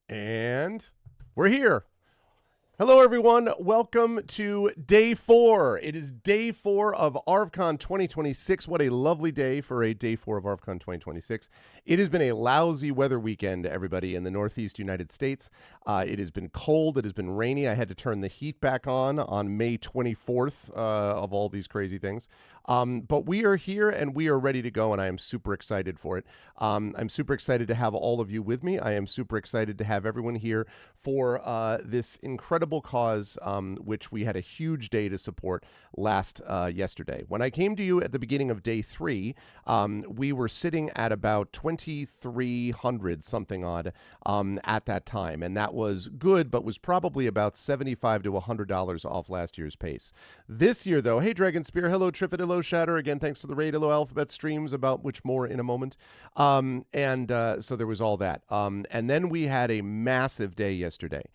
And we're here. Hello, everyone. Welcome to day 4. It is day 4 of ArvCon 2026. What a lovely day for a day 4 of ArvCon 2026. It has been a lousy weather weekend, everybody, in the Northeast United States. It has been cold. It has been rainy. I had to turn the heat back on May 24th of all these crazy things. But we are here and we are ready to go, and I am super excited for it. I'm super excited to have all of you with me. I am super excited to have everyone here for this incredible cause, which we had a huge day to support yesterday. When I came to you at the beginning of day 3, we were sitting at about 2,300 something odd at that time, and that was good, but was probably about $75 to $100 off last year's pace. This year, though, hey Dragon Spear, hello Triffid, hello Shatter, again thanks for the raid, hello Alphabet Streams, about which more in a moment. So there was all that, and then we had a massive day yesterday.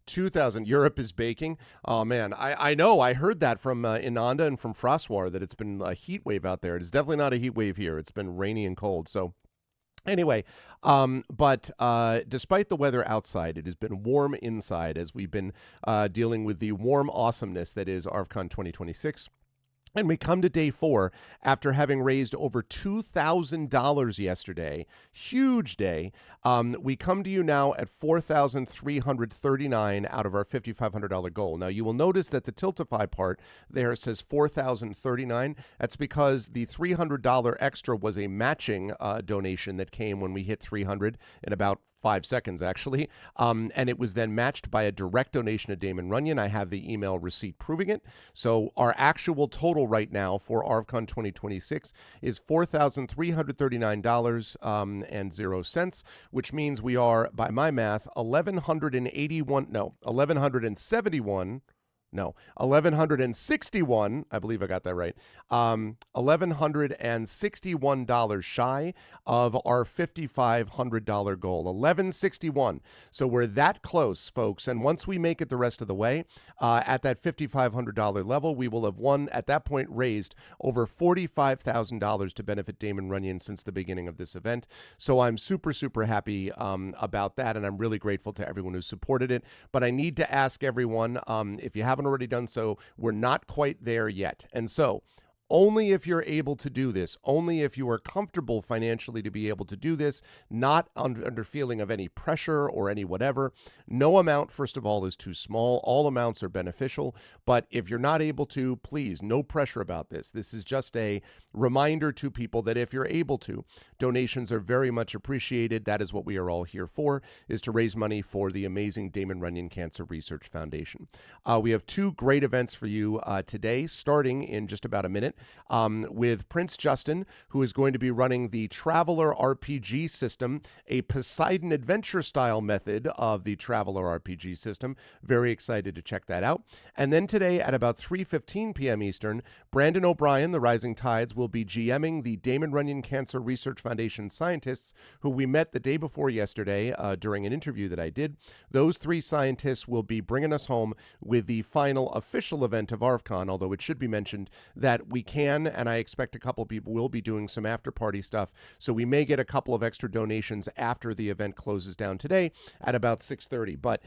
2,000. Europe is baking. Oh man, I know. I heard that from Inanda and from Frostwar that it's been a heat wave out there. It is definitely not a heat wave here. It's been rainy and cold. So anyway, but despite the weather outside, it has been warm inside as we've been dealing with the warm awesomeness that is ArvCon 2026. And we come to day 4 after having raised over $2,000 yesterday. Huge day. We come to you now at $4,339 out of our $5,500 goal. Now, you will notice that the Tiltify part there says $4,039. That's because the $300 extra was a matching donation that came when we hit 300 in about 5 seconds, actually. And it was then matched by a direct donation to Damon Runyon. I have the email receipt proving it. So our actual total right now for ArvCon 2026 is $4,339.00, which means we are, by my math, 1,161, I believe I got that right, $1,161 shy of our $5,500 goal, 1,161. So we're that close, folks, and once we make it the rest of the way, at that $5,500 level, we will have at that point, raised over $45,000 to benefit Damon Runyon since the beginning of this event. So I'm super, super happy about that, and I'm really grateful to everyone who supported it. But I need to ask everyone, if you haven't already done so, we're not quite there yet. And so only if you're able to do this, only if you are comfortable financially to be able to do this, not under feeling of any pressure or any whatever. No amount, first of all, is too small. All amounts are beneficial. But if you're not able to, please, no pressure about this. This is just a reminder to people that if you're able to, donations are very much appreciated. That is what we are all here for, is to raise money for the amazing Damon Runyon Cancer Research Foundation. We have 2 great events for you today, starting in just about a minute. With PrinceJvstin, who is going to be running the Traveler RPG system, a Poseidon adventure style method of the Traveler RPG system. Very excited to check that out. And then today at about 3:15 p.m. Eastern, Brandon O'Brien, the Rising Tides, will be GMing the Damon Runyon Cancer Research Foundation scientists who we met the day before yesterday during an interview that I did. Those 3 scientists will be bringing us home with the final official event of ArvCon, although it should be mentioned that we can, and I expect a couple people will be doing some after-party stuff, so we may get a couple of extra donations after the event closes down today at about 6:30. But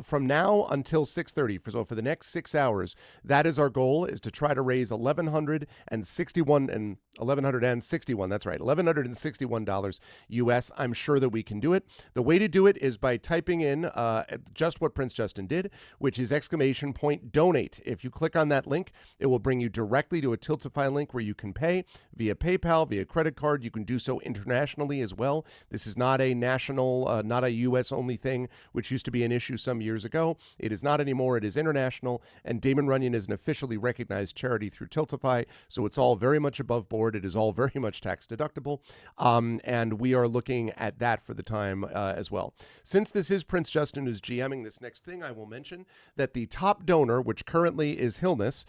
from now until 6:30, so for the next 6 hours, that is our goal, is to try to raise $1,161, that's right, $1,161 US. I'm sure that we can do it. The way to do it is by typing in just what PrinceJvstin did, which is !donate. If you click on that link, it will bring you directly to a Tiltify link where you can pay via PayPal, via credit card. You can do so internationally as well. This is not a national, not a U.S. only thing, which used to be an issue some years ago. It is not anymore. It is international, and Damon Runyon is an officially recognized charity through Tiltify, so it's all very much above board. It is all very much tax deductible, and we are looking at that for the time as well. Since this is PrinceJvstin who's GMing this next thing, I will mention that the top donor, which currently is Hillness,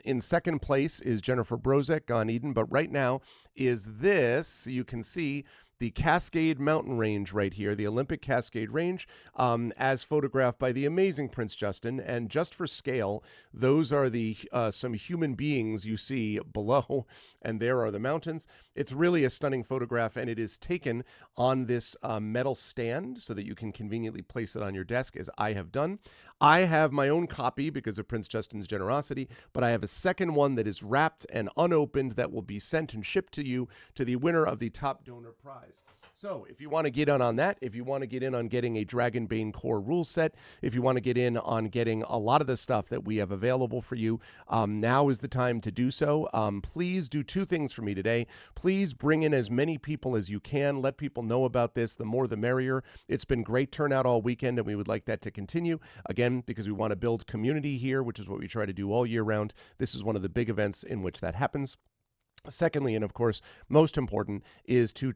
in second place is Jennifer Brozek, Gone Eden, but right now is this, you can see, the Cascade Mountain Range right here, the Olympic Cascade Range, as photographed by the amazing Prince Justin. And just for scale, those are the some human beings you see below, and there are the mountains. It's really a stunning photograph, and it is taken on this metal stand so that you can conveniently place it on your desk, as I have done. I have my own copy because of Prince Justin's generosity, but I have a second one that is wrapped and unopened that will be sent and shipped to you, to the winner of the top donor prize. So if you want to get in on that, if you want to get in on getting a Dragonbane core rule set, if you want to get in on getting a lot of the stuff that we have available for you, now is the time to do so. Please do two things for me today. Please bring in as many people as you can. Let people know about this. The more the merrier. It's been great turnout all weekend, and we would like that to continue. Again, because we want to build community here, which is what we try to do all year round. This is one of the big events in which that happens. Secondly, and of course, most important, is to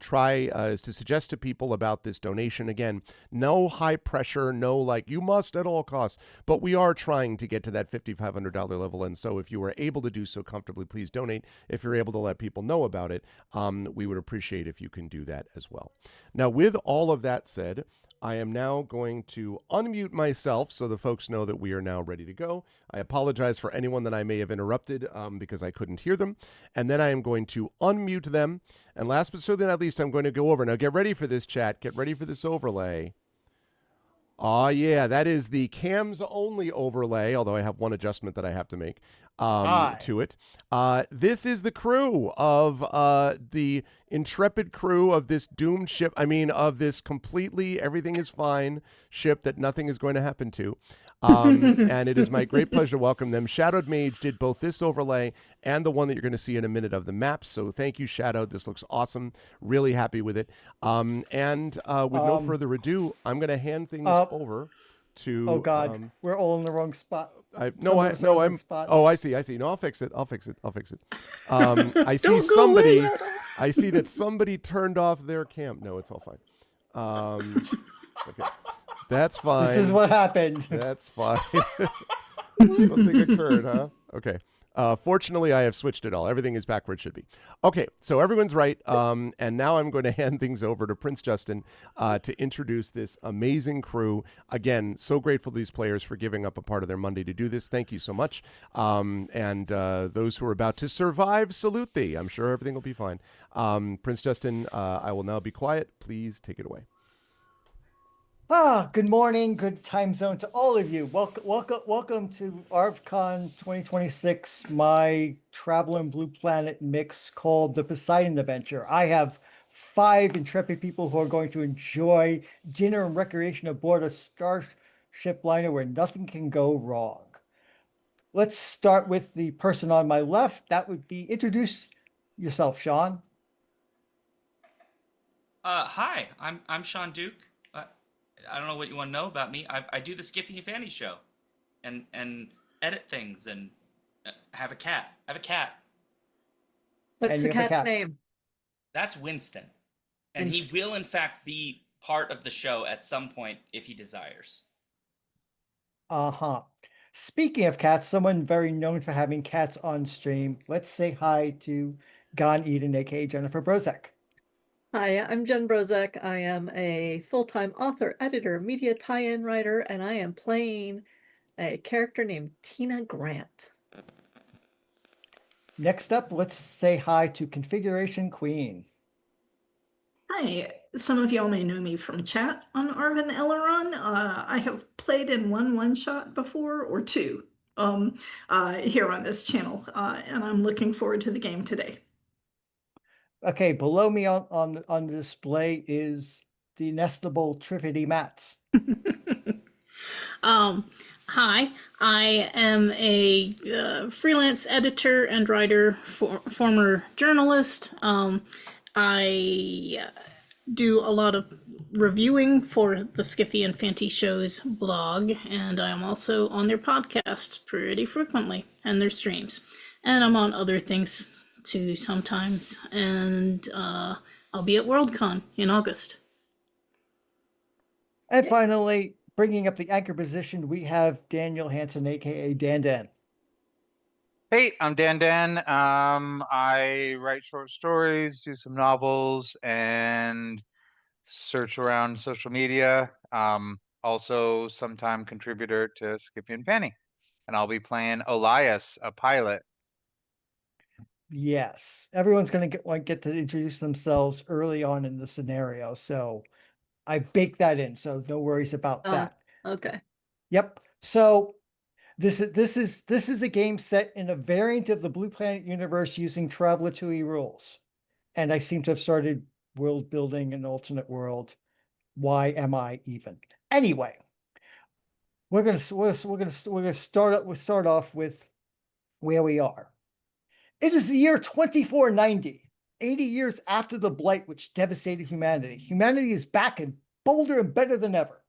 suggest to people about this donation. Again, no high pressure, no like you must at all costs, but we are trying to get to that $5,500 level. And so if you are able to do so comfortably, please donate. If you're able to let people know about it, we would appreciate if you can do that as well. Now, with all of that said, I am now going to unmute myself so the folks know that we are now ready to go. I apologize for anyone that I may have interrupted because I couldn't hear them. And then I am going to unmute them. And last but certainly not least, I'm going to go over. Now, get ready for this, chat. Get ready for this overlay. Oh, yeah, that is the cams only overlay, although I have one adjustment that I have to make to it. This is the crew of the intrepid crew of this doomed ship. I mean, of this completely everything is fine ship that nothing is going to happen to. And it is my great pleasure to welcome them. Shadowed Mage did both this overlay and the one that you're going to see in a minute of the maps. So thank you, Shadowed. This looks awesome. Really happy with it. With no further ado, I'm going to hand things over to. Oh God, we're all in the wrong spot. I see. No, I'll fix it. I see somebody. I see that somebody turned off their cam. No, it's all fine. Okay. That's fine. This is what happened. That's fine. Something occurred, huh? Okay. Fortunately, I have switched it all. Everything is back where it should be. Okay, so everyone's right. And now I'm going to hand things over to Prince Justin to introduce this amazing crew. Again, so grateful to these players for giving up a part of their Monday to do this. Thank you so much. And those who are about to survive, salute thee. I'm sure everything will be fine. Prince Justin, I will now be quiet. Please take it away. Good morning, good time zone to all of you. Welcome to ArvCon 2026, my Travel and Blue Planet mix called the Poseidon Adventure. I have 5 intrepid people who are going to enjoy dinner and recreation aboard a starship liner where nothing can go wrong. Let's start with the person on my left. That would be, introduce yourself, Sean. Hi, I'm Sean Duke. I don't know what you want to know about me. I do the Skiffy and Fanny show, and edit things, and have a cat. I have a cat. What's the cat's name? That's Winston, and he will in fact be part of the show at some point if he desires. Speaking of cats, someone very known for having cats on stream. Let's say hi to Gon Eden, aka Jennifer Brozek. Hi, I'm Jen Brozek. I am a full-time author, editor, media tie-in writer, and I am playing a character named Tina Grant. Next up, let's say hi to Configuration Queen. Hi, some of y'all may know me from chat on Arvin Elleron. I have played in one shot before, or 2, here on this channel, and I'm looking forward to the game today. Okay, below me on the display is the nestable Triffity Mats. Hi, I am a freelance editor and writer, former journalist. I do a lot of reviewing for the Skiffy and Fanty Show's blog, and I'm also on their podcasts pretty frequently and their streams. And I'm on other things too sometimes, and I'll be at Worldcon in August. And finally, bringing up the anchor position, we have Daniel Hansen, aka Dan Dan. Hey, I'm Dan. I write short stories, do some novels, and search around social media. Also sometime contributor to Skippy and Fanny. And I'll be playing Elias, a pilot. Yes, everyone's going to get to introduce themselves early on in the scenario, so I baked that in, so no worries about that. Okay. Yep. So this is a game set in a variant of the Blue Planet universe using Traveler 2E rules, and I seem to have started world building an alternate world. Why am I even? Anyway, we're gonna start off with where we are. It is the year 2490, 80 years after the blight which devastated humanity. Humanity is back and bolder and better than ever.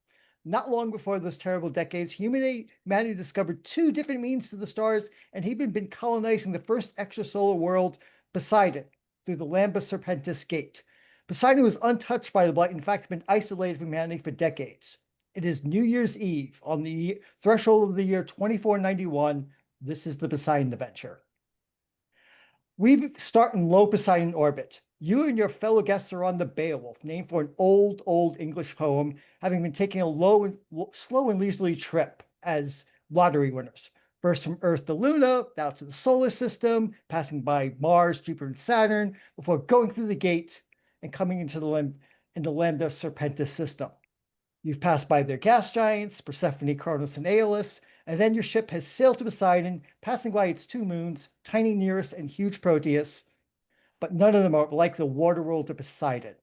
Not long before those terrible decades, humanity discovered two different means to the stars and even been colonizing the first extrasolar world, Poseidon, through the Lambus Serpentis Gate. Poseidon was untouched by the blight, in fact, been isolated from humanity for decades. It is New Year's Eve on the threshold of the year 2491. This is the Poseidon adventure. We start in low Poseidon orbit. You and your fellow guests are on the Beowulf, named for an old English poem, having been taking a slow and leisurely trip as lottery winners. First from Earth to Luna, out to the solar system, passing by Mars, Jupiter, and Saturn, before going through the gate and coming into the Lambda Serpentis system. You've passed by their gas giants, Persephone, Cronus, and Aeolus, and then your ship has sailed to Poseidon, passing by its two moons, tiny Nereus and huge Proteus, but none of them are like the water world of Poseidon.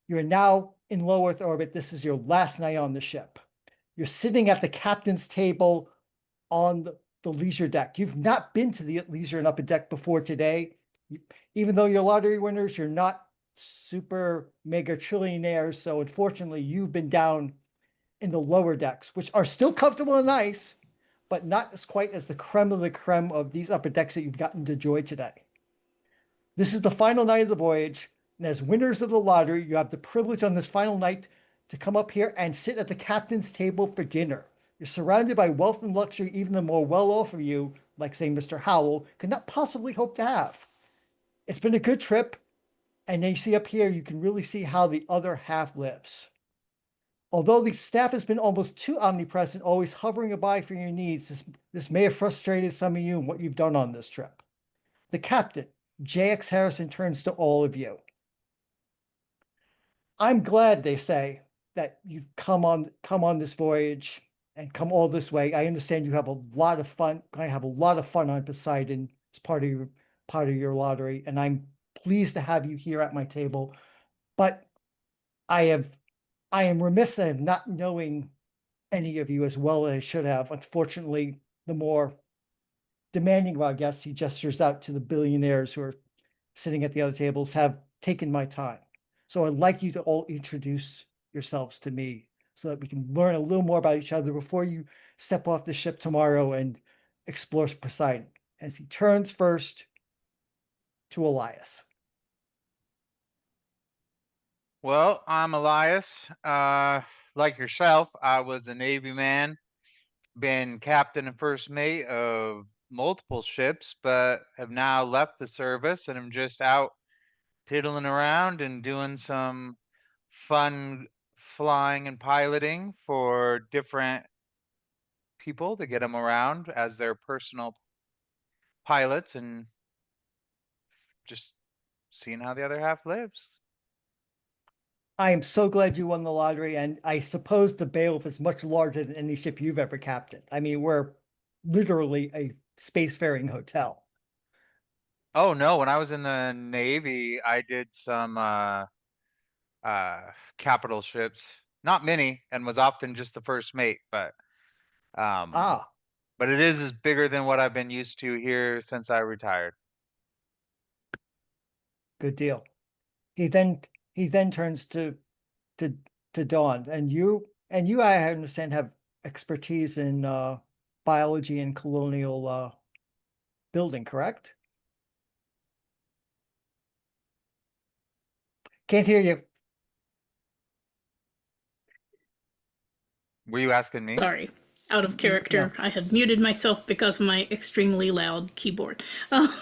You are now in low Earth orbit. This is your last night on the ship. You're sitting at the captain's table on the leisure deck. You've not been to the leisure and upper deck before today. Even though you're lottery winners, you're not super mega trillionaires. So unfortunately, you've been down in the lower decks, which are still comfortable and nice, but not as quite as the creme of the creme of these upper decks that you've gotten to enjoy today. This is the final night of the voyage, and as winners of the lottery, you have the privilege on this final night to come up here and sit at the captain's table for dinner. You're surrounded by wealth and luxury even the more well-off of you, like say Mr. Howell, could not possibly hope to have. It's been a good trip, and then you see up here, you can really see how the other half lives. Although the staff has been almost too omnipresent, always hovering by for your needs, this may have frustrated some of you in what you've done on this trip. The captain, J.X. Harrison, turns to all of you. I'm glad, they say, that you've come on this voyage and come all this way. I understand you have a lot of fun. I have a lot of fun on Poseidon as part of your lottery, and I'm pleased to have you here at my table. But I am remiss in not knowing any of you as well as I should have. Unfortunately, the more demanding of our guests, he gestures out to the billionaires who are sitting at the other tables, have taken my time. So I'd like you to all introduce yourselves to me so that we can learn a little more about each other before you step off the ship tomorrow and explore Poseidon. As he turns first to Elias. Well, I'm Elias. Like yourself, I was a Navy man, been captain and first mate of multiple ships, but have now left the service and am just out piddling around and doing some fun flying and piloting for different people to get them around as their personal pilots and just seeing how the other half lives. I am so glad you won the lottery, and I suppose the Beowulf is much larger than any ship you've ever captained. I mean, we're literally a spacefaring hotel. Oh no, when I was in the Navy, I did some capital ships. Not many, and was often just the first mate, but Ah, but it is bigger than what I've been used to here since I retired. good deal. He then turns to to Dawn, and you I understand have expertise in biology and colonial building, correct? Can't hear you. Were you asking me? Sorry. out of character. I had muted myself because of my extremely loud keyboard. Oh,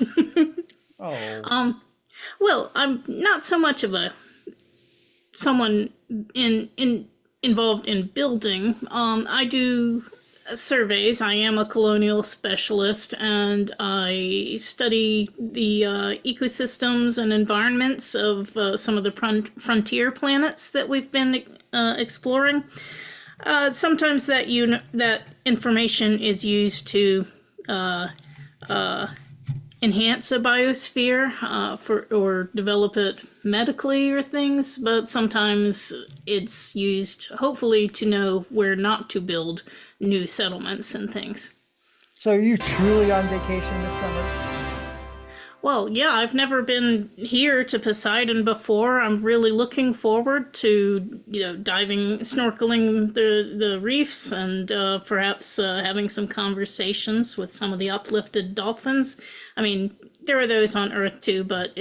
Well, I'm not so much of a someone involved in building. I do surveys. I am a colonial specialist, and I study the ecosystems and environments of some of the frontier planets that we've been exploring. Sometimes that information is used to enhance a biosphere or develop it medically or things, but sometimes it's used hopefully to know where not to build new settlements and things. so are you truly on vacation this summer? Well, yeah, I've never been here to Poseidon before. I'm really looking forward to, diving, snorkeling the reefs, and perhaps having some conversations with some of the uplifted dolphins. I mean, there are those on Earth too, but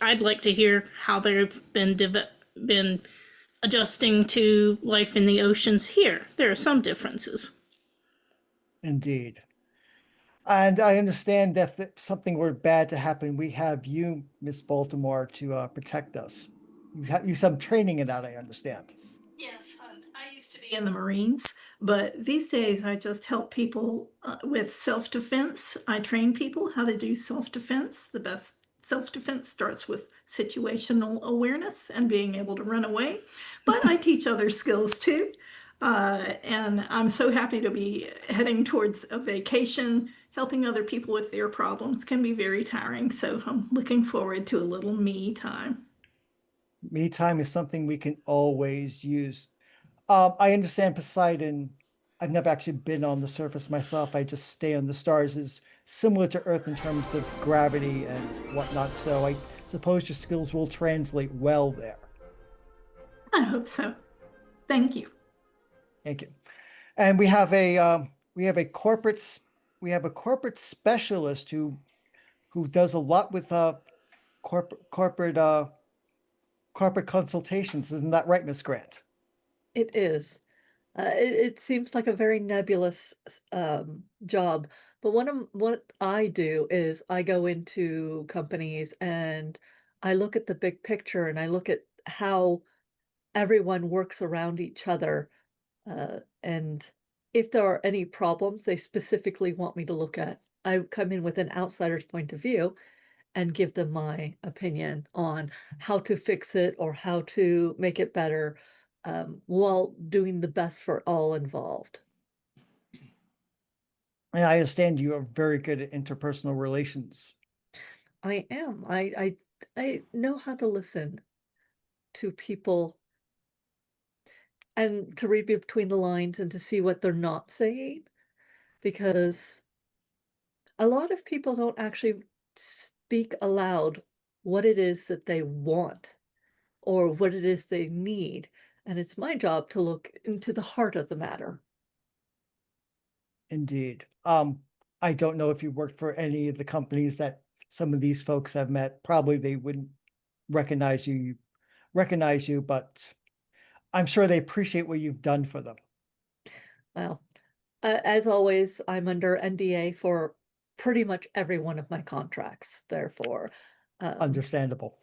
I'd like to hear how they've been adjusting to life in the oceans here. There are some differences. Indeed. And I understand that if something were bad to happen, we have you, Miss Baltimore, to protect us. You have some training in that, I understand. Yes, I used to be in the Marines, but these days I just help people with self-defense. I train people how to do self-defense. The best self-defense starts with situational awareness and being able to run away, but I teach other skills too. And I'm so happy to be heading towards a vacation. Helping other people with their problems can be very tiring, so I'm looking forward to a little me time. Me time is something we can always use. I understand Poseidon. I've never actually been on the surface myself. I just stay on the stars. Is similar to Earth in terms of gravity and whatnot. So I suppose your skills will translate well there. I hope so. Thank you. Thank you. And we have a corporate specialist who does a lot with corporate consultations. Isn't that right, Miss Grant? It is. It seems like a very nebulous job, but what I do is I go into companies and I look at the big picture and I look at how everyone works around each other, and if there are any problems they specifically want me to look at, I come in with an outsider's point of view and give them my opinion on how to fix it or how to make it better, while doing the best for all involved. And I understand you are very good at interpersonal relations. I am. I know how to listen to people and to read between the lines and to see what they're not saying, because a lot of people don't actually speak aloud what it is that they want or what it is they need. And it's my job to look into the heart of the matter. Indeed. I don't know if you worked for any of the companies that some of these folks have met. Probably they wouldn't recognize you, but I'm sure they appreciate what you've done for them. Well, as always, I'm under NDA for pretty much every one of my contracts. Therefore, Understandable.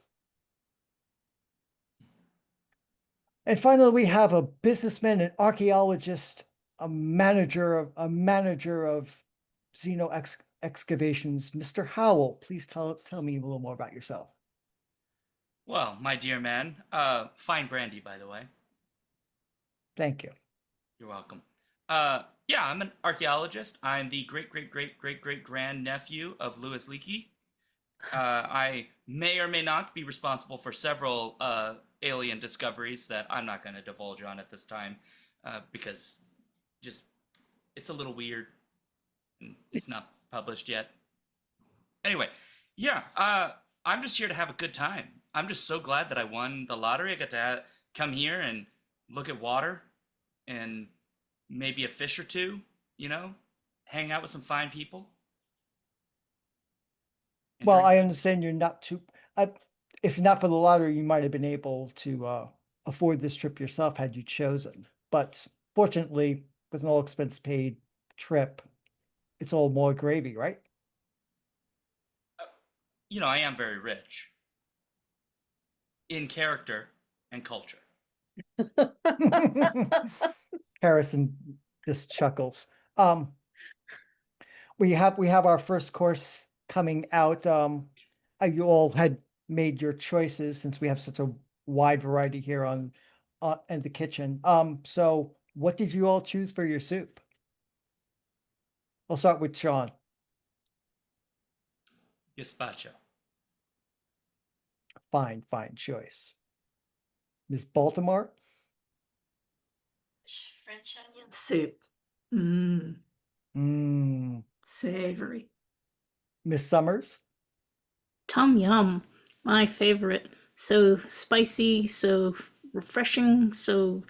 And finally, we have a businessman, an archaeologist, a manager of Xeno excavations, Mr. Howell. Please tell me a little more about yourself. Well, my dear man, fine brandy, by the way. Thank you. You're welcome. Yeah, I'm an archaeologist. I'm the great grand nephew of Louis Leakey. I may or may not be responsible for several alien discoveries that I'm not going to divulge on at this time, because just it's a little weird. It's not published yet. Anyway, yeah, I'm just here to have a good time. I'm just so glad that I won the lottery. I got to come here and look at water and maybe a fish or two, hang out with some fine people. Well, I understand you're not too. If not for the lottery, you might have been able to afford this trip yourself had you chosen. But fortunately, with an all expense paid trip, it's all more gravy, right? You know, I am very rich in character and culture. Harrison just chuckles. Um, we have our first course coming out. You all had made your choices since we have such a wide variety here on in the kitchen. So what did you all choose for your soup? I'll start with Sean. Gazpacho. Fine choice. Miss Baltimore, French onion soup. Mmm, mm, savory. Miss Summers, Tom Yum, my favorite. So spicy, so refreshing, so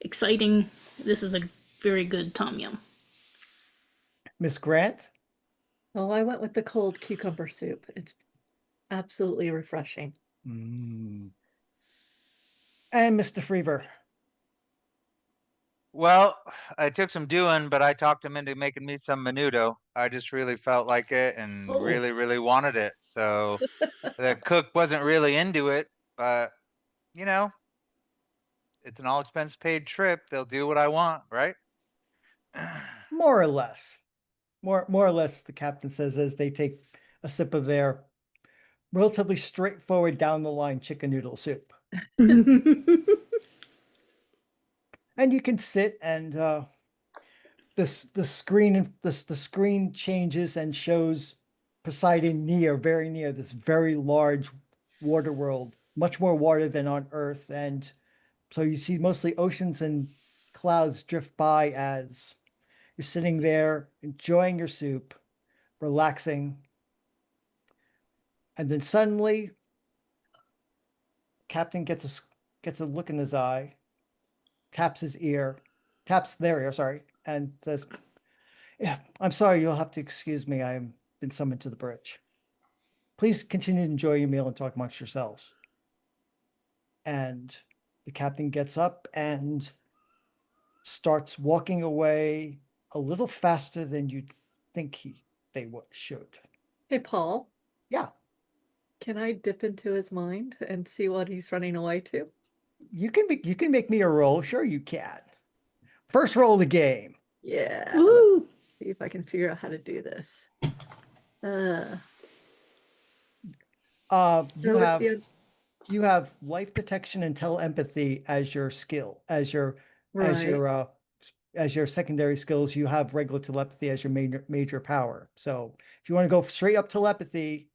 exciting. This is a very good Tom Yum. Miss Grant, Oh, I went with the cold cucumber soup. It's absolutely refreshing. mm, and Mr. Freever. Well, I took some doing, but I talked him into making me some menudo. I just really felt like it and Oh. really wanted it. So the cook wasn't really into it, but you know, it's an all expense paid trip. They'll do what I want, right? More or less. More or less, the captain says as they take a sip of their relatively straightforward down the line chicken noodle soup. And you can sit and the screen changes and shows Poseidon very near this very large water world, much more water than on Earth, and so you see mostly oceans and clouds drift by as you're sitting there enjoying your soup, relaxing, and then suddenly Captain gets a look in his eye, taps their ear, sorry, and says, "Yeah, I'm sorry, you'll have to excuse me. I've been summoned to the bridge. Please continue to enjoy your meal and talk amongst yourselves." And the captain gets up and starts walking away a little faster than you'd think should. Hey, Paul, Yeah, can I dip into his mind and see what he's running away to? you can make me a roll. Sure, you can. First roll of the game. Yeah. Let's Woo! see if I can figure out how to do this. Uh, You no, have yeah, you have life detection and telepathy as your skill, as your right. as your secondary skills. You have regular telepathy as your major power. So if you want to go straight up telepathy,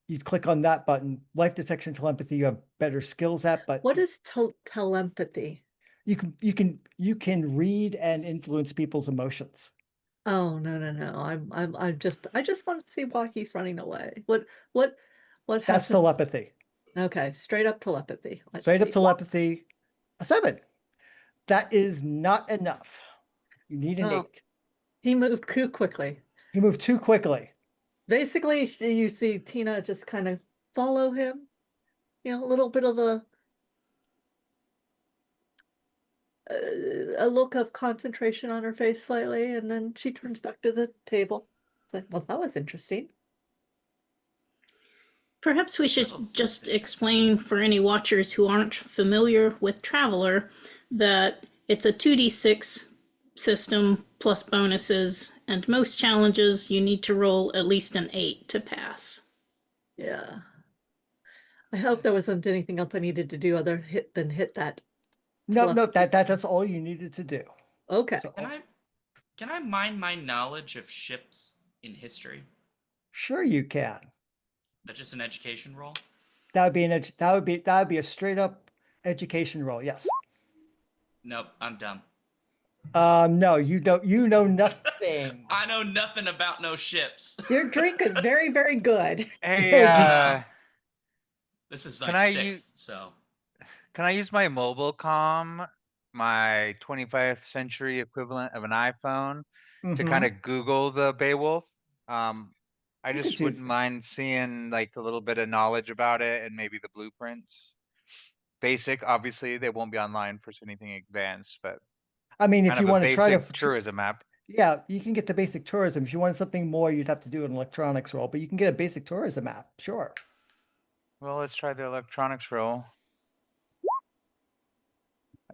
you click on that button. Life detection, telepathy, you have better skills at, but What is telepathy? you can read and influence people's emotions. Oh, no. I just want to see why he's running away. What That's has him? telepathy. Okay, straight up telepathy. Let's Straight up see. telepathy, a 7. That is not enough. You need an Oh. 8. He moved too quickly. He moved too quickly. Basically, you see Tina just kind of follow him. You know, a little bit of a look of concentration on her face slightly, and then she turns back to the table. It's like, well, that was interesting. Perhaps we should Little just suspicious. explain for any watchers who aren't familiar with Traveler that it's a 2d6 system plus bonuses, and most challenges you need to roll at least an 8 to pass. Yeah. I hope there wasn't anything else I needed to do other than hit that. No, telepathy. that's all you needed to do. Okay. So, Can I mine my knowledge of ships in history? sure you can. That's just an education roll. That would be that would be a straight up education roll. Yes. Nope, I'm dumb. No, you know nothing. I know nothing about no ships. Your drink is very, very good. Hey, This is Can my I sixth, so can I use my mobile comm, my 25th century equivalent of an iPhone, to kind of Google the Beowulf? I You could just do wouldn't that. mind seeing like a little bit of knowledge about it and maybe the blueprints. Basic, obviously, they won't be online for anything advanced, but I mean, if kind you of a want to try to basic tourism map. Yeah, you can get the basic tourism. If you wanted something more, you'd have to do an electronics roll, but you can get a basic tourism app, sure. Well, let's try the electronics roll.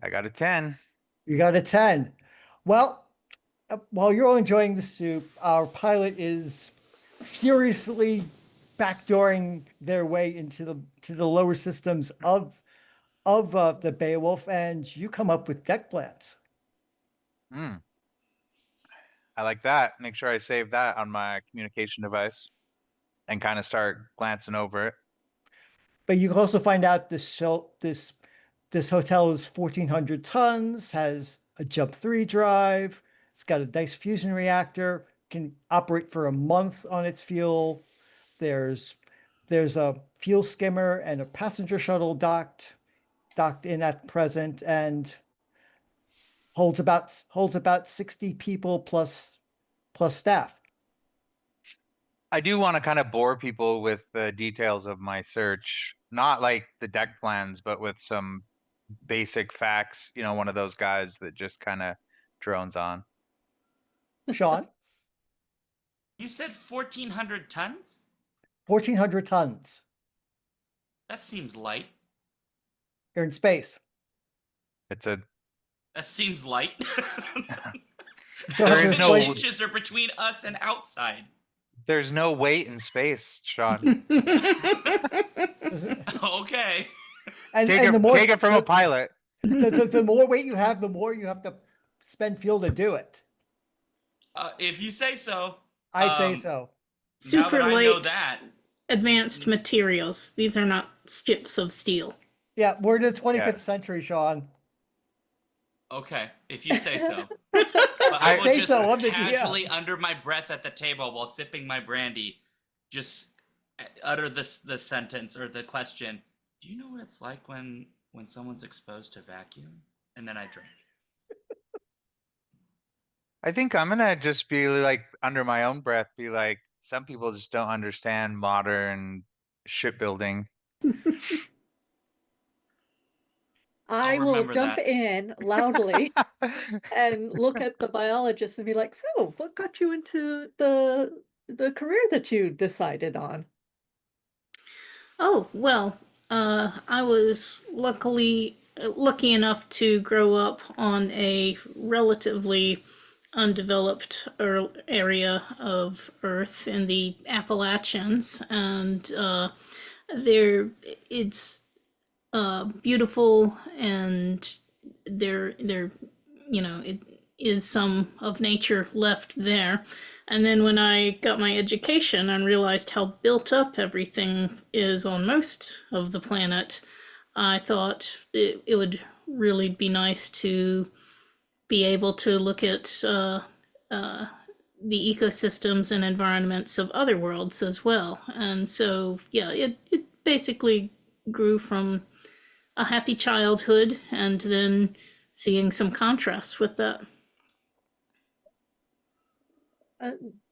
I got a 10. You got a 10. Well, while you're all enjoying the soup, our pilot is furiously backdooring their way into the lower systems of the Beowulf, and you come up with deck plans. Hmm. I like that. Make sure I save that on my communication device and kind of start glancing over it. But you can also find out this hotel is 1,400 tons, has a Jump 3 drive, it's got a dice fusion reactor, can operate for a month on its fuel. There's a fuel skimmer and a passenger shuttle docked in at present, and holds about 60 people plus staff. I do want to kind of bore people with the details of my search, not like the deck plans, but with some basic facts, you know, one of those guys that just kind of drones on. Sean, You said 1,400 tons? 1,400 tons. That seems light. You're in space. It's a That seems light. There is no- inches are between us and outside. there's no weight in space, Sean. Okay. And Take the more it from a pilot. the more weight you have, the more you have to spend fuel to do it. If you say so. I say Um, so. Now Super that I know light, that, advanced materials. These are not strips of steel. Yeah, we're in the 25th Yeah. century, Sean. okay, if you say so. But I will say just so, I'm the GM. casually, under my breath at the table while sipping my brandy, just utter the sentence or the question. Do you know what it's like when someone's exposed to vacuum? And then I drink. I think I'm gonna just be like, under my own breath, be like, some people just don't understand modern shipbuilding. I will remember jump that. in loudly and look at the biologist and be like, "So, what got you into the career that you decided on?" Oh, well, I was lucky enough to grow up on a relatively undeveloped area of Earth in the Appalachians, and there it's beautiful, and there it is some of nature left there. And then when I got my education and realized how built up everything is on most of the planet, I thought it would really be nice to be able to look at the ecosystems and environments of other worlds as well. And so, yeah, it basically grew from a happy childhood and then seeing some contrasts with that.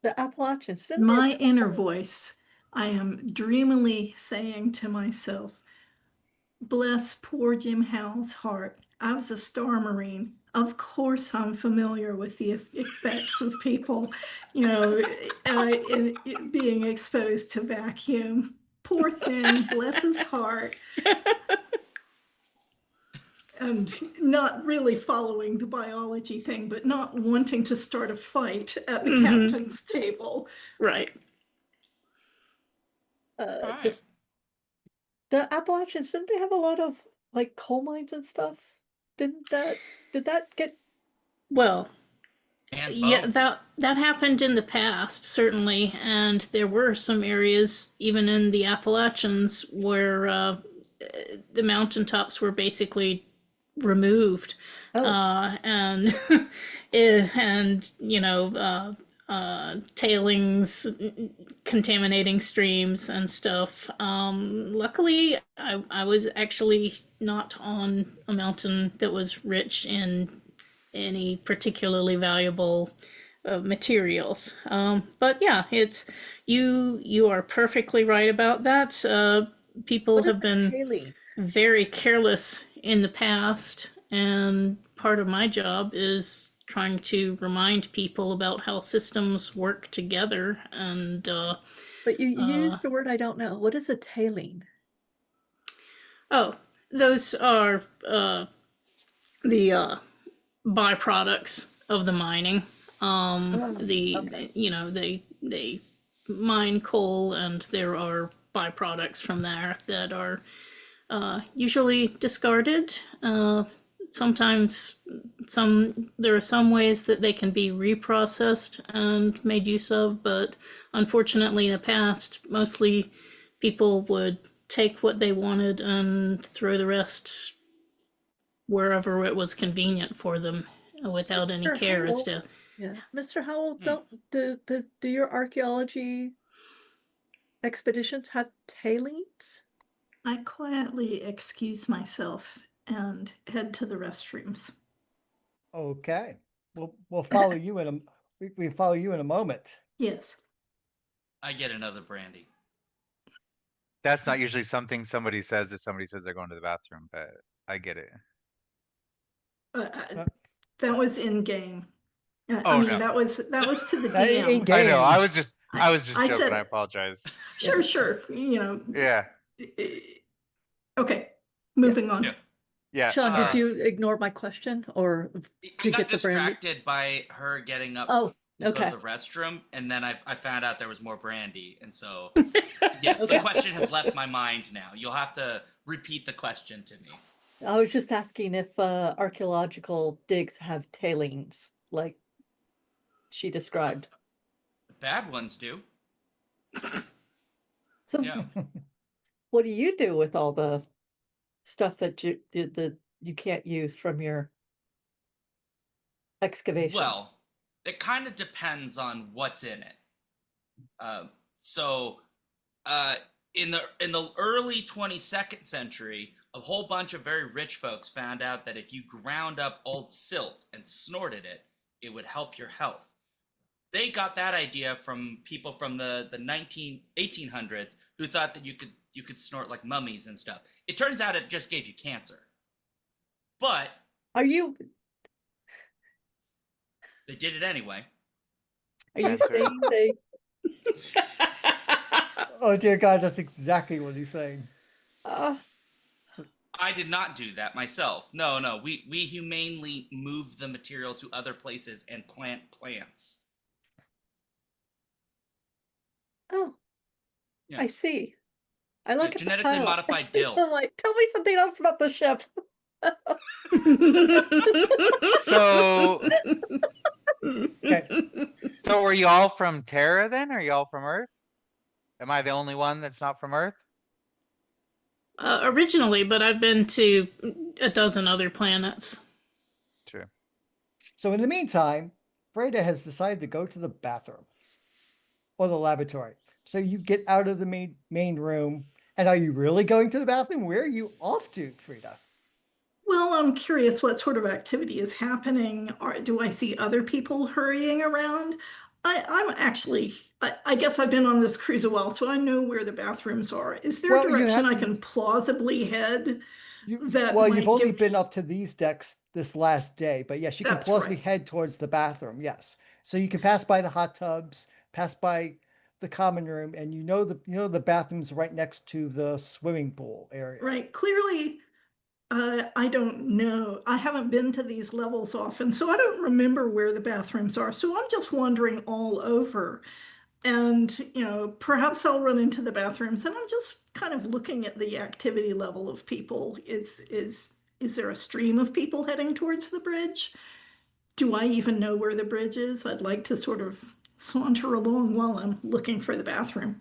The Appalachians. Didn't they My have inner a- voice, I am dreamily saying to myself, bless poor Jim Howell's heart. I was a Star Marine. Of course, I'm familiar with the effects of people, being exposed to vacuum. Poor thing, bless his heart. And not really following the biology thing, but not wanting to start a fight at the captain's table. Right. Right. The Appalachians, didn't they have a lot of like coal mines and stuff? Did that get Well, And yeah, bones. that happened in the past, certainly, and there were some areas, even in the Appalachians, where the mountaintops were basically removed, and and tailings contaminating streams and stuff. Luckily, I was actually not on a mountain that was rich in any particularly valuable materials. But yeah, it's you are perfectly right about that. People what is have been haley? very careless in the past, and part of my job is trying to remind people about how systems work together. And But you used the word I don't know. What is a tailing? oh, those are the byproducts of the mining. Okay. You know, they mine coal, and there are byproducts from there that are usually discarded. Sometimes there are some ways that they can be reprocessed and made use of, but unfortunately in the past, mostly people would take what they wanted and throw the rest wherever it was convenient for them without any Sure, care as Howell. to Yeah, Mr. Howell, do your archaeology expeditions have tailings? I quietly excuse myself and head to the restrooms. Okay. We'll follow you in we follow you in a moment. Yes. I get another brandy. That's not usually something somebody says if somebody says they're going to the bathroom, but I get it. That was in game. I Oh, mean, no. that was to the In DM. game. I know. I was just I joking. said- I apologize. Sure. You know. Yeah. Okay. Moving on. Yeah. Yeah. Sean, did Uh, you ignore my question or I to got get the brandy? distracted by her getting up Oh, to go okay. to the restroom, and then I found out there was more brandy, and so yes, the Okay. question has left my mind now. You'll have to repeat the question to me. I was just asking if archaeological digs have tailings, like she described. Bad ones do. So, Yeah. what do you do with all the stuff that you can't use from your excavations? Well, it kind of depends on what's in it. So, in the early 22nd century, a whole bunch of very rich folks found out that if you ground up old silt and snorted it, it would help your health. They got that idea from people from the 1800s who thought that you could snort like mummies and stuff. It turns out it just gave you cancer. But Are you they did it anyway. saying they? Oh dear God, that's exactly what he's saying. I did not do that myself. No. We humanely moved the material to other places and plant plants. Oh, Yeah. I see. I look at the Genetically pile. modified dill. I'm like, tell me something else about the ship. So, Okay. so are you all from Terra then? Are you all from Earth? Am I the only one that's not from Earth? Originally, but I've been to a dozen other planets. True. So in the meantime, Freda has decided to go to the bathroom or the laboratory. So you get out of the main room. And are you really going to the bathroom? Where are you off to, Frida? Well, I'm curious what sort of activity is happening. Or do I see other people hurrying around? I'm actually, I guess I've been on this cruise a while, so I know where the bathrooms are. Is there a Well, you direction have- I can plausibly head? That Well, might you've only give- been up to these decks this last day, but yes, you can That's plausibly right. head towards the bathroom. Yes, so you can pass by the hot tubs, pass by the common room, and you know the bathroom's right next to the swimming pool area. Right. Clearly, I don't know. I haven't been to these levels often, so I don't remember where the bathrooms are. So I'm just wandering all over. And, you know, perhaps I'll run into the bathrooms and I'm just kind of looking at the activity level of people. Is there a stream of people heading towards the bridge? Do I even know where the bridge is? I'd like to sort of saunter along while I'm looking for the bathroom.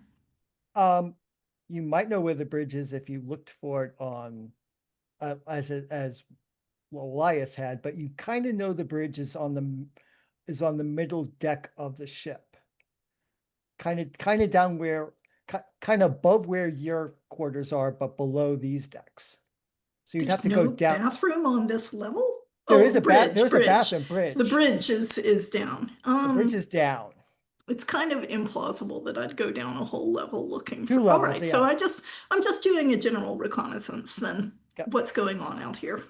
You might know where the bridge is if you looked for it on as Elias had, but you kind of know the bridge is on the middle deck of the ship. Kind of down where kind of above where your quarters are, but below these decks. So you'd There's have to no go down. bathroom on this level? There is a bridge, there's bridge. a bathroom bridge. The bridge is down. The bridge is down. It's kind of implausible that I'd go down a whole level looking for. 2 All levels, right, yeah. so I'm just doing a general reconnaissance then. Yep. What's going on out here?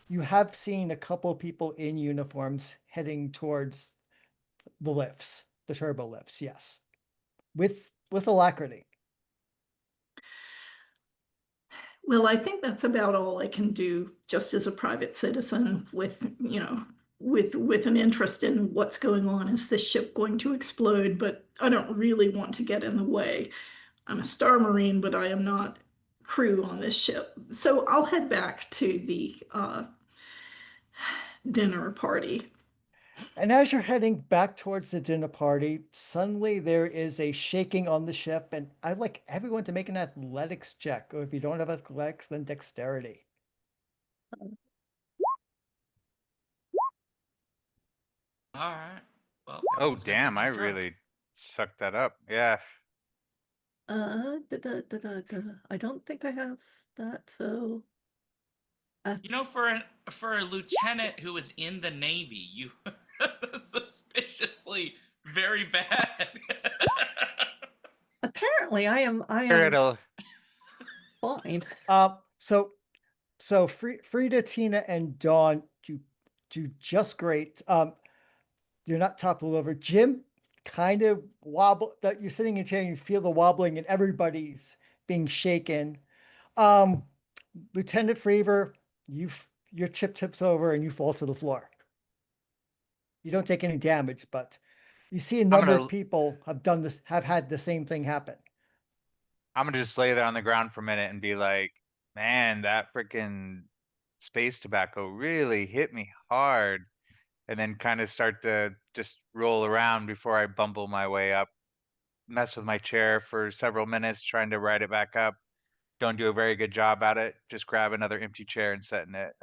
you have seen a couple people in uniforms heading towards the lifts, the turbo lifts, yes. With alacrity. Well, I think that's about all I can do just as a private citizen with, with an interest in what's going on. Is this ship going to explode? But I don't really want to get in the way. I'm a Star Marine, but I am not crew on this ship. So I'll head back to the dinner party. And as you're heading back towards the dinner party, suddenly there is a shaking on the ship, and I'd like everyone to make an athletics check, or if you don't have athletics, then dexterity. All right. Well, Oh, everyone's gonna damn, get I drunk. really sucked that up. Yeah. I don't think I have that, so You know, for a lieutenant who was in the Navy, you suspiciously very bad. apparently I am It'll- fine. So Frida, Tina, and Dawn do just great. You're not toppled over. Jim kind of wobble that you're sitting in a chair and you feel the wobbling and everybody's being shaken. Lieutenant Freever, your chip tips over and you fall to the floor. You don't take any damage, but you see a number gonna- of people have had the same thing happen. I'm gonna just lay there on the ground for a minute and be like, man, that freaking space tobacco really hit me hard. And then kind of start to just roll around before I bumble my way up. Mess with my chair for several minutes, trying to ride it back up. Don't do a very good job at it. Just grab another empty chair and sit in it.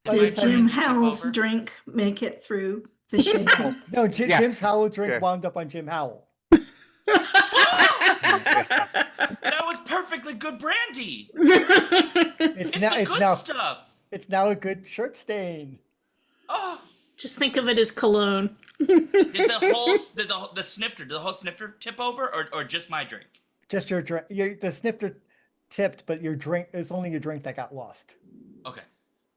By Did Did this my time, Jim brandy tip Howell's over? drink make it through the shaking? no, Yeah, Jim's Howell drink good. wound up on Jim Howell. That was perfectly good brandy. It's It's now the it's good now stuff. it's now a good shirt stain. Oh, Just think of it as cologne. did the snifter? Did the whole snifter tip over, or just my drink? Just your drink. The snifter tipped, but your drink. It's only your drink that got lost. Okay.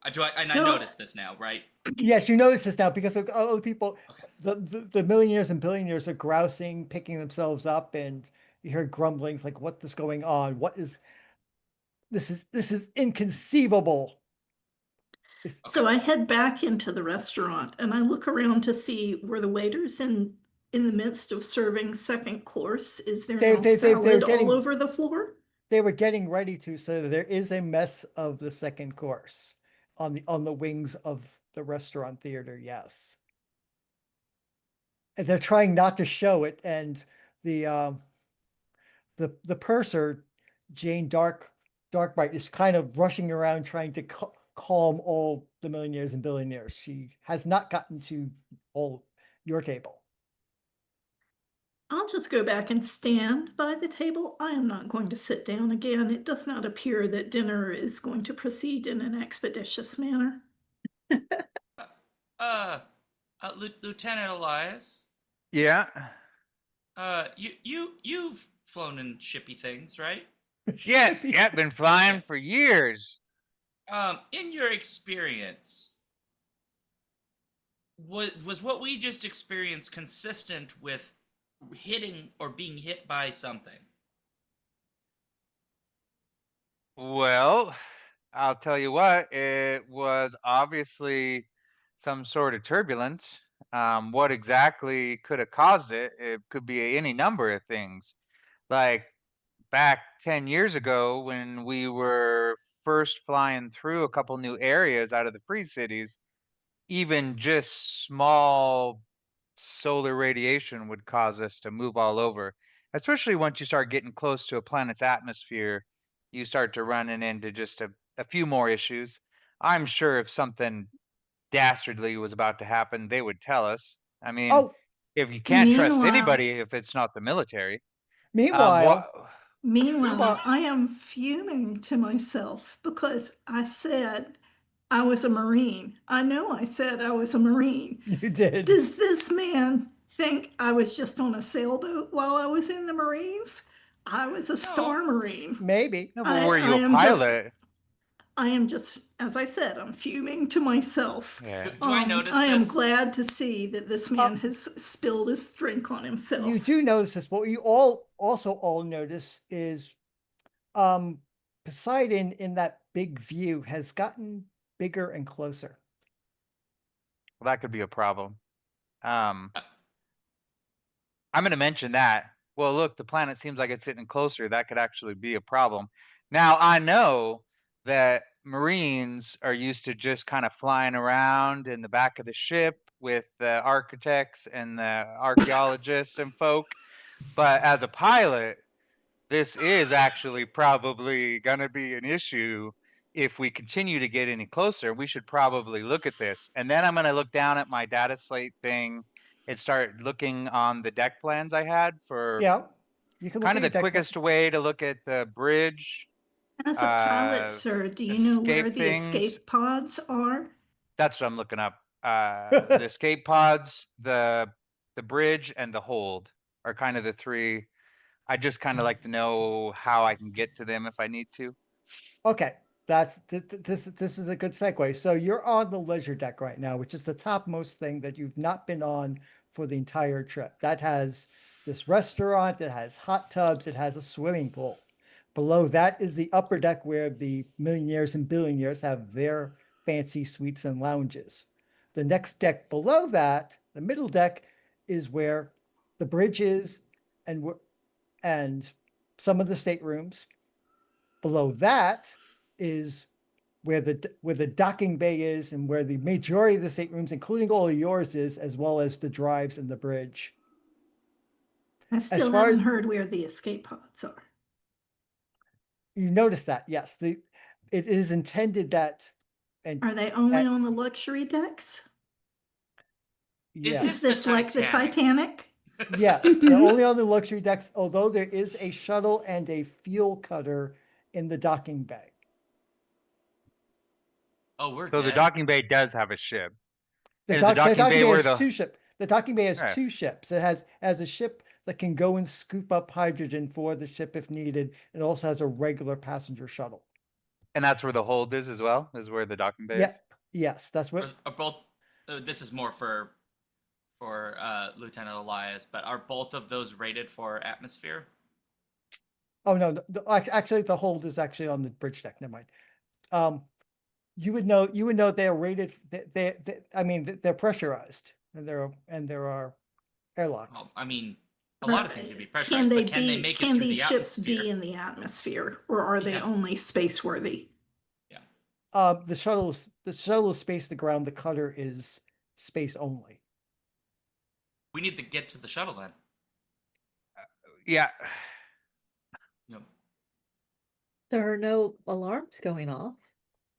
I So- noticed this now, right? Yes, you notice this now because of other people. Okay. The millionaires and billionaires are grousing, picking themselves up, and you hear grumblings like, "What is going on? What is this? Is inconceivable." So I head back into the restaurant and I look around to see were the waiters in the midst of serving second course. Is there now They're salad getting- all over the floor? They were getting ready to, so there is a mess of the second course on the wings of the restaurant theater. Yes, and they're trying not to show it, and the the purser, Jane Darkbright, is kind of rushing around trying to calm all the millionaires and billionaires. She has not gotten to all your table. I'll just go back and stand by the table. I am not going to sit down again. It does not appear that dinner is going to proceed in an expeditious manner. Lieutenant Elias. Yeah. You've flown in shippy things, right? Yeah, been flying for years. In your experience, was what we just experienced consistent with hitting or being hit by something? Well, I'll tell you what, it was obviously some sort of turbulence. What exactly could have caused it? It could be any number of things. Like back 10 years ago when we were first flying through a couple new areas out of the free cities, even just small solar radiation would cause us to move all over. Especially once you start getting close to a planet's atmosphere, you start to running into just a few more issues. I'm sure if something dastardly was about to happen, they would tell us. I mean, Oh, if you can't trust Meanwhile- anybody if it's not the military. meanwhile, Meanwhile, I am fuming to myself because I said I was a Marine. I know I said I was a Marine. you did. Does this man think I was just on a sailboat while I was in the Marines? I was a Star Marine. Maybe. No, but were you I a am just- pilot? I am just, as I said, I'm fuming to myself. Yeah. Do I notice I am this? glad to see that this man has spilled his drink on You himself. do notice this. What you also all notice is Poseidon in that big view has gotten bigger and closer. Well, that could be a problem. I'm gonna mention that. Well, look, the planet seems like it's hitting closer. That could actually be a problem. Now, I know that Marines are used to just kind of flying around in the back of the ship with the architects and the archaeologists and folk. But as a pilot, this is actually probably gonna be an issue if we continue to get any closer. We should probably look at this. And then I'm gonna look down at my data slate thing and start looking on the deck plans I had for Yeah, you can look kind at of your the deck. quickest way to look at the bridge, As a pilot, uh, sir, do you know where escape the things. escape pods are? That's what I'm looking up. The escape pods, the bridge, and the hold are kind of the three. I just kind of like to know how I can get to them if I need to. Okay, this is a good segue. So you're on the leisure deck right now, which is the topmost thing that you've not been on for the entire trip. That has this restaurant, it has hot tubs, it has a swimming pool. Below that is the upper deck where the millionaires and billionaires have their fancy suites and lounges. The next deck below that, the middle deck, is where the bridge is and some of the staterooms. Below that is where the docking bay is and where the majority of the staterooms, including all of yours, is, as well as the drives and the bridge. I still far haven't as- heard where the escape pods are. You notice that, yes, it is intended that, and Are they only that- on the luxury decks? Is yes, Is this like the Titanic? yes, they're only on the luxury decks. Although there is a shuttle and a fuel cutter in the docking bay. Oh, we're So the dead. docking bay does have a ship. The, Is the dock, the docking docking bay bay where has the- two ships. The docking bay has Right. two ships. It has a ship that can go and scoop up hydrogen for the ship if needed. It also has a regular passenger shuttle. And that's where the hold is as well, is where the docking bay Yeah, is? yes, that's what. Are both? This is more for Lieutenant Elias, but are both of those rated for atmosphere? Oh no, actually, the hold is actually on the bridge deck. Never mind. You would know they're rated. I mean, they're pressurized, and there are airlocks. Well, I mean, a lot of things can be pressurized, Can they but can they be? make it Can through these the ships atmosphere? be in the atmosphere, or are they Yeah. only space worthy? The shuttle is space to ground. The cutter is space only. We need to get to the shuttle then. Yeah. You know, There are no alarms going off.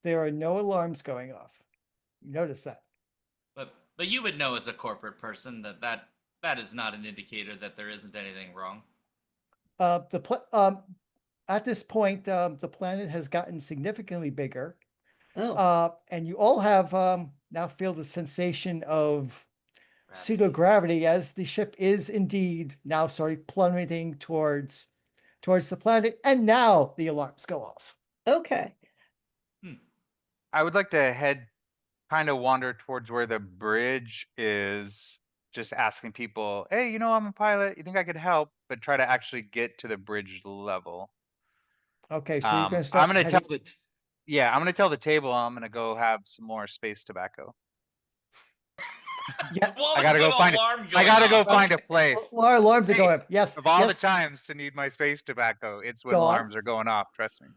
There are no alarms going off. You notice that. but you would know as a corporate person that is not an indicator that there isn't anything wrong. At this point, the planet has gotten significantly bigger. Oh, And you all have now feel the sensation of Gravity. pseudo-gravity as the ship is indeed now starting plummeting towards the planet, and now the alarms go off. okay. I would like to kind of wander towards where the bridge is, just asking people, hey, you know, I'm a pilot. You think I could help? But try to actually get to the bridge level. Okay, so you're gonna I'm start gonna heading. I'm gonna tell the table I'm gonna go have some more space tobacco. Yeah. Well, I gotta with go an find alarm I going gotta go off. find a place. Well, our alarms are Hey, going up. Yes. Of all yes. the times to need my space tobacco, it's when Go on. alarms are going off, trust me.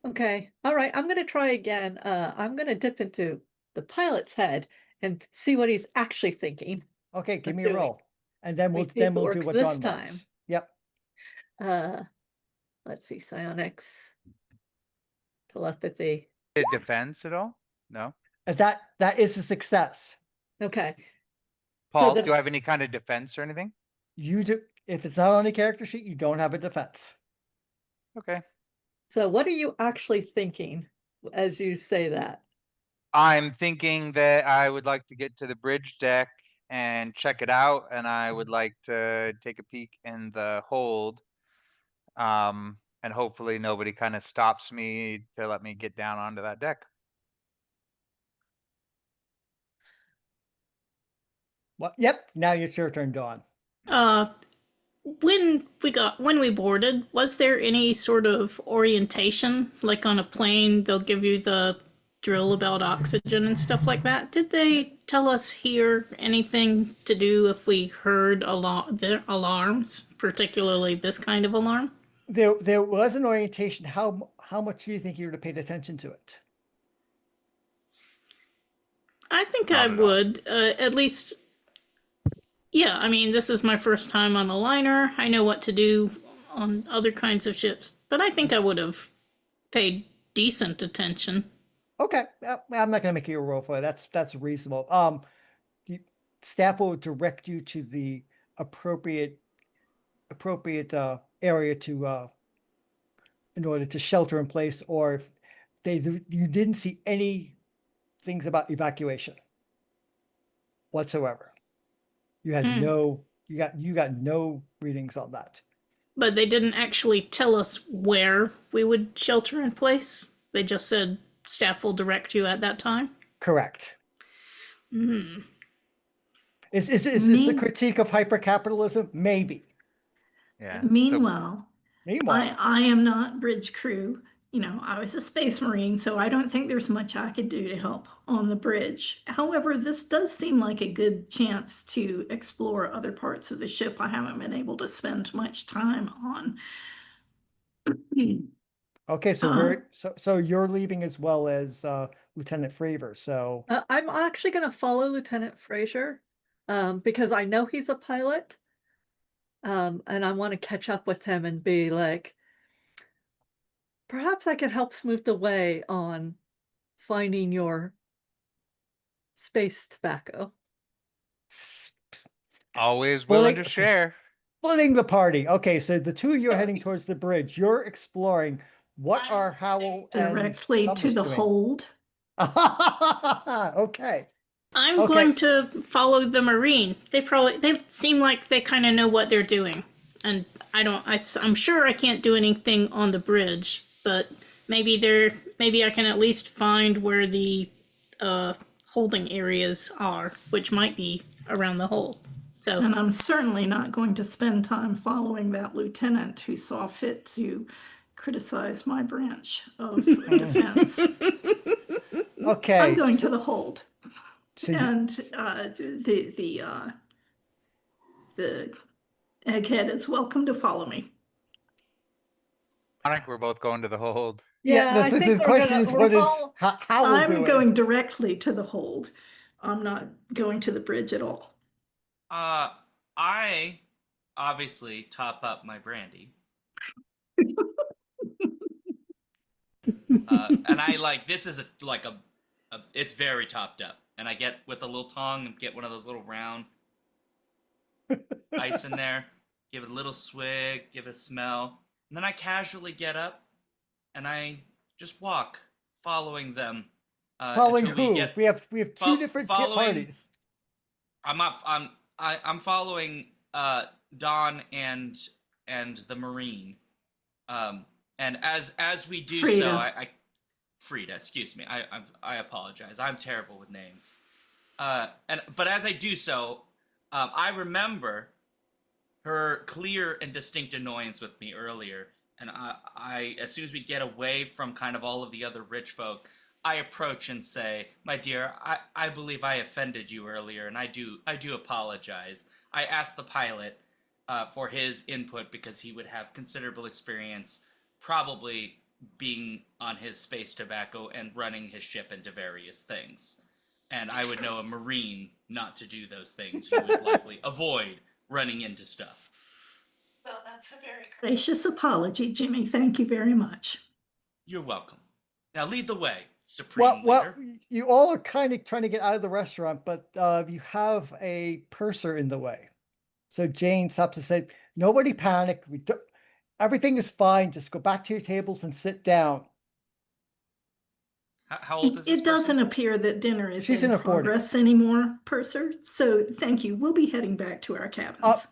Okay. All right. I'm going to try again. I'm going to dip into the pilot's head and see what he's actually thinking. Okay, give I'm me a doing. roll, and then We we'll see if it do works what this Dawn time. wants. Yep. Let's see. Psionics, telepathy. Did defense at all? No. That is a success. Okay. Paul, so do I have any kind of defense or anything? You do. If it's not on a character sheet, you don't have a defense. Okay. So what are you actually thinking as you say that? I'm thinking that I would like to get to the bridge deck and check it out, and I would like to take a peek in the hold. And hopefully nobody kind of stops me to let me get down onto that deck. Well, yep. Now it's your turn, Dawn. When we boarded, was there any sort of orientation, like on a plane? They'll give you the drill about oxygen and stuff like that. Did they tell us here anything to do if we heard their alarms, particularly this kind of alarm? There was an orientation. How much do you think you would have paid attention to it? I think Not I at all. would, at least. Yeah, I mean, this is my first time on a liner. I know what to do on other kinds of ships, but I think I would have paid decent attention. Okay, I'm not going to make you a roll for it. That's reasonable. Staff will direct you to the appropriate area to in order to shelter in place, or if you didn't see any things about evacuation whatsoever. You had you got no readings on that. But they didn't actually tell us where we would shelter in place. They just said staff will direct you at that time. Correct. Hmm. Is this a critique of hypercapitalism? Maybe. Yeah. So Meanwhile, Meanwhile, I am not bridge crew. You know, I was a space marine, so I don't think there's much I could do to help on the bridge. However, this does seem like a good chance to explore other parts of the ship I haven't been able to spend much time on. okay, so Uh, so you're leaving as well as Lieutenant Fravor. So I'm actually going to follow Lieutenant Fraser because I know he's a pilot. And I want to catch up with him and be like, perhaps I could help smooth the way on finding your space tobacco. always willing to Splitting- share. Splitting the party. Okay, so the two of you are heading towards the bridge. You're exploring. What are Howell and Directly to Numbers the doing? hold. Okay. I'm Okay. going to follow the Marine. They seem like they kind of know what they're doing. And I'm sure I can't do anything on the bridge, but maybe I can at least find where the holding areas are, which might be around the hold. So And I'm certainly not going to spend time following that lieutenant who saw fit to criticize my branch of defense. Okay. I'm going to the hold. So you- And the egghead is welcome to follow me. I think we're both going to the hold. yeah, I the think question is, what is all... Howell I'm doing? going directly to the hold. I'm not going to the bridge at all. I obviously top up my brandy. And I like, this is it's very topped up. And I get with a little tongue and get one of those little round ice in there, give it a little swig, give it a smell. And then I casually get up and I just walk, following them. Following until who? We have two different following- parties. I'm following Don and the Marine. And as we do Frida. so, Frida, excuse me. I apologize. I'm terrible with names. But as I do so, I remember her clear and distinct annoyance with me earlier, and I as soon as we get away from kind of all of the other rich folk, I approach and say, "My dear, I believe I offended you earlier, and I do apologize. I asked the pilot for his input because he would have considerable experience, probably being on his space tobacco and running his ship into various things. And I would know a Marine not to do those things. You would likely avoid running into stuff." Well, that's a very gracious apology, Jimmy. Thank you very much. You're welcome. Now lead the way, Supreme Well, Leader. you all are kind of trying to get out of the restaurant, but you have a purser in the way. So Jane stops to say, "Nobody panic. Everything is fine. Just go back to your tables and sit down." How old is this It doesn't person? appear that dinner is She's in in her 40s. progress anymore, Purser. So thank you. We'll be heading back to our cabins.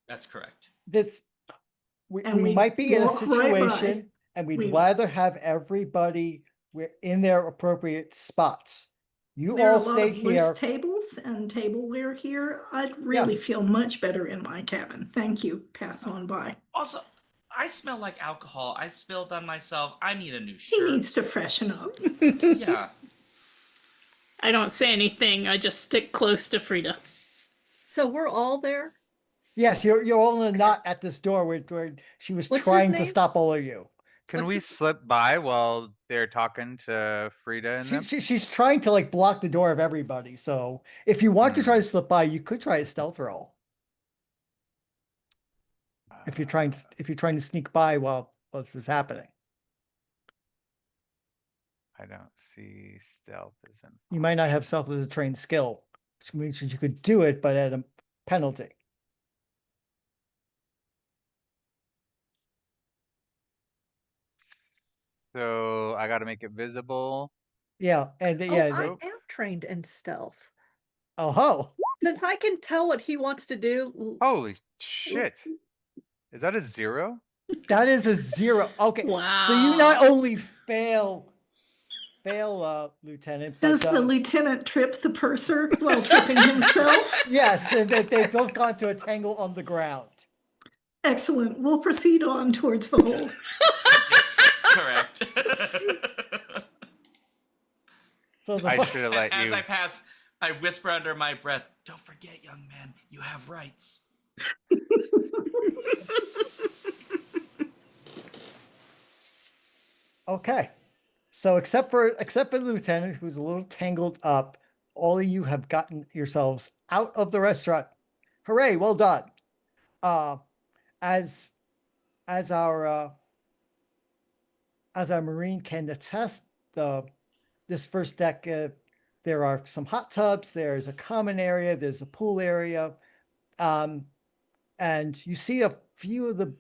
That's correct. This And we we might be in a walk right by. situation and we'd We- rather have everybody in their appropriate spots. You There are all a lot stay of loose here. tables and tableware here. I'd really feel much better in my cabin. Thank you. Pass on by. Also, I smell like alcohol. I spilled on myself. I need a new He shirt. needs to freshen up. Yeah. I don't say anything. I just stick close to Frida. So we're all there? Yes, you're all in a knot at this door where she was What's his trying to name? stop all of you. Can What's we his- slip by while they're talking to Frida and them? She's trying to like block the door of everybody. So if you want to try to slip by, you could try a stealth roll. If you're trying to sneak by while this is happening. I don't see stealth as an. You might not have stealth as a trained skill, which means you could do it, but at a penalty. So I gotta make it visible. Yeah, and Oh, yeah. I am trained in stealth. Oh ho. Since I can tell what he wants to do, Holy shit. Is that a 0? That is a 0. Okay. So you Wow. not only fail, Lieutenant, but Does the lieutenant trip the purser while tripping himself? yes, and they've both gone to a tangle on the ground. Excellent. We'll proceed on towards the hold. Correct. So the I should have let As you. I pass, I whisper under my breath, "Don't forget, young man, you have rights." Okay. So except for the lieutenant who's a little tangled up, all of you have gotten yourselves out of the restaurant. Hooray, well done. As our Marine can attest, this first deck, there are some hot tubs, there's a common area, there's a pool area, and you see a few of the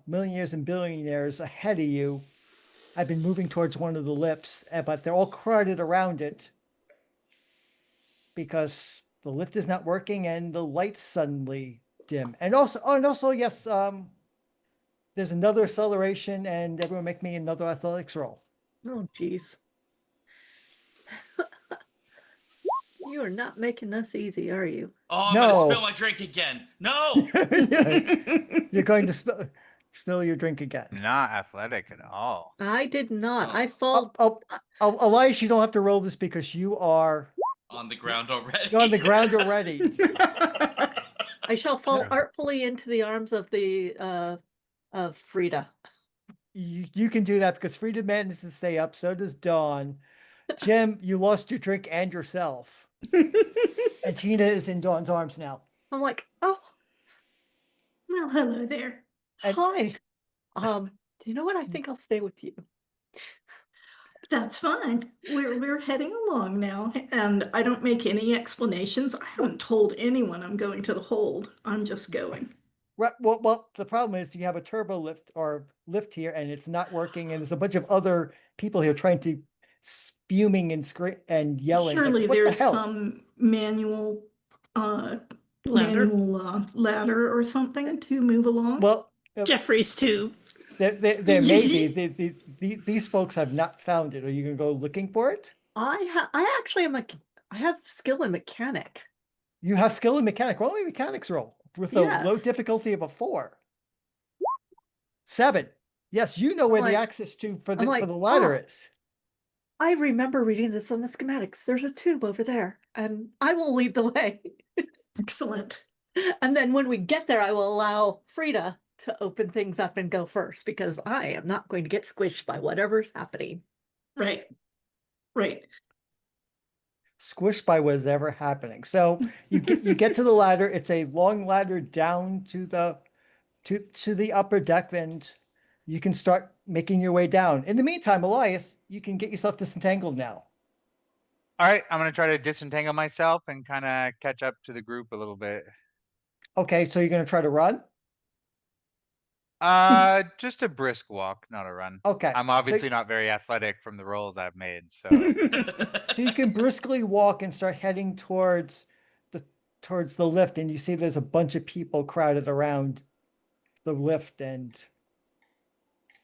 millionaires and billionaires ahead of you. I've been moving towards one of the lifts, but they're all crowded around it because the lift is not working and the lights suddenly dim. And also, yes, there's another acceleration, and everyone make me another athletics roll. oh geez. You are not making this easy, are you? Oh, I'm No. gonna spill my drink again. No. You're going to spill your drink again. Not athletic at all. I did not. Oh. I fall. Elias, you don't have to roll this because you are On the ground already. you're on the ground already. I shall fall artfully into the arms of the of Frida. You can do that because Frida manages to stay up. So does Dawn. Jim, you lost your drink and yourself. And Tina is in Dawn's arms now. I'm like, oh, Well, hello there. And- hi. Do you know what? I think I'll stay with you. That's fine. We're heading along now, and I don't make any explanations. I haven't told anyone I'm going to the hold. I'm just going. Right. Well, the problem is you have a turbo lift here, and it's not working. And there's a bunch of other people here trying to spuming and yelling. like, Surely "What the there's hell?" some manual Ladder. ladder or something to move along. Well, Jeffrey's too. there may be. These folks have not found it. Are you gonna go looking for it? I actually am I have skill in mechanic. You have skill in mechanic. Roll me a mechanics roll with a low Yes. difficulty of a 4. 7. Yes, you know where the like- access to for I'm the like, ladder "Oh." is. I remember reading this on the schematics. There's a tube over there, and I will lead the way. Excellent. And then when we get there, I will allow Frida to open things up and go first because I am not going to get squished by whatever's happening. Right. Right. Squished by whatever happening. So you get to the ladder. It's a long ladder down to the upper deck, and you can start making your way down. In the meantime, Elias, you can get yourself disentangled now. Alright, I'm gonna try to disentangle myself and kinda catch up to the group a little bit. Okay, so you're gonna try to run? Just a brisk walk, not a run. Okay. I'm so- obviously not very athletic from the rolls I've made, so. So you can briskly walk and start heading towards the lift, and you see there's a bunch of people crowded around the lift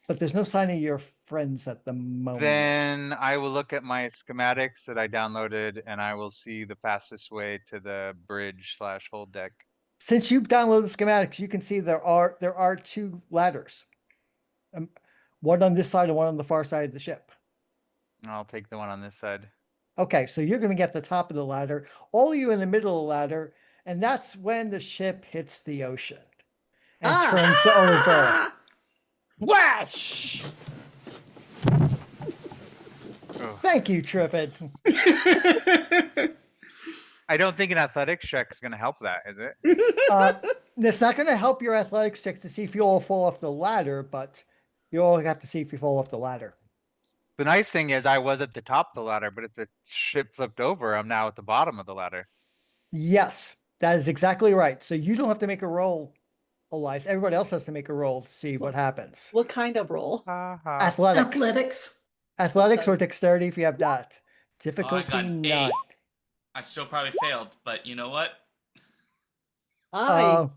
but there's no sign of your friends at the moment. Then I will look at my schematics that I downloaded and I will see the fastest way to the bridge / hold deck. Since you've downloaded the schematics, you can see there are 2 ladders. One on this side and one on the far side of the ship. I'll take the one on this side. Okay, so you're going to get the top of the ladder, all of you in the middle of the ladder, and that's when the ship hits the ocean and turns over. Whash! Oh. Thank you, Trippet. I don't think an athletics check is going to help that, is it? It's not going to help your athletics checks to see if you all fall off the ladder, but you all have to see if you fall off the ladder. The nice thing is I was at the top of the ladder, but if the ship flipped over, I'm now at the bottom of the ladder. Yes, that is exactly right. So you don't have to make a roll, Elias. Everybody else has to make a roll to see what happens. What kind of roll? Ha ha. Athletics. Athletics. Or dexterity if you have that. Oh, I Difficulty got 9. 8. I still probably failed, but you know what? I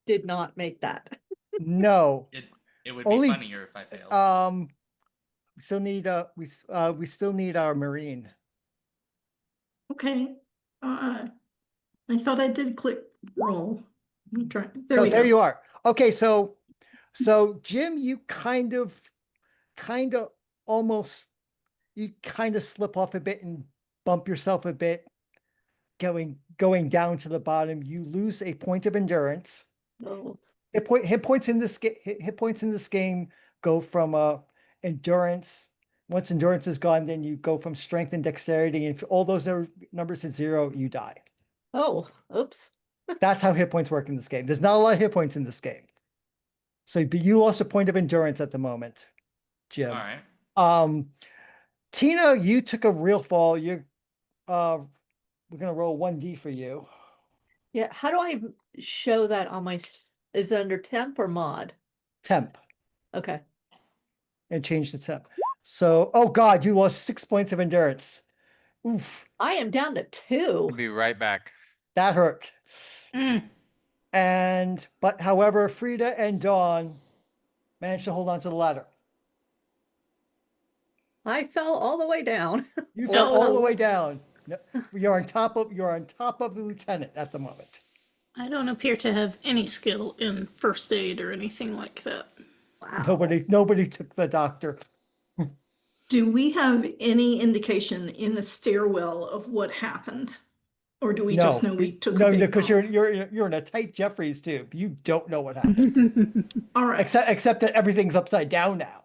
did not make that. No. It would Only- be funnier if I failed. We still need we still need our marine. Okay. I thought I did click roll. Let me try. There So we there go. you are. Okay, so Jim, you kind of almost you kind of slip off a bit and bump yourself a bit going down to the bottom. You lose a point of endurance. Oh, Hit points in this game go from endurance. Once endurance is gone, then you go from strength and dexterity, and if all those numbers hit 0, you die. oh, oops. That's how hit points work in this game. There's not a lot of hit points in this game. So, but you lost a point of endurance at the moment, Jim. All right. Tina, you took a real fall. We're gonna roll 1d for you. Yeah, how do I show that on my, is it under temp or mod? Temp. Okay. And change the temp. So, oh God, you lost 6 points of endurance. Oof, I am down to I'll 2. be right back. that hurt. Mm. But however, Frida and Dawn managed to hold on to the ladder. I fell all the way down. You fell Oh. all the way down. No, you're on top of the lieutenant at the moment. I don't appear to have any skill in first aid or anything like that. Wow. Nobody took the doctor. Do we have any indication in the stairwell of what happened? Or do we just know we took a big because bump? you're in a tight Jeffries tube. You don't know what happened. All right. except that everything's upside down now.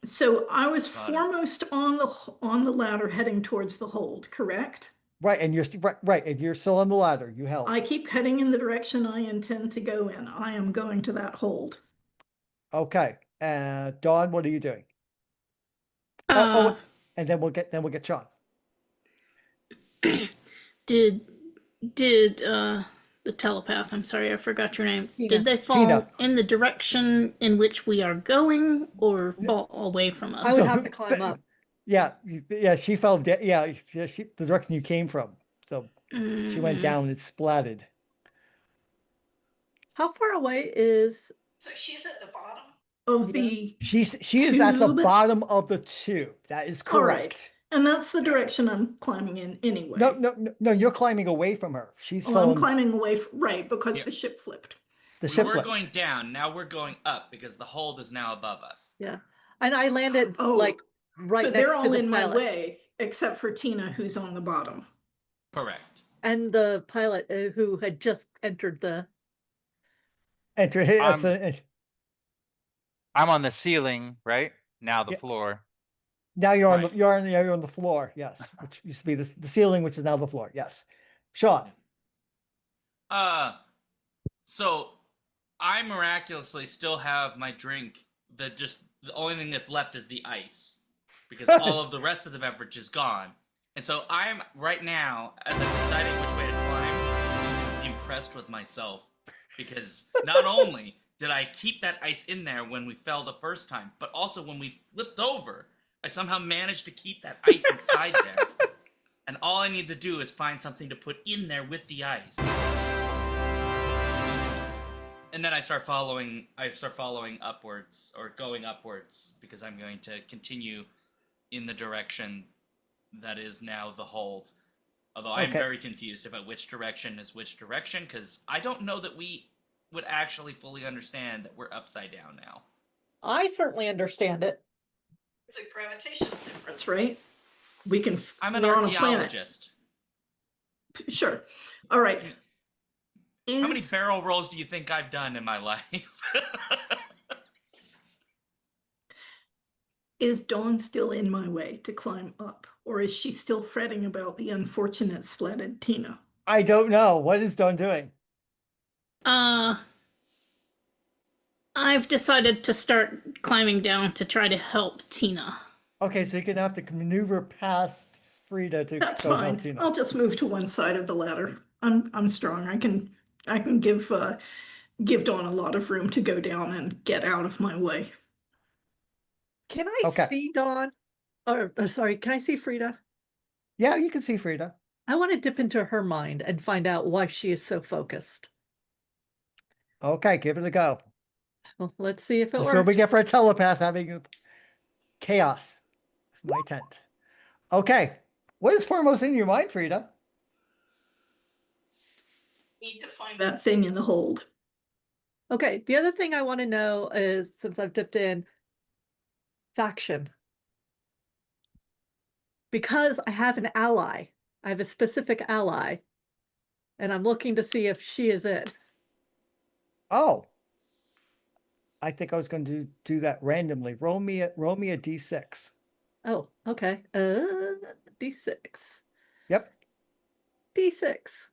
So I was Got it. foremost on the ladder heading towards the hold, correct? Right, and you're still on the ladder. You held. I keep heading in the direction I intend to go in. I am going to that hold. Okay. Dawn, what are you doing? Uh, And then we'll get Sean. did the telepath, I'm sorry, I forgot your name. Tina. Did they fall Tina. in the direction in which we are going or fall away from us? I would So have who- to climb up. Yeah, she fell down. Yeah, the direction you came from. So she went down and splatted. How far away is, So she's at the bottom of the, She is at the Tube? bottom of the tube. That is all right. correct. And that's the direction I'm climbing in anyway. No, you're climbing away from her. She's Oh, I'm fallen. climbing away, right, because Yeah. the ship flipped. The We ship were flipped. going down. Now we're going up because the hold is now above us. yeah. And I landed Oh, like right So next they're to all the in my pilot. way, except for Tina, who's on the bottom. Correct. And the pilot who had just entered the, Enter. I'm on the ceiling, right? Now the Yeah. floor. Now you're on Right. you're on the floor. Yes, which used to be the ceiling, which is now the floor. Yes, Sean. So I miraculously still have my drink. The only thing that's left is the ice, because all of the rest of the beverage is gone. And so I'm right now, as I'm deciding which way to climb, impressed with myself, because not only did I keep that ice in there when we fell the first time, but also when we flipped over, I somehow managed to keep that ice inside there. And all I need to do is find something to put in there with the ice. and then I start following upwards or going upwards because I'm going to continue in the direction that is now the hold. Although I'm Okay. very confused about which direction is which direction because I don't know that we would actually fully understand that we're upside down now. I certainly understand it. It's a gravitational difference, right? We can. I'm an we're on a planet. archaeologist. Sure. All right. How many barrel rolls do you think I've done in my life? Is Dawn still in my way to climb up, or is she still fretting about the unfortunate splatted Tina? I don't know. What is Dawn doing? I've decided to start climbing down to try to help Tina. Okay, so you're gonna have to maneuver past Frida to That's go fine. help Tina. I'll just move to one side of the ladder. I'm strong. I can give Dawn a lot of room to go down and get out of my way. Can I Okay. see Dawn? Or sorry, can I see Frida? Yeah, you can see Frida. I want to dip into her mind and find out why she is so focused. Okay, give it a go. Well, let's see if it That's what we works. get for a telepath having chaos. It's my tent. Okay. What is foremost in your mind, Frida? Need to find that thing in the hold. Okay, the other thing I want to know is, since I've dipped in, faction. Because I have an ally, I have a specific ally, and I'm looking to see if she is it. Oh. I think I was going to do that randomly. Roll me a d6. Oh, okay. D6. Yep. D6.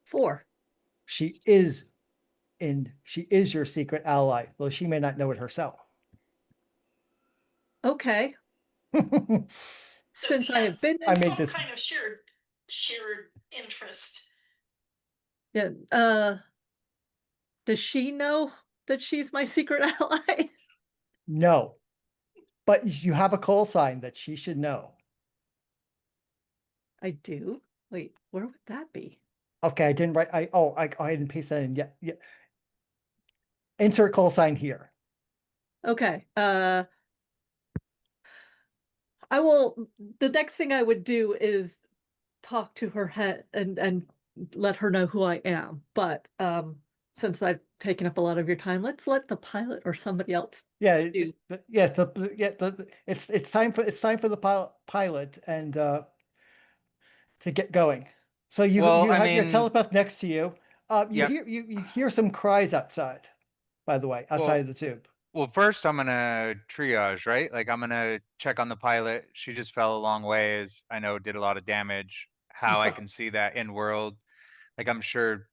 4. She is your secret ally, though she may not know it herself. Okay. Since I have been I in made some this- kind of shared interest. Yeah, does she know that she's my secret ally? No. But you have a call sign that she should know. I do. Wait, where would that be? Okay, I didn't write. I didn't paste that in yet. Yeah. Insert call sign here. Okay. I will. The next thing I would do is talk to her head and let her know who I am. But since I've taken up a lot of your time, let's let the pilot or somebody else. Yeah. do. Yes. It's time for the pilot and to get going. So you Well, I have your mean- telepath next to you. Yep. You hear some cries outside. By the way, outside of the tube. Well, first I'm gonna triage, right? Like I'm gonna check on the pilot. She just fell a long ways. I know did a lot of damage. How I Yeah. can see that in world. Like I'm sure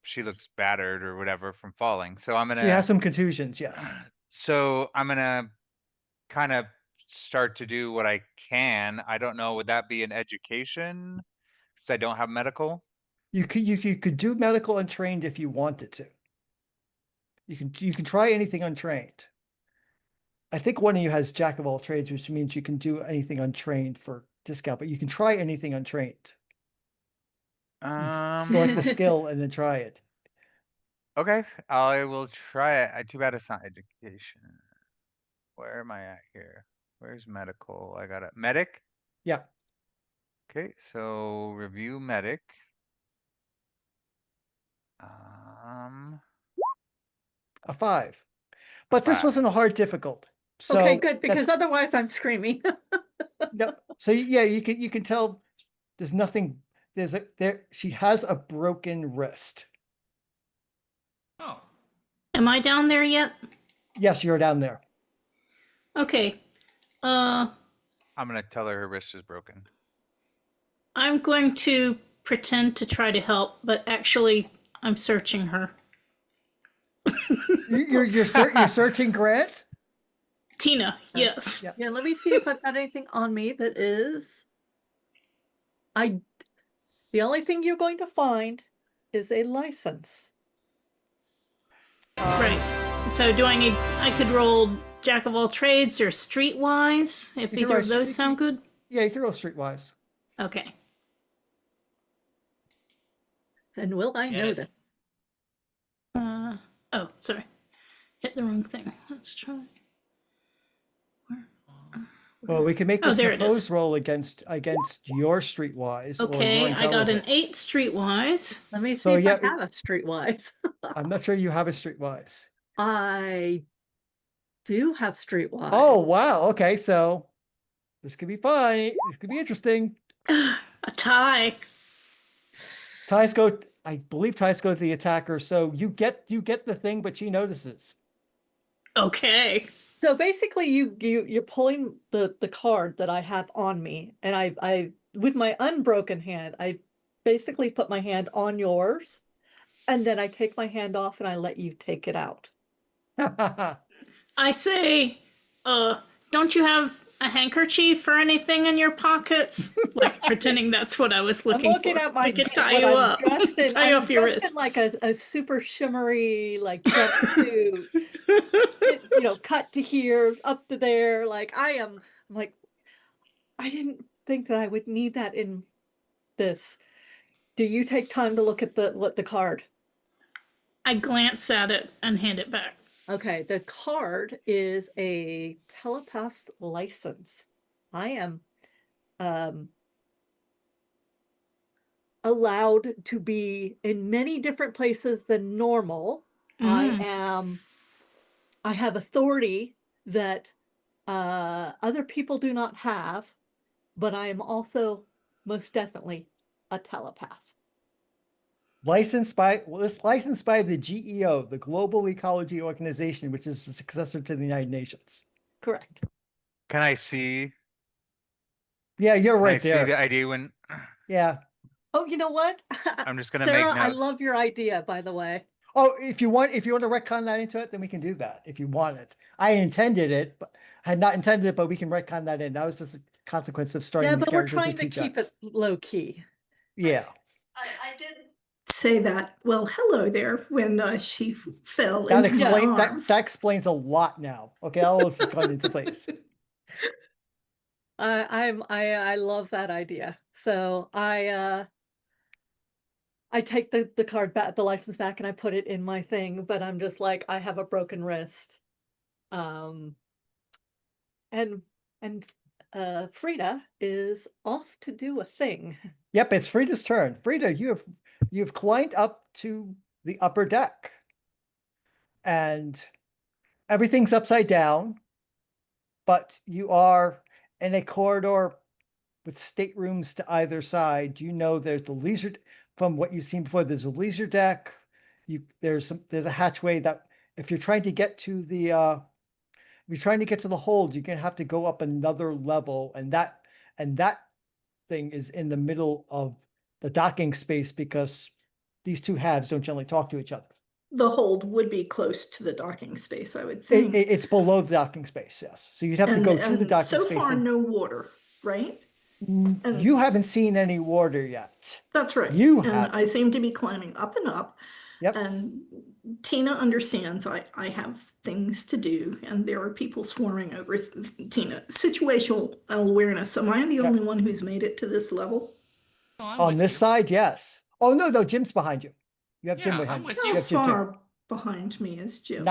she looks battered or whatever from falling. So I'm She gonna, has some contusions. Yes. so I'm gonna kind of start to do what I can. I don't know, would that be an education? Cause I don't have medical. You could do medical untrained if you wanted to. You can try anything untrained. I think one of you has jack of all trades, which means you can do anything untrained for discount, but you can try anything untrained. Select the skill and then try it. Okay, I will try it. Too bad it's not education. Where am I at here? Where's medical? I got a medic. Yeah. Okay, so review medic. A 5. But this 5. wasn't a hard difficult. So Okay, good, because otherwise I'm screaming. no. So yeah, you can tell there's nothing. She has a broken wrist. Oh. Am I down there yet? Yes, you're down there. Okay. I'm gonna tell her wrist is broken. I'm going to pretend to try to help, but actually I'm searching her. You're searching Grant? Tina, yes. Yeah. Yeah, let me see if I've got anything on me that is. The only thing you're going to find is a license. Right. So I could roll Jack of all trades or streetwise, if You can either of roll those sound good? Yeah, you can roll streetwise. Okay. And will I Yeah. notice? Oh, sorry. Hit the wrong thing. Let's try. Well, we can make Oh, this there it is. opposed roll against your streetwise or your Okay, I got an intelligence. 8 streetwise. Let me see So, if yeah, I have a streetwise. I'm not sure you have a streetwise. I do have streetwise. Oh, wow. Okay, so this could be fun. This could be interesting. A tie. I believe ties go to the attacker, so you get the thing, but she notices. Okay. So basically, you're pulling the card that I have on me, and I with my unbroken hand, I basically put my hand on yours, and then I take my hand off and I let you take it out. I say, don't you have a handkerchief or anything in your pockets? Like pretending that's what I was looking I'm looking for. at my I could tie what you I'm up. dressed in. Tie you I'm up your dressed in wrist. like a super shimmery like jumpsuit. Cut to here, up to there. Like I'm like, I didn't think that I would need that in this. Do you take time to look at the card? I glance at it and hand it back. Okay, the card is a telepath license. I am allowed to be in many different places than normal. I have authority that other people do not have, but I am also most definitely a telepath. Licensed by the GEO, the Global Ecology Organization, which is the successor to the United Nations. Correct. Can I see? Yeah, you're Can I right see there. the ID when? Yeah. Oh, you know what? I'm just gonna Sarah, make I notes. love your idea, by the way. Oh, if you want to retcon that into it, then we can do that if you want it. I intended it, but had not intended it, but we can retcon that in. That was just a consequence of starting Yeah, these but we're characters with trying to keep PJs. it low key. Yeah. I did say that. Well, hello there when she fell That into my explains arms. that explains a lot now. Okay, all this has gone into place. I love that idea. So I take the card back, the license back, and I put it in my thing, but I'm just like, I have a broken wrist. And Frida is off to do a thing. Yep, it's Frida's turn. Frida, you've climbed up to the upper deck. And everything's upside down, but you are in a corridor with staterooms to either side. You know there's the leisure, from what you've seen before, there's a leisure deck. There's a hatchway that if you're trying to get to the hold, you're gonna have to go up another level, and that thing is in the middle of the docking space because these two halves don't generally talk to each other. The hold would be close to the docking space, I would think. It's below the docking space, yes. So you'd have to go through the docking so space. far, no water, right? You haven't seen any water yet. That's right. You and have. I seem to be climbing up and up. Yep. And Tina understands I have things to do, and there are people swarming over Tina. Situational awareness. Am I the Yep. only one who's made it to this level? No, I'm On with this you. side, yes. Oh no, Jim's behind you. You have Jim Yeah, behind I'm with you. you. You How have Jim too. far behind me is Jim?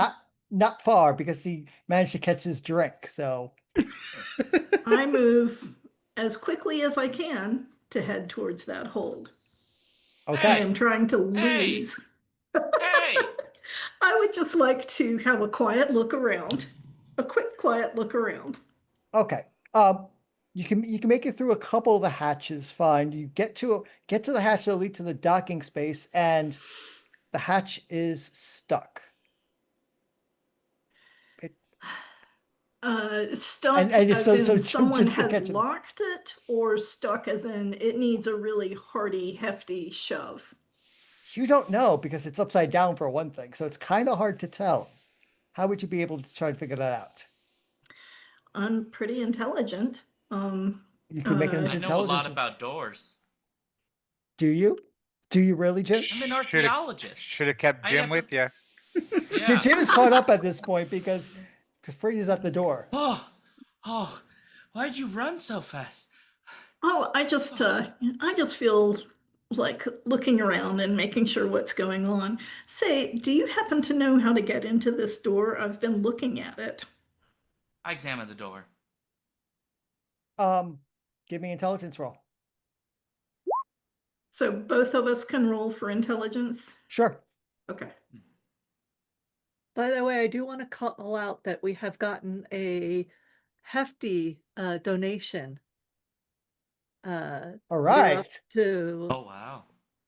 Not far because he managed to catch his drink. So I move as quickly as I can to head towards that hold. I okay. am trying to Hey. lose. Hey! I would just like to have a quiet look around. A quick, quiet look around. Okay. You can make it through a couple of the hatches. Fine. You get to the hatch that lead to the docking space, and the hatch is stuck. Stuck And as so in someone Jim's gonna has catch him. locked it, or stuck as in it needs a really hearty, hefty shove? You don't know because it's upside down for one thing, so it's kind of hard to tell. How would you be able to try to figure that out? I'm pretty intelligent. You can make it I into know a lot intelligence. about doors. Do you? Do you really, Jim? I'm an archaeologist. Should have kept I Jim have with to- you. Yeah. Jim is caught up at this point because Freddy's at the door. Oh, why'd you run so fast? Oh, I just feel like looking around and making sure what's going on. Say, do you happen to know how to get into this door? I've been looking at it. I examine the door. Give me intelligence roll. So both of us can roll for intelligence. Sure. Okay. By the way, I do want to call out that we have gotten a hefty donation. All We're right. up to Oh wow.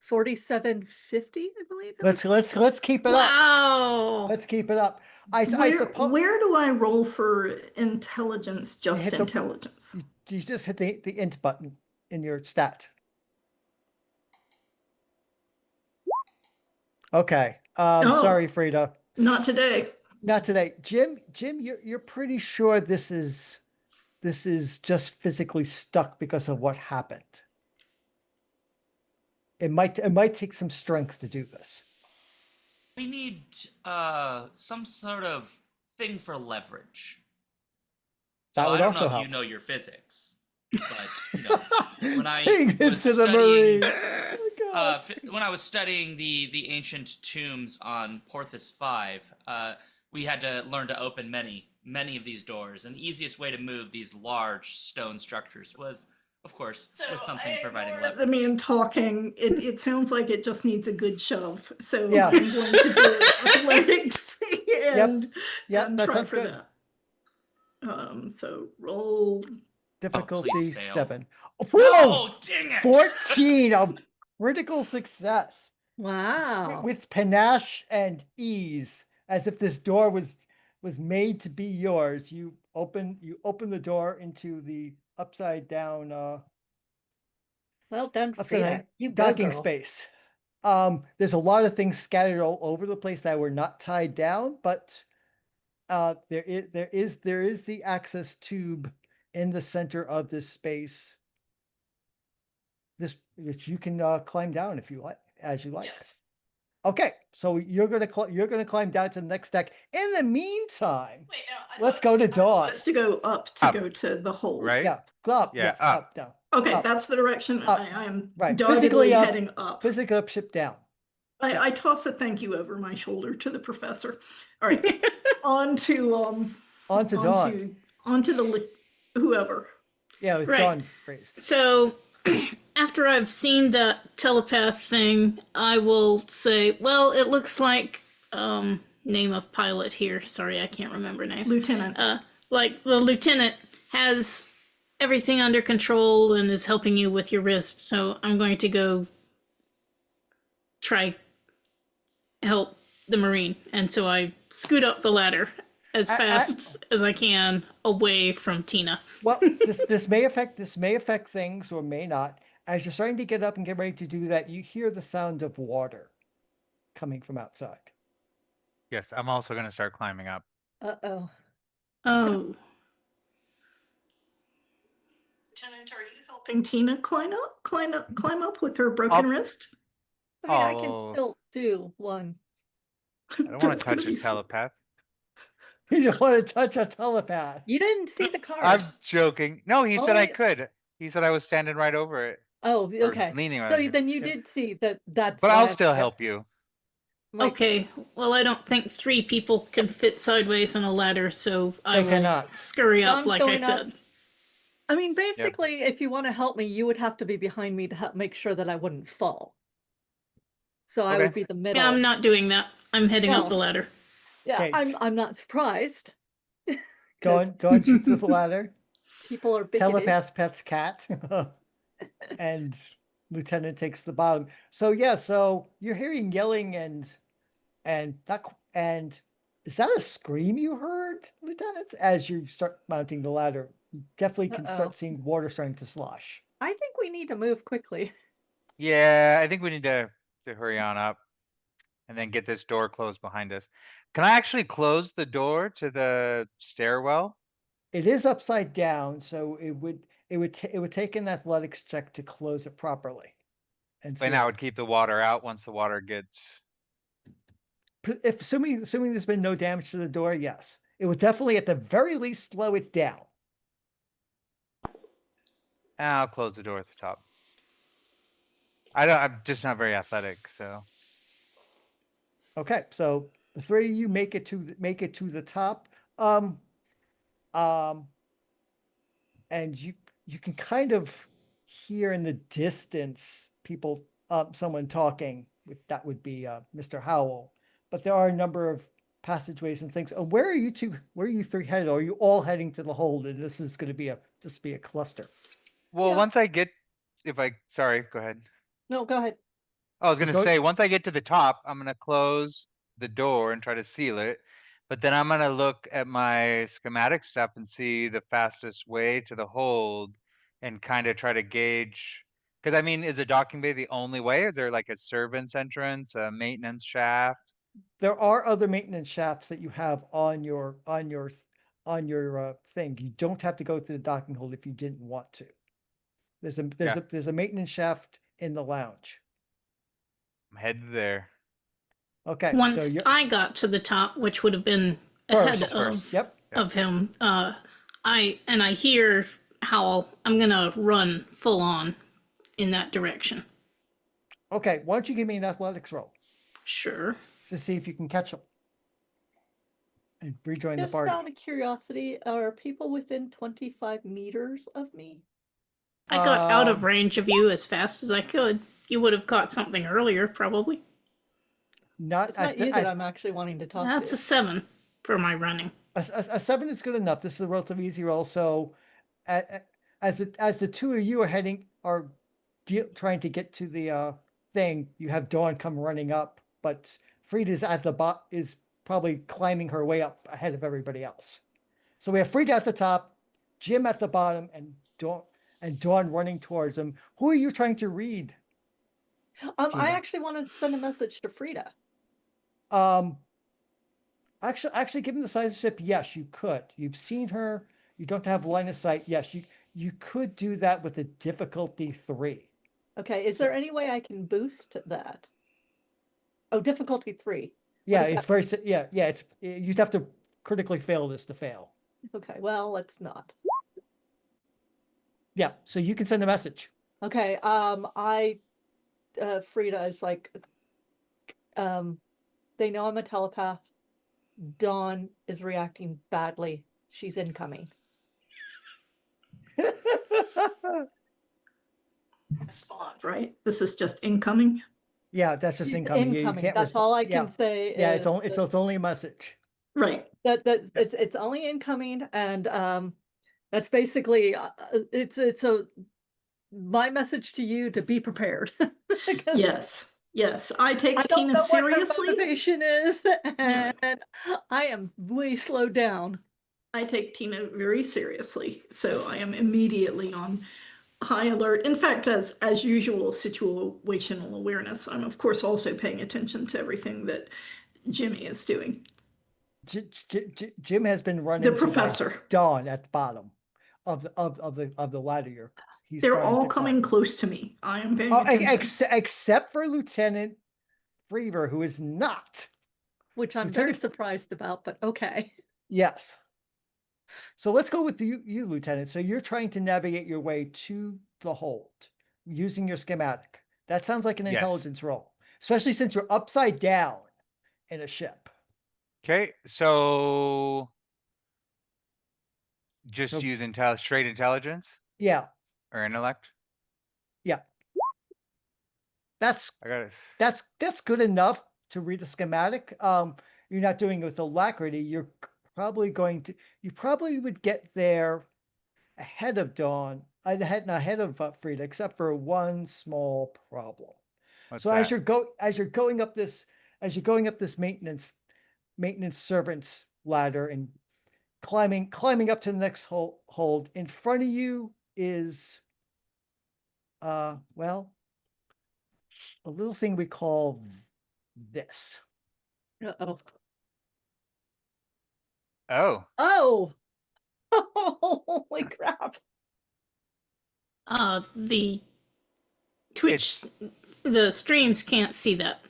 $47.50, I believe. it was. Let's keep it up. Wow. Let's keep it up. I Where, suppose where do I roll for intelligence? Just hit the- intelligence. you just hit the int button in your stat. Okay. Oh. Sorry, Frida. Not today. Not today. Jim, you're pretty sure this is just physically stuck because of what happened. It might take some strength to do this. We need some sort of thing for leverage. That So would I don't also know if help. you know your physics, but you know, when I Saying this was to the studying, Marine. Oh, God. when I was studying the ancient tombs on Porthos 5, we had to learn to open many of these doors, and the easiest way to move these large stone structures was, of course, with something providing leverage. The man talking, it sounds like it just needs a good shove. So Yeah. I'm going to do athletics and, Yep, and that try sounds for good. that. So roll. Difficulty please fail. 7. Oh, dang it! 14, a critical success. Wow. With panache and ease, as if this door was made to be yours. You open the door into the upside down Well done, upside Frida. down You go, docking girl. space. There's a lot of things scattered all over the place that were not tied down, but there is the access tube in the center of this space. This which you can climb down if you like, as you like. Yes. Okay, so you're gonna climb down to the next deck. In the meantime, Wait, no, let's go to I was Dawn. supposed to go up to Up. go to the hold. Right? Yeah, up, Yeah, yes, up. up, down. Okay, Up. that's the direction Up. I am Right, doggedly physically up, heading up. physically up, ship down. I toss a thank you over my shoulder to the professor. All right, on to Dawn. onto the whoever. Yeah, it was Right. Dawn phrased. So after I've seen that telepath thing, I will say, well, it looks like name of pilot here. Sorry, I can't remember names. Lieutenant. Like the lieutenant has everything under control and is helping you with your wrist. So I'm going to go try help the Marine. And so I scoot up the ladder as fast as I can away from Tina. Well, this may affect things or may not. As you're starting to get up and get ready to do that, you hear the sound of water coming from outside. Yes, I'm also going to start climbing up. Uh-oh. Oh. Lieutenant, are you helping Tina climb up with her broken wrist? I mean, I can Oh. still do one. I don't want to touch a telepath. You don't want to touch a telepath. You didn't see the card. I'm joking. No, he said Oh, I yeah. could. He said I was standing right over it. Oh, or okay. leaning So right over. then you did see that. That's. But why I'll I- still help you. my- Okay, well, I don't think 3 people can fit sideways on a ladder, so I They will cannot. scurry up Dawn's like I going said. up. I mean, basically, if you want to help me, you would have to be behind me to help make sure that I wouldn't fall. So I Okay. would be the middle. Yeah, I'm not doing that. I'm heading Well, up the ladder. Yeah, Okay. I'm not surprised. 'Cause Dawn shoots the ladder. people are bigoted. Telepath pets cat. And Lieutenant takes the bottom. So yeah, so you're hearing yelling and is that a scream you heard, Lieutenant? As you start mounting the ladder, you definitely can Uh-oh. start seeing water starting to slosh. I think we need to move quickly. Yeah, I think we need to hurry on up and then get this door closed behind us. Can I actually close the door to the stairwell? It is upside down, so it would take an athletics check to close it properly. And And that would keep the water out once the water gets. if assuming there's been no damage to the door, yes, it would definitely at the very least slow it down. I'll close the door at the top. I'm just not very athletic, so. Okay, so the three of you make it to the top. Um, um, and you can kind of hear in the distance people, someone talking. That would be Mr. Howell. But there are a number of passageways and things. Where are you two? Where are you three headed? Are you all heading to the hold? And this is going to be a cluster. Well, Yeah. once I get, sorry, go ahead. No, go ahead. I was You're gonna go- say, once I get to the top, I'm gonna close the door and try to seal it. But then I'm gonna look at my schematic stuff and see the fastest way to the hold and kind of try to gauge. Cause I mean, is the docking bay the only way? Is there like a servant's entrance, a maintenance shaft? There are other maintenance shafts that you have on your thing. You don't have to go through the docking hold if you didn't want to. There's a maintenance shaft in the lounge. I'm headed there. Okay, so Once you're I got to the top, which would have been ahead first. First. Yep. of him, I hear Howl. I'm gonna run full on in that direction. Okay, why don't you give me an athletics roll Sure. to see if you can catch them and rejoin the Just party. out of curiosity, are people within 25 meters of me? I got out of Um, range of you as fast as I could. You would have caught something earlier, probably. Not It's not you that I'm actually wanting to talk That's to. a 7 for my running. a 7 is good enough. This is a relatively easy roll. So, as the two of you are trying to get to the thing, you have Dawn come running up, but Frida's at the is probably climbing her way up ahead of everybody else. So we have Frida at the top, Jim at the bottom, and Dawn running towards him. Who are you trying to read? I Gina. actually wanted to send a message to Frida. Um, Actually, given the size of the ship, yes, you could. You've seen her. You don't have line of sight. Yes, you could do that with a difficulty 3. Okay, is there any way I can boost that? Oh, difficulty 3. Yeah, does it's that very yeah. You'd have to critically fail this to fail. Okay, well, let's not. Yeah, so you can send a message. Okay, Frida is like, they know I'm a telepath. Dawn is reacting badly. She's incoming. Respond, right? This is just incoming. Yeah, that's just She's incoming. Yeah, you incoming. can't That's all I yeah. can say. Yeah, is it's only a message. Right. that it's only incoming, and that's basically it's my message to you to be prepared. Yes. Yes. I take I don't Tina know what her seriously. motivation is, Yeah. and I am way slowed down. I take Tina very seriously, so I am immediately on high alert. In fact, as usual, situational awareness. I'm of course also paying attention to everything that Jimmy is doing. Jim has been running The to professor. Dawn at the bottom of the ladder. He's They're starting all to coming climb. close to me. I am paying Oh, attention. except for Lieutenant Freever, who is not. Which I'm very surprised about, but okay. Yes. So let's go with you, Lieutenant. So you're trying to navigate your way to the hold using your schematic. That sounds like an Yes. intelligence roll, especially since you're upside down in a ship. Okay, so just So- use straight intelligence Yeah, or intellect. yeah. That's I got it. that's good enough to read the schematic. You're not doing it with alacrity. You probably would get there ahead of Dawn, ahead of Frida, except for one small problem. What's So that? as you're going up this maintenance servants ladder and climbing up to the next hold, in front of you is well, a little thing we call this. Uh-oh. Oh, Oh! Holy crap. The Twitch, the streams can't see that.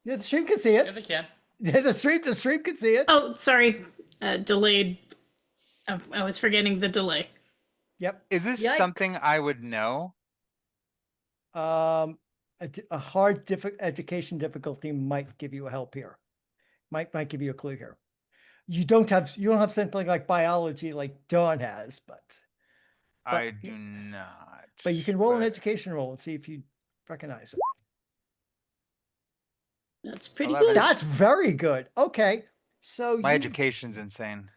Yeah, the stream can see Yeah, it. they can. The stream can see it. Oh, sorry. Delayed. I was forgetting the delay. Yep. is this Yikes. something I would know? a hard education difficulty might give you a help here. Might give you a clue here. You don't have something like biology like Dawn has, but I do not. you can roll an but education roll and see if you recognize it. That's pretty 11. good. That's very good. Okay, so My you, education's insane.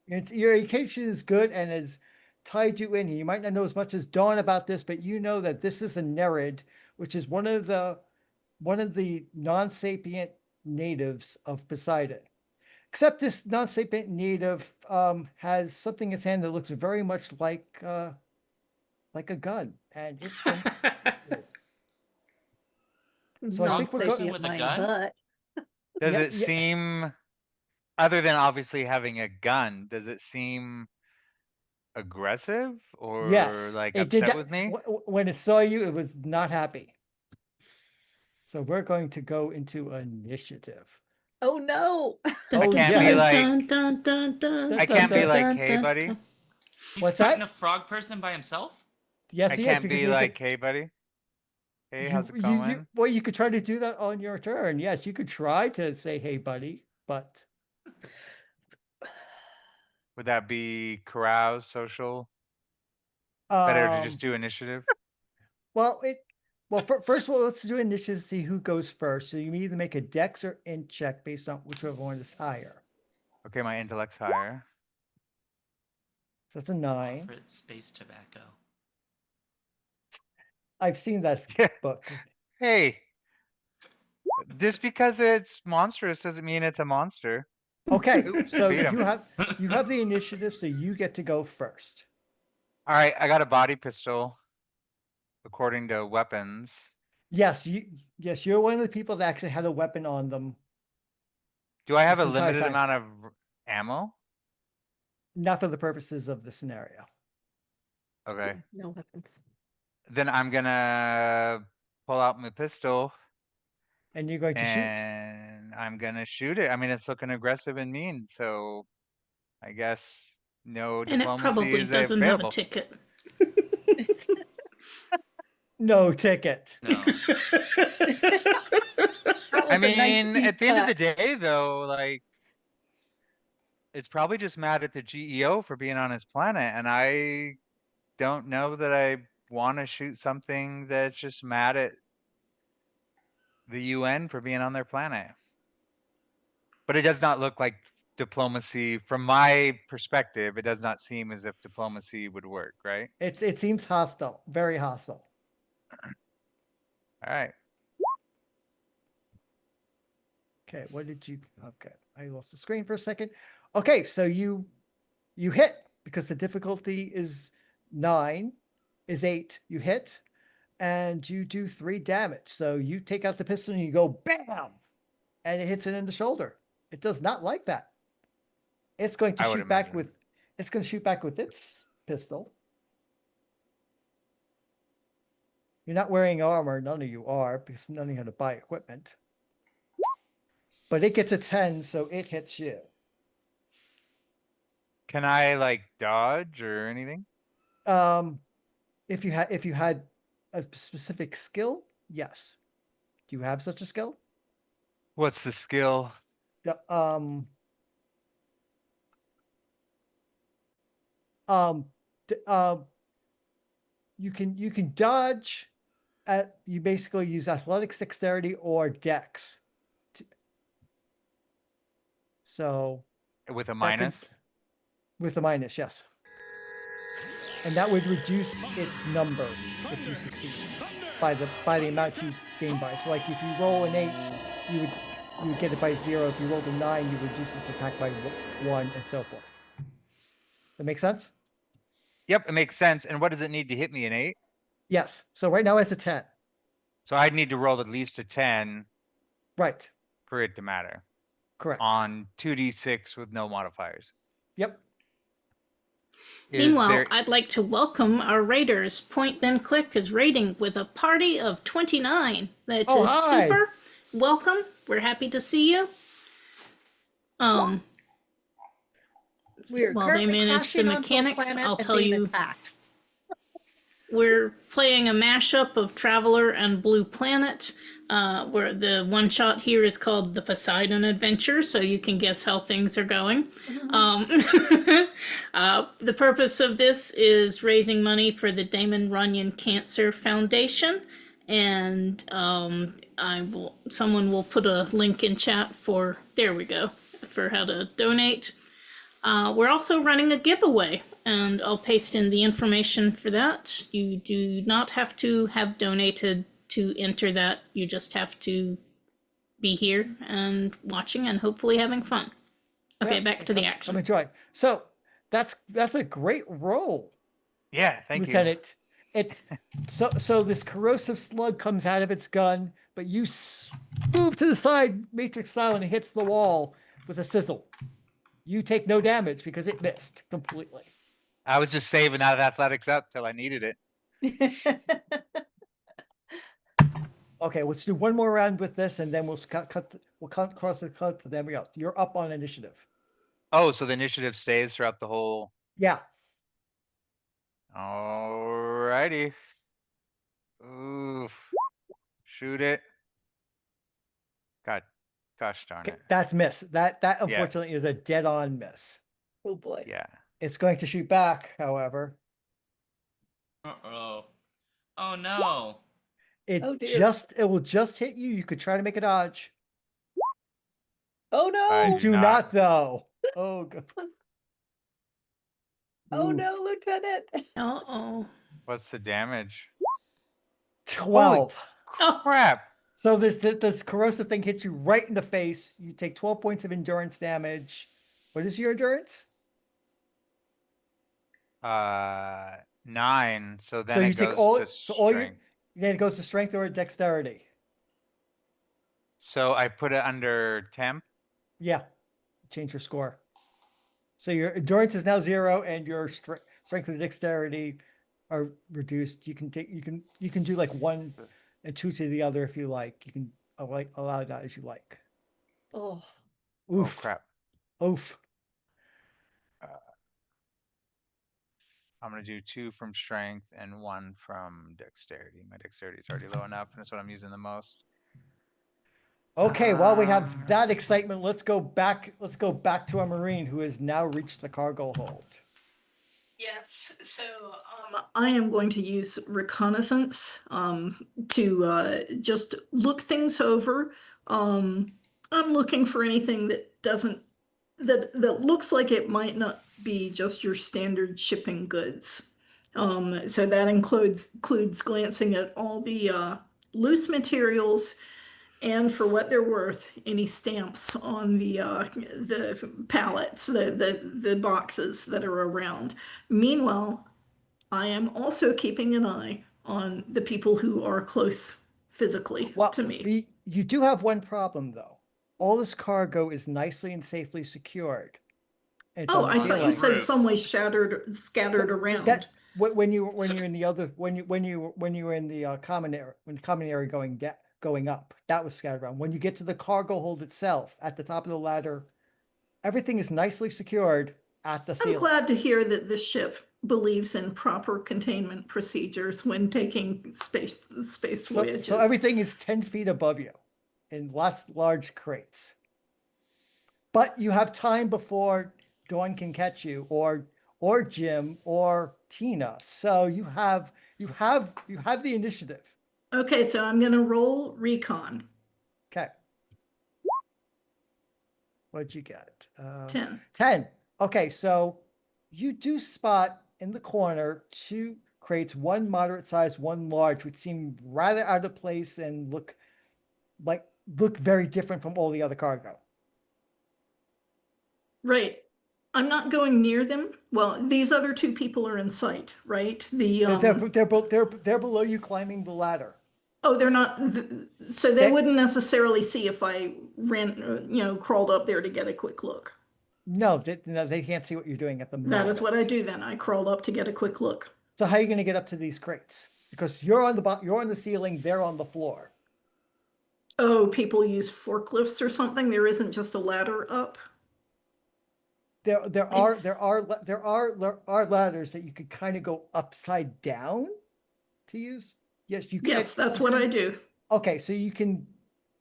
your education is good and has tied you in. You might not know as much as Dawn about this, but you know that this is a Nereid, which is one of the non-sapient natives of Poseidon. Except this non-sapient native has something in its hand that looks very much like a gun, and it's going. So I think we're Non-person going. with a my gun? butt. Does Yeah, it yeah. seem, other than obviously having a gun, does it seem aggressive or Yes, like it did upset that. with me? When it saw you, it was not happy. So we're going to go into initiative. Oh no. I can't be yes. like, dun, dun, dun, I Dun, can't be dun, like, dun, hey dun, buddy. dun. He's What's fighting that? a frog person by himself? Yes, I he is can't because be you like, can. hey buddy. Hey, how's it going? Well, you could try to do that on your turn. Yes, you could try to say, "Hey, buddy," but Would that be carouse, social? Better to just um, do initiative? well, first of all, let's do initiative to see who goes first. So you either make a Dex or Int check based on whichever one is higher. Okay, my intellect's higher. So that's a 9. Offer it space tobacco. I've seen that Yeah. book. Hey, just because it's monstrous doesn't mean it's a monster. Okay, Ooh, so beat 'em. you have the initiative, so you get to go first. All right, I got a body pistol according to weapons. Yes, you're one of the people that actually had a weapon on them. Do I have This a entire limited time. amount of ammo? Not for the purposes of the scenario. Okay, No weapons. then I'm gonna pull out my pistol And you're going to shoot. and I'm gonna shoot it. I mean, it's looking aggressive and mean, so I guess no And it diplomacy probably is doesn't have a available. ticket. No ticket. No. That I was a nice mean, deep at the end of the cut. day, though, like, it's probably just mad at the GEO for being on his planet, and I don't know that I want to shoot something that's just mad at the UN for being on their planet. But it does not look like diplomacy, from my perspective, it does not seem as if diplomacy would work, right? It seems hostile, very hostile. All right. Okay, what did you? Okay, I lost the screen for a second. Okay, so you hit because the difficulty is 9, is 8. You hit, and you do 3 damage. So you take out the pistol and you go bam, and it hits it in the shoulder. It does not like that. It's going to I would shoot back imagine. with. It's going to shoot back with its pistol. You're not wearing armor. None of you are because none of you had to buy equipment. But it gets a 10, so it hits you. Can I like dodge or anything? If you had a specific skill, yes. Do you have such a skill? What's the skill? The, you can dodge. You basically use athletics, dexterity, or dex. So With a could- minus? with a minus, yes. And that would reduce its number if you succeed by the amount you gain by. So like if you roll an 8, you would get it by 0. If you rolled a 9, you reduce its attack by 1 and so forth. That make sense? Yep, it makes sense. And what does it need to hit me, an 8? Yes. So right now it's a 10. So I'd need to roll at least a 10 Right. for it to matter Correct. on 2d6 with no modifiers. Yep. Meanwhile, I'd like to welcome our raiders. Point Then Click is raiding with a party of 29. That Oh, is hi. super. Welcome. We're happy to see you. We're While they currently manage the crashing onto a mechanics, planet I'll and tell being you. attacked. we're playing a mashup of Traveler and Blue Planet. Where the one shot here is called the Poseidon Adventure, so you can guess how things are going. The purpose of this is raising money for the Damon Runyon Cancer Foundation, and someone will put a link in chat for, there we go, for how to donate. We're also running a giveaway, and I'll paste in the information for that. You do not have to have donated to enter that. You just have to be here and watching and hopefully having fun. Okay, back to the action. I'm enjoying. So that's a great roll, Yeah, thank you. Lieutenant. So this corrosive slug comes out of its gun, but you move to the side, Matrix style, and it hits the wall with a sizzle. You take no damage because it missed completely. I was just saving out of athletics up till I needed it. Okay, let's do one more round with this, and then we'll cross the cut. Then we go. You're up on initiative. Oh, so the initiative stays throughout the whole. Yeah. Alrighty. Oof. Shoot it. God, gosh darn Okay, it. that's miss. That unfortunately is a dead-on miss. Oh boy. Yeah. It's going to shoot back, however. Uh-oh. Oh no. Oh, dear. It will just hit you. You could try to make a dodge. Oh no. I Do not though. Oh god. Oh Oof. no, Lieutenant. Uh-oh. What's the damage? 12. Oh, Crap. So this corrosive thing hits you right in the face. You take 12 points of endurance damage. What is your endurance? 9. So then So you it take goes all to so all your strength. then it goes to strength or dexterity. So I put it under temp. Yeah. Change your score. So your endurance is now 0 and your strength and dexterity are reduced. You can do like 1 and 2 to the other if you like. You can allow that as you like. Oh. Oof. Oh crap. Oof. I'm gonna do 2 from strength and 1 from dexterity. My dexterity is already low enough, and that's what I'm using the most. Okay, while we have that excitement, let's go back to our Marine who has now reached the cargo hold. Yes, so I am going to use reconnaissance to just look things over. I'm looking for anything that that looks like it might not be just your standard shipping goods. So that includes glancing at all the loose materials, and for what they're worth, any stamps on the pallets, the boxes that are around. Meanwhile, I am also keeping an eye on the people who are close physically Well, to me. you do have one problem though. All this cargo is nicely and safely secured. And it's Oh, on the I thought you ceiling. said Roof. some way scattered around. That when you're in the other when you were in the common area going up, that was scattered around. When you get to the cargo hold itself at the top of the ladder, everything is nicely secured at the I'm ceiling. glad to hear that this ship believes in proper containment procedures when taking space voyages. So everything is 10 feet above you in large crates. But you have time before Dawn can catch you, or Jim or Tina. So you have the initiative. Okay, so I'm gonna roll recon. Okay. What'd you get? 10. 10. Okay, so you do spot in the corner 2 crates, one moderate size, one large, which seem rather out of place and look very different from all the other cargo. Right. I'm not going near them. Well, these other 2 people are in sight, right? They're below you climbing the ladder. Oh, they're not. So they They- wouldn't necessarily see if I ran, crawled up there to get a quick look. No, they can't see what you're doing at the moment. That is what I do then. I crawled up to get a quick look. So how are you going to get up to these crates? Because you're on the ceiling, they're on the floor. Oh, people use forklifts or something. There isn't just a ladder up. There are ladders that you could kind of go upside down to use? Yes, you can. Yes, that's what I do. Okay, so you can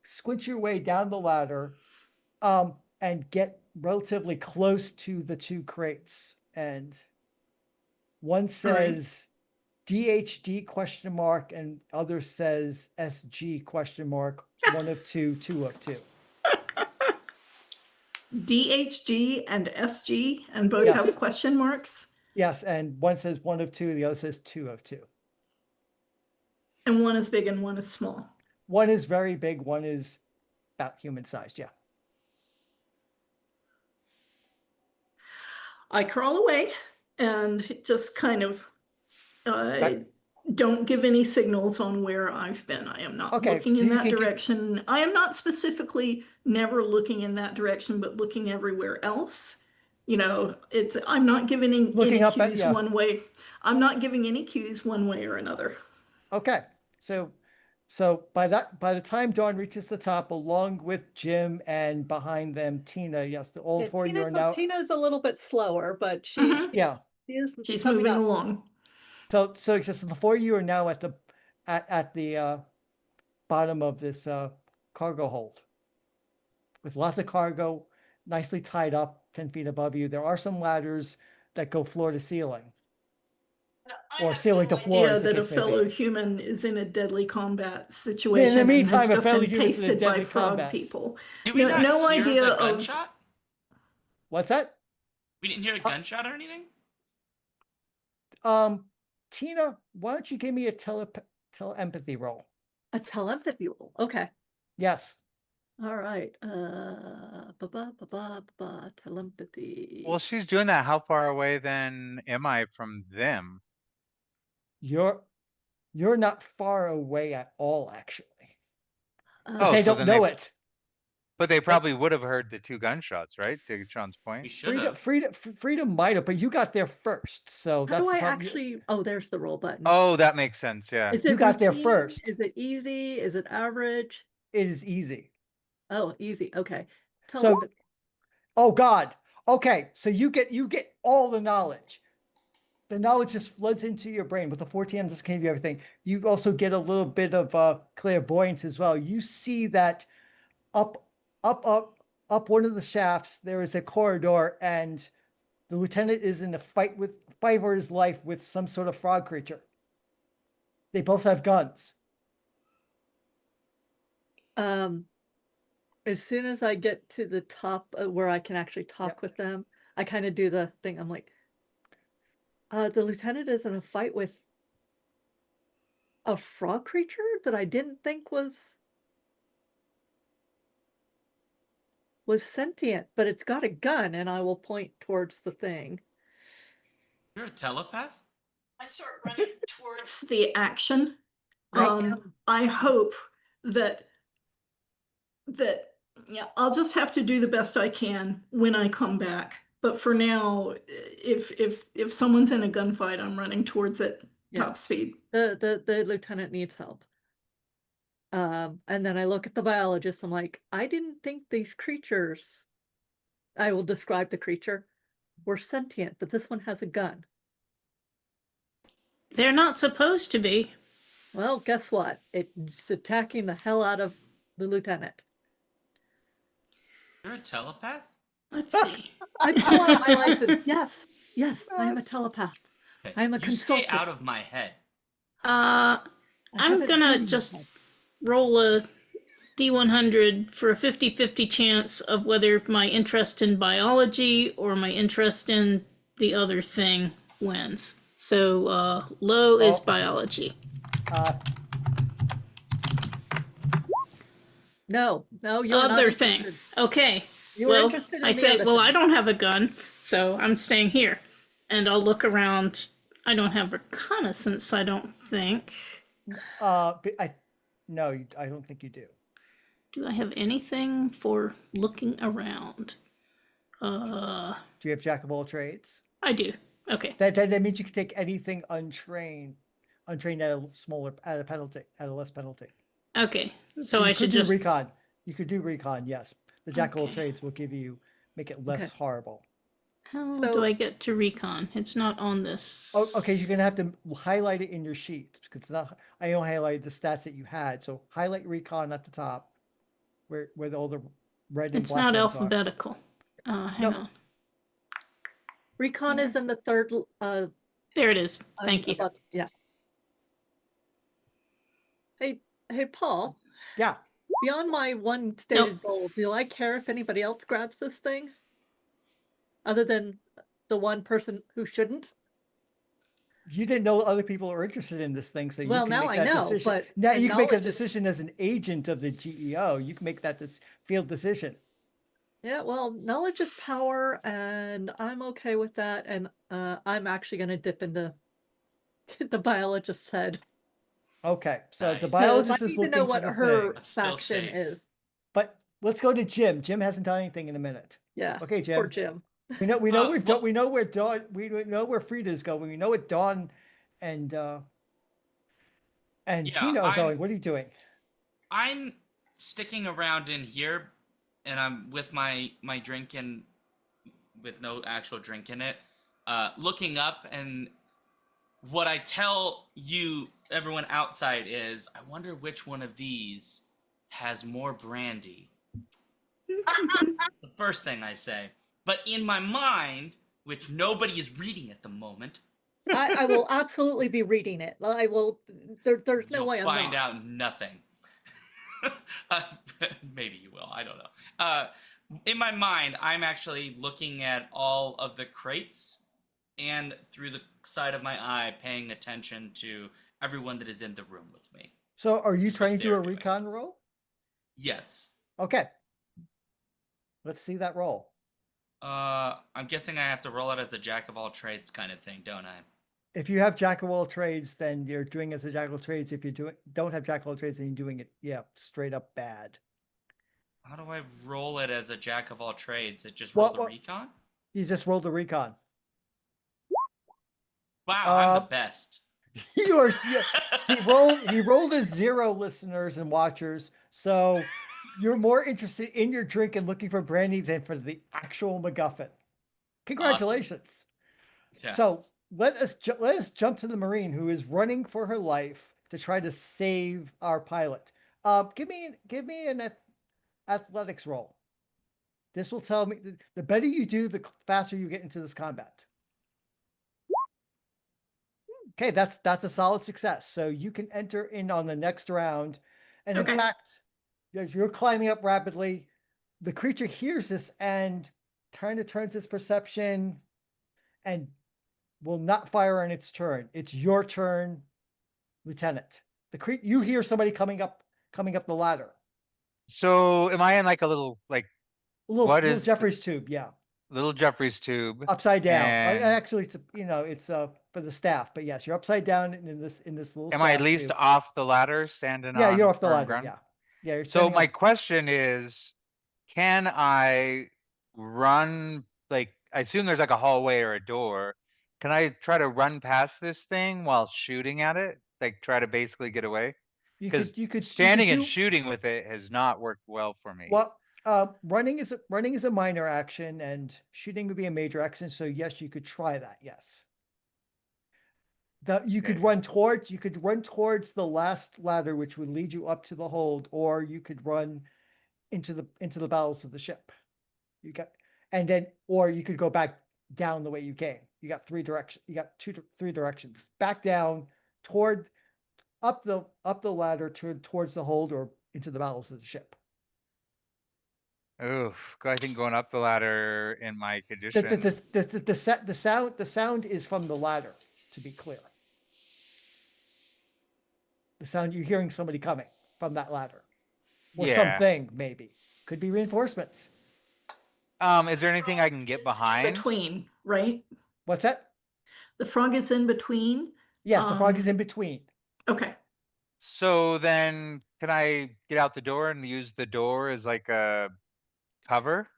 squint your way down the ladder, and get relatively close to the two crates. And one says DHD question mark, and other says SG question mark. One of two, two of two. DHG and SG, and both Yes. have question marks. Yes, and one says one of two, the other says two of two. And one is big and one is small. One is very big, one is about human sized, yeah. I crawl away and just kind of Okay. don't give any signals on where I've been. I am not Okay, looking so in you that can get- direction. I am not specifically never looking in that direction, but looking everywhere else. You know, I'm not giving any Looking up at- cues yeah. one way. I'm not giving any cues one way or another. Okay, so by the time Dawn reaches the top, along with Jim and behind them Tina, yes, all Yeah, four of you are now. Tina's a little bit slower, but Yeah. She's coming moving up. along. So it's just the four of you are now at the bottom of this cargo hold, with lots of cargo, nicely tied up 10 feet above you. There are some ladders that go floor to ceiling. I Or have ceiling no to floor, idea as the that a case may be. fellow human is in a deadly combat situation and meantime, has a just fellow been human is in a pasted by deadly frog combat. people. Did we No, not no hear idea the of. gunshot? What's that? We didn't hear a gunshot or anything? Tina, why don't you give me a telepathy roll? A telepathy roll. Okay. Yes. All right. Telepathy. Well, she's doing that. How far away then am I from them? You're not far away at all, actually. But Oh, they so don't then know they- it. But they probably would have heard the two gunshots, right? To Sean's We point. should have. Freedom might have, but you got there first, so How that's do I probably- actually? Oh, there's the roll button. Oh, that makes sense. Yeah. Is it You got there routine? first. Is it easy? Is it average? It is easy. Oh, easy. Okay. So- Telepathy. Oh God. Okay, so you get all the knowledge. The knowledge just floods into your brain. With the 4TM, just give you everything. You also get a little bit of clairvoyance as well. You see that up one of the shafts there is a corridor, and the lieutenant is in a fight for his life with some sort of frog creature. They both have guns. As soon as I get to the top where I can actually talk Yep. with them, I kind of do the thing. I'm like, the lieutenant is in a fight with a frog creature that I didn't think was sentient, but it's got a gun, and I will point towards the thing. You're a telepath? I start running towards the action. I am. I hope that yeah, I'll just have to do the best I can when I come back. But for now, if someone's in a gunfight, I'm running towards it Yeah. top speed. The lieutenant needs help. And then I look at the biologist. I'm like, I didn't think these creatures, I will describe the creature, were sentient, but this one has a gun. They're not supposed to be. Well, guess what? It's attacking the hell out of the lieutenant. You're a telepath? Let's see. I pull out my license. Yes, I am a telepath. Okay, I'm a you consultant. Stay out of my head. I have I'm a gonna gun. just roll a D100 for a 50-50 chance of whether my interest in biology or my interest in the other thing wins. So low is Oh. biology. No, you're not Other thing. interested. Okay. You were Well, interested in I the say, other well, thing. I don't have a gun, so I'm staying here. And I'll look around. I don't have reconnaissance, I don't think. But I don't think you do. Do I have anything for looking around? Do you have jack of all trades? I do. Okay. That means you can take anything untrained at a less penalty. Okay. So You I could should do just. recon. You could do recon, yes. The jack of all Okay. trades will make it less Okay. horrible. How do So- I get to recon? It's not on this. Oh, okay, you're gonna have to highlight it in your sheet because it's not. I only highlighted the stats that you had. So highlight recon at the top, where all the red and It's black not ones are. alphabetical. Hang No. on. Recon is in the third. There it is. Thank you. Yeah. Hey, Paul. Yeah. Beyond my one stated goal, do I care if anybody else grabs this thing? Other than the one person who shouldn't? You didn't know other people are interested in this thing, so you Well, can now make I that know, decision. but Now you can make that knowledge is- decision as an agent of the GEO. You can make that this field decision. Yeah, well, knowledge is power, and I'm okay with that. And I'm actually going to dip into the biologist's head. Okay, so the Nice. 'Cause biologist I is need to looking know for what the her thing. I'm still faction safe. is. But let's go to Jim. Jim hasn't done anything in a minute. Yeah. Okay, Poor Jim. Jim. We know where well- we know where Dawn we know where Frida's going. We know what Dawn and Yeah, Tino are I'm- going. What are you doing? I'm sticking around in here, and I'm with my drink and with no actual drink in it, looking up, and what I tell you, everyone outside, is I wonder which one of these has more brandy. The first thing I say, but in my mind, which nobody is reading at the moment, I will absolutely be reading it. I will. There's no you'll way I'm find not. out nothing. Maybe you will. I don't know. In my mind, I'm actually looking at all of the crates and through the side of my eye, paying attention to everyone that is in the room with me. So are you What trying to do they're a doing. recon roll? Yes. Okay. Let's see that roll. I'm guessing I have to roll it as a jack of all trades kind of thing, don't I? If you have jack of all trades, then you're doing as a jack of all trades. If you don't have jack of all trades, then you're doing it, straight up bad. How do I roll it as a jack of all trades? It just Well, roll the recon? You just rolled the recon. Wow, I'm the Uh, best. He rolled a 0, listeners and watchers. So you're more interested in your drink and looking for brandy than for the actual MacGuffin. Congratulations. Yeah. So let us jump to the Marine who is running for her life to try to save our pilot. Give me an athletics roll. This will tell me the better you do, the faster you get into this combat. Okay, that's a solid success. So you can enter in on the next round. And in Okay. fact, as you're climbing up rapidly, the creature hears this and turns its perception and will not fire on its turn. It's your turn, Lieutenant. You hear somebody coming up the ladder. So am I in like a little, like, A little, What little is the- Jeffrey's tube, yeah. little Jeffrey's tube? Upside down. And Actually, it's for the staff, but yes, you're upside down in this little. am I at staff least tube. off the ladder, standing Yeah, on you're off the firm ladder. ground? Yeah, yeah. You're So standing my off- question is, can I run, like, I assume there's like a hallway or a door. Can I try to run past this thing while shooting at it? Like try to basically get away? Because standing and do- shooting with it has not worked well for me. Well, running is a minor action, and shooting would be a major action. So yes, you could try that. Yes. You could Okay. run towards the last ladder, which would lead you up to the hold, or you could run into the bowels of the ship. Or you could go back down the way you came. You got three directions. Back down up the ladder towards the hold or into the bowels of the ship. Oof, I think going up the ladder in my The condition. the sound is from the ladder, to be clear. The sound you're hearing somebody coming from that ladder. Or Yeah. something, maybe. Could be reinforcements. Is there anything I can get It's in behind? between, right? What's that? The frog is in between. Yes, the frog is Um, in between. Okay. So then can I get out the door and use the door as like a cover?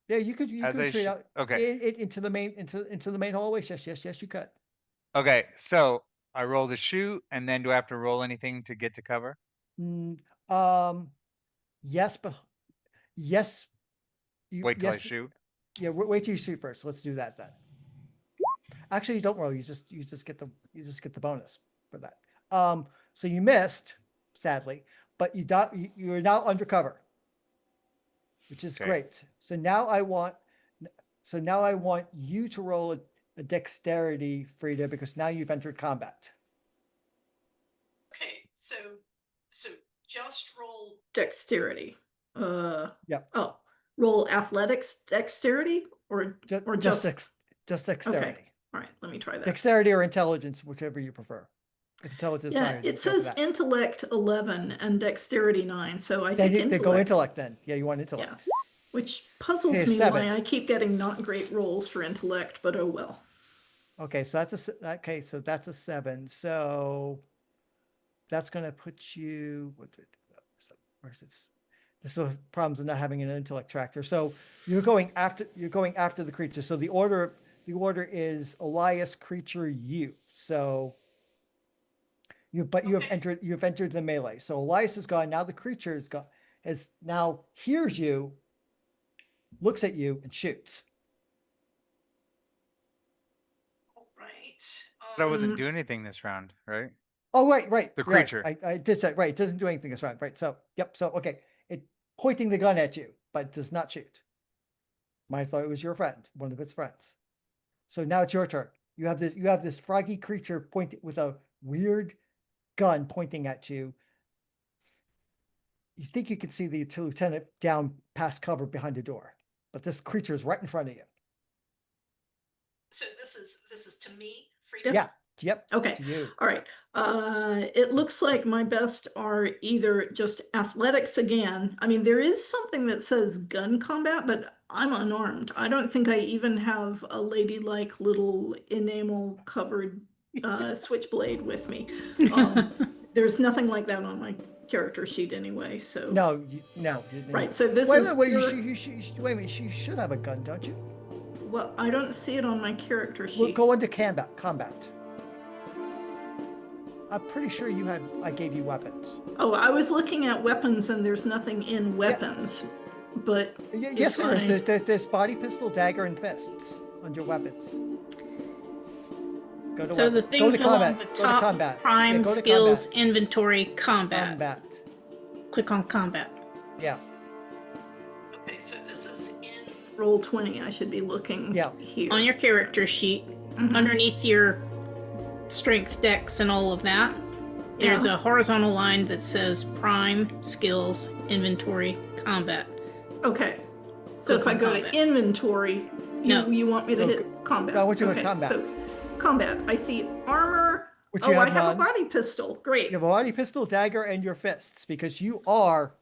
Yeah, you could As I straight sh- out okay. into the main hallway. Yes, you could. Okay, so I roll the shoot and then do I have to roll anything to get to cover? Mm, yes, but yes. Wait till I yes, shoot. Yeah, wait till you shoot first. Let's do that then. Actually, you don't roll. You just get the bonus for that. So you missed, sadly, but you are now undercover, which is Okay. great. So now I want you to roll a dexterity, Frida, because now you've entered combat. Okay, so just roll dexterity. Yep. Oh, roll athletics dexterity or just Just dexterity. okay. All right, let me try that. Dexterity or intelligence, whichever you prefer. If intelligence is Yeah, higher, it go for says that. intellect 11 and dexterity 9, so I Then think they go intellect. intellect then. Yeah, you want intellect. Yeah, which puzzles Okay, me 7. why I keep getting not great rolls for intellect, but oh well. Okay, so that's a 7. So that's going to put you. Where's it? This is problems of not having an intellect tractor. So you're going after the creature. So the order is Elias, creature, you. So you have entered the melee. So Elias is gone. Now the creature has now hears you, looks at you, and shoots. All right. But I wasn't doing anything this round, right? Oh, right. The creature. Right. I did say, right. It doesn't do anything this round. Right. So, yep. So, okay. It pointing the gun at you, but does not shoot. Might have thought it was your friend, one of its friends. So now it's your turn. You have this froggy creature pointing with a weird gun pointing at you. You think you can see the lieutenant down past cover behind the door, but this creature is right in front of you. So this is to me, Frida? Yeah. Yep. Okay. To you. All right. It looks like my best are either just athletics again. I mean, there is something that says gun combat, but I'm unarmed. I don't think I even have a ladylike little enamel covered switchblade with me. There's nothing like that on my character sheet anyway. So No. right. So this wait, is wait, pure... wait a minute. You should have a gun, don't you? Well, I don't see it on my character sheet. We'll go into combat. I'm pretty sure I gave you weapons. Oh, I was looking at weapons and there's nothing in weapons, but Yes, there is. There's body pistol, dagger, and fists under weapons. Go to So the weapons. things along combat. the Go to top, combat. prime, Yeah, go to skills, combat. inventory, combat. Click on combat. Yeah. Okay, so this is in roll 20. I should be looking here. On your character sheet, underneath your strength, dex, and all of that, there's a horizontal line that says prime, skills, inventory, combat. Okay. So if I go to inventory, you want me to hit combat? I want you to combat. So combat. I see armor. Which you I have none. a body pistol. Great. You have a body pistol, dagger, and your fists because you are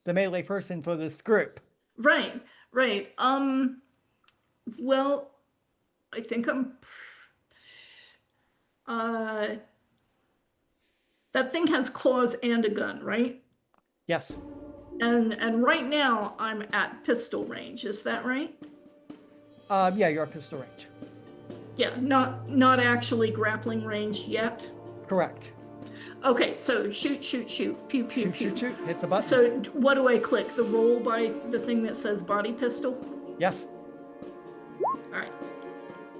the melee person for this group. Right. Well, I think I'm... that thing has claws and a gun, right? Yes. And right now I'm at pistol range. Is that right? Yeah, you're at pistol range. Yeah, not actually grappling range yet. Correct. Okay, so shoot, pew, pew, pew. Shoot. Hit the button. So what do I click? The roll by the thing that says body pistol? Yes. All right.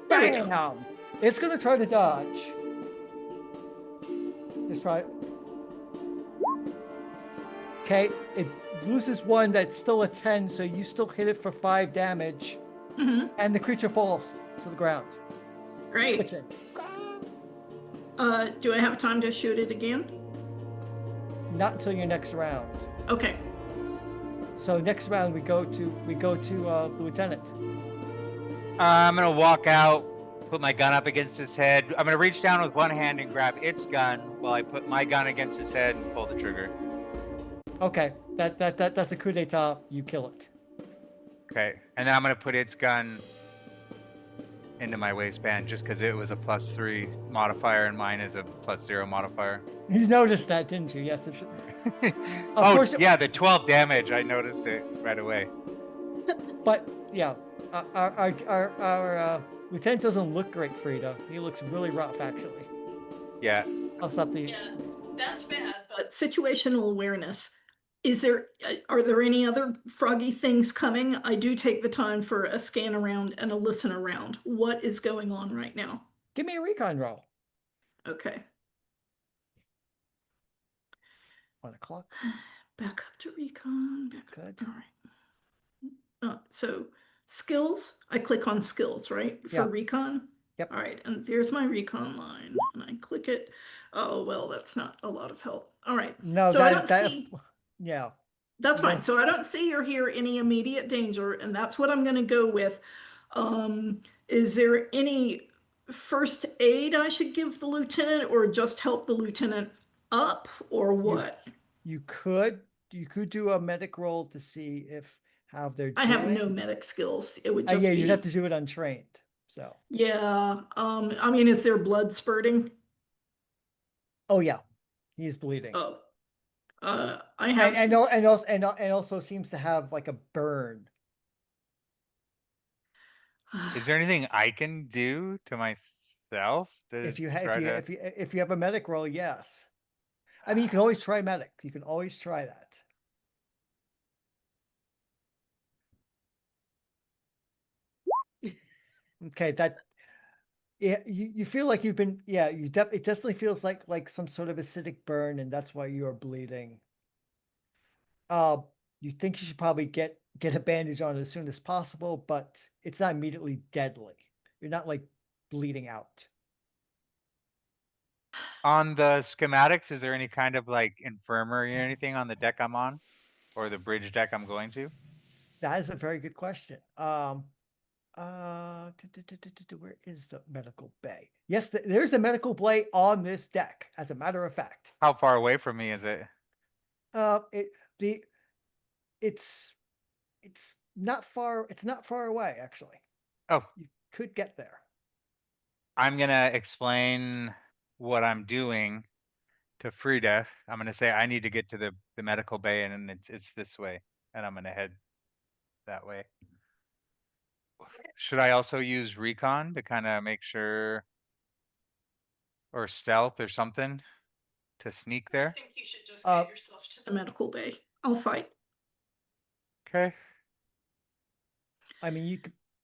There we go. Bam! It's going to try to dodge. Just try it. Okay, it loses 1. That's still a 10, so you still hit it for 5 damage. And the creature falls to the ground. Great. Twitching. Do I have time to shoot it again? Not until your next round. Okay. So next round we go to the lieutenant. I'm gonna walk out, put my gun up against his head. I'm gonna reach down with one hand and grab its gun while I put my gun against his head and pull the trigger. Okay, that's a coup d'etat. You kill it. Okay, and then I'm gonna put its gun into my waistband just because it was a +3 modifier and mine is a +0 modifier. You noticed that, didn't you? Yes, it's. Oh, course, yeah, the 12 damage. I noticed it right away. But yeah, our lieutenant doesn't look great, Frida. He looks really rough, actually. Yeah. I'll stop the. Yeah, that's bad, but situational awareness. Are there any other froggy things coming? I do take the time for a scan around and a listen around. What is going on right now? Give me a recon roll. Okay. 1 o'clock. Back up to recon. Back up. Good. All right. So skills, I click on skills, right? For Yeah. recon? Yep. All right, and there's my recon line, and I click it. Oh, well, that's not a lot of help. All right. No, So I don't see. Yeah. That's You fine. don't So I don't see or hear any immediate danger, and that's what I'm gonna go with. Is there any first aid I should give the lieutenant, or just help the lieutenant up, or what? You could do a medic roll to see if how they're I have no doing. medic skills. It would just Yeah, be. you'd have to do it untrained. So. Yeah. I mean, is there blood spurting? Oh yeah, he's bleeding. Oh. I have. And also seems to have like a burn. Is there anything I can do to myself to If you try to? if you have a medic roll, yes. I mean, you can always try medic. You can always try that. Okay, that. Yeah, you feel like you've been. Yeah, it definitely feels like some sort of acidic burn, and that's why you are bleeding. You think you should probably get a bandage on it as soon as possible, but it's not immediately deadly. You're not like bleeding out. On the schematics, is there any kind of like infirmary or anything on the deck I'm on? Or the bridge deck I'm going to? That is a very good question. Where is the medical bay? Yes, there's a medical bay on this deck, as a matter of fact. How far away from me is it? It's not far. It's not far away, actually. Oh, You could get there. I'm gonna explain what I'm doing to Frida. I'm gonna say I need to get to the medical bay and then it's this way. And I'm gonna head that way. Should I also use recon to kind of make sure? Or stealth or something to sneak I there? think you should just get yourself to the medical bay. I'll fight. Okay. I mean,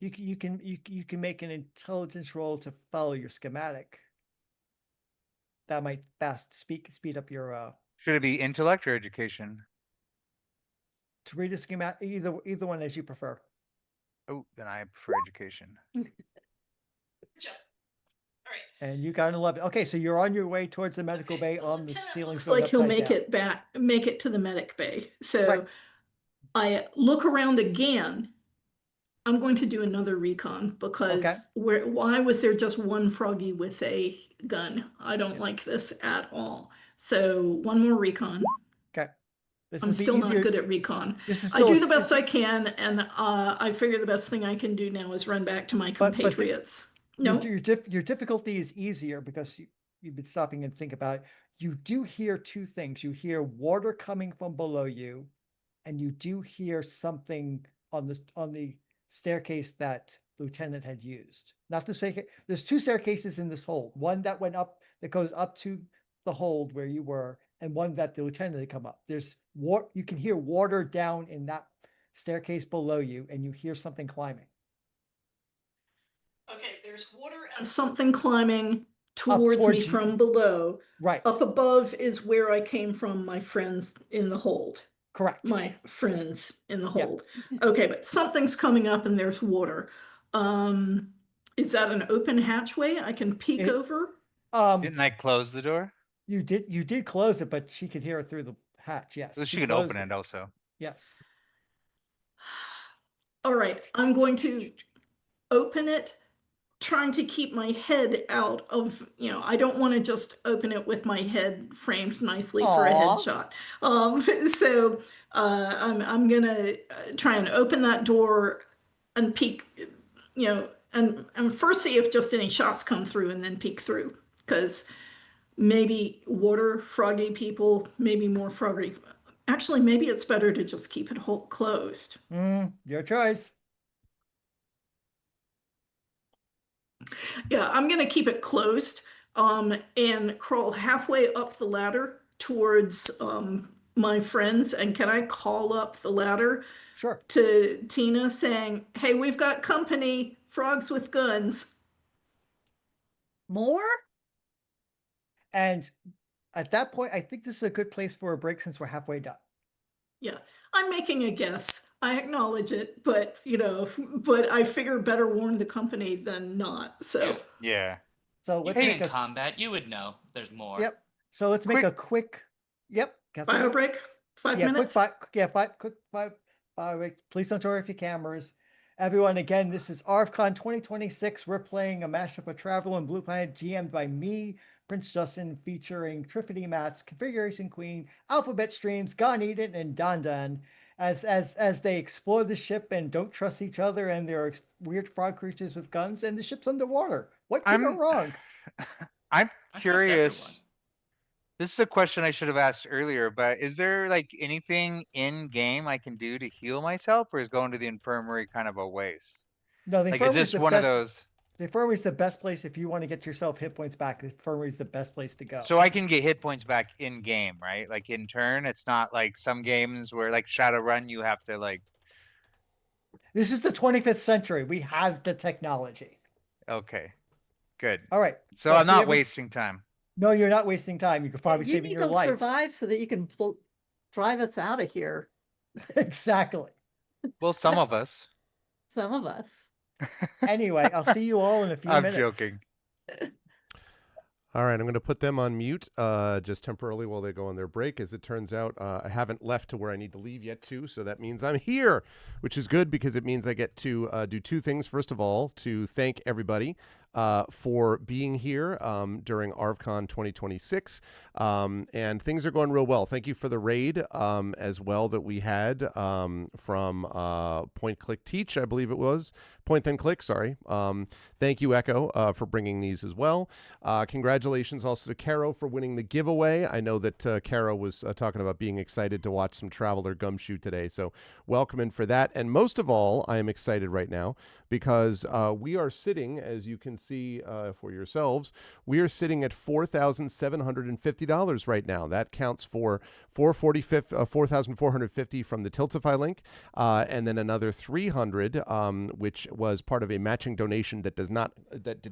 you can make an intelligence roll to follow your schematic. That might speed up your Should it be intellect or education? to read a schematic, either one as you prefer. Oh, then I prefer education. Good job. All right. And you got an 11. Okay, so you're on your way towards the medical Okay, bay the on the lieutenant ceiling. looks going like he'll upside down. make it to the medic bay. So Right. I look around again. I'm going to do another recon because why was there just one froggy with a gun? I don't like this at all. So one more recon. Okay. This I'm is the still easier. not good at recon. This is I still do the best I can, and I figure the best thing I can do now is run back to my compatriots. No, your difficulty is easier because you've been stopping and think about it. You do hear two things. You hear water coming from below you, and you do hear something on the staircase that Lieutenant had used. Not the staircase. There's two staircases in this hold. One that went up that goes up to the hold where you were, and one that the lieutenant had come up. There's water. You can hear water down in that staircase below you, and you hear something climbing. okay, there's water and something climbing towards me towards you. from below. Right. Up above is where I came from, my friends in the hold. Correct. My friends in the Yeah. hold. Okay, but something's coming up and there's water. Is that an open hatchway I can peek over? Didn't I close the door? You did close it, but she could hear it through the hatch. Yes. So she can open it also. Yes. All right, I'm going to open it, trying to keep my head out of, I don't want to just open it with my head framed nicely for a Aw. headshot. So I'm gonna try and open that door and peek, and first see if just any shots come through and then peek through, because maybe water, froggy people, maybe more froggy. Actually, maybe it's better to just keep it closed. Your choice. Yeah, I'm gonna keep it closed, and crawl halfway up the ladder towards my friends, and can I call up the ladder Sure. to Tina saying, hey, we've got company, frogs with guns. More? And at that point, I think this is a good place for a break since we're halfway done. Yeah, I'm making a guess. I acknowledge it, but but I figure better warn the company than not. So Yeah. So You've let's been make in a combat. You would know there's more. Yep. So let's make Quick- a quick. Yep. bio break, 5 minutes. Quick five. Please don't turn off your cameras. Everyone, again, this is ArvCon 2026. We're playing a mashup of Travel and Blue Planet, GM'd by me, Prince Justin, featuring Triffany Mats, Configuration Queen, Alphabet Streams, Gon Eden, and Don Don. As they explore the ship and don't trust each other, and there are weird frog creatures with guns, and the ship's underwater. What could go I'm wrong? I'm I trust curious. everyone. This is a question I should have asked earlier, but is there like anything in game I can do to heal myself, or is going to the infirmary kind of a waste? No, the Like, is infirmary is this the one of best. those? The infirmary is the best place if you want to get yourself hit points back. The infirmary is the best place to go. So I can get hit points back in game, right? Like in turn, it's not like some games where like Shadowrun, you have to like, This is the 25th century. We have the technology. okay, good. All right. So I'm see not wasting time. No, you're not wasting time. You could probably You saving need your to life. survive so that you can drive us out of here. Exactly. Well, some of us. Some of us. Anyway, I'll see you all in a few I'm minutes. joking. All right, I'm going to put them on mute just temporarily while they go on their break. As it turns out, I haven't left to where I need to leave yet, too. So that means I'm here, which is good because it means I get to do two things. First of all, to thank everybody for being here during ArvCon 2026. And things are going real well. Thank you for the raid as well that we had from Point Click Teach, I believe it was. Point Then Click, sorry. Thank you, Echo, for bringing these as well. Congratulations also to Caro for winning the giveaway. I know that Caro was talking about being excited to watch some Traveler Gumshoe today, so welcome in for that. And most of all, I am excited right now because we are sitting, as you can see for yourselves, we are sitting at $4,750 right now. That counts for $4,450 from the Tiltify link, and then another $300, which was part of a matching donation that did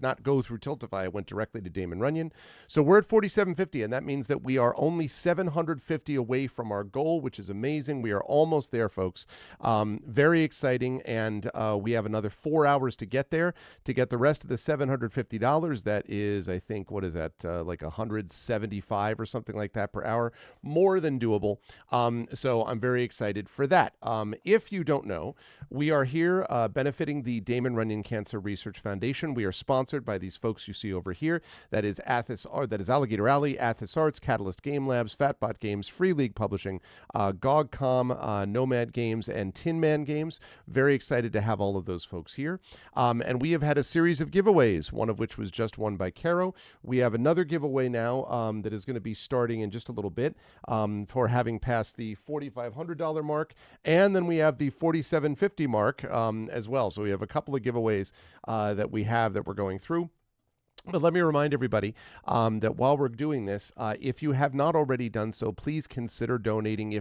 not go through Tiltify. It went directly to Damon Runyon. So we're at $4,750, and that means that we are only $750 away from our goal, which is amazing. We are almost there, folks. Very exciting, and we have another 4 hours to get there. To get the rest of the $750, that is, I think, what is that, like $175 or something like that per hour. More than doable. So I'm very excited for that. If you don't know, we are here benefiting the Damon Runyon Cancer Research Foundation. We are sponsored by these folks you see over here. That is Alligator Alley, Athos Arts, Catalyst Game Labs, Fatbot Games, Free League Publishing, GOGCOM, Nomad Games, and Tin Man Games. Very excited to have all of those folks here. And we have had a series of giveaways, one of which was just won by Caro. We have another giveaway now that is going to be starting in just a little bit for having passed the $4,500 mark. And then we have the $4,750 mark as well. So we have a couple of giveaways that we have that we're going through. But let me remind everybody that while we're doing this, if you have not already done so, please consider donating.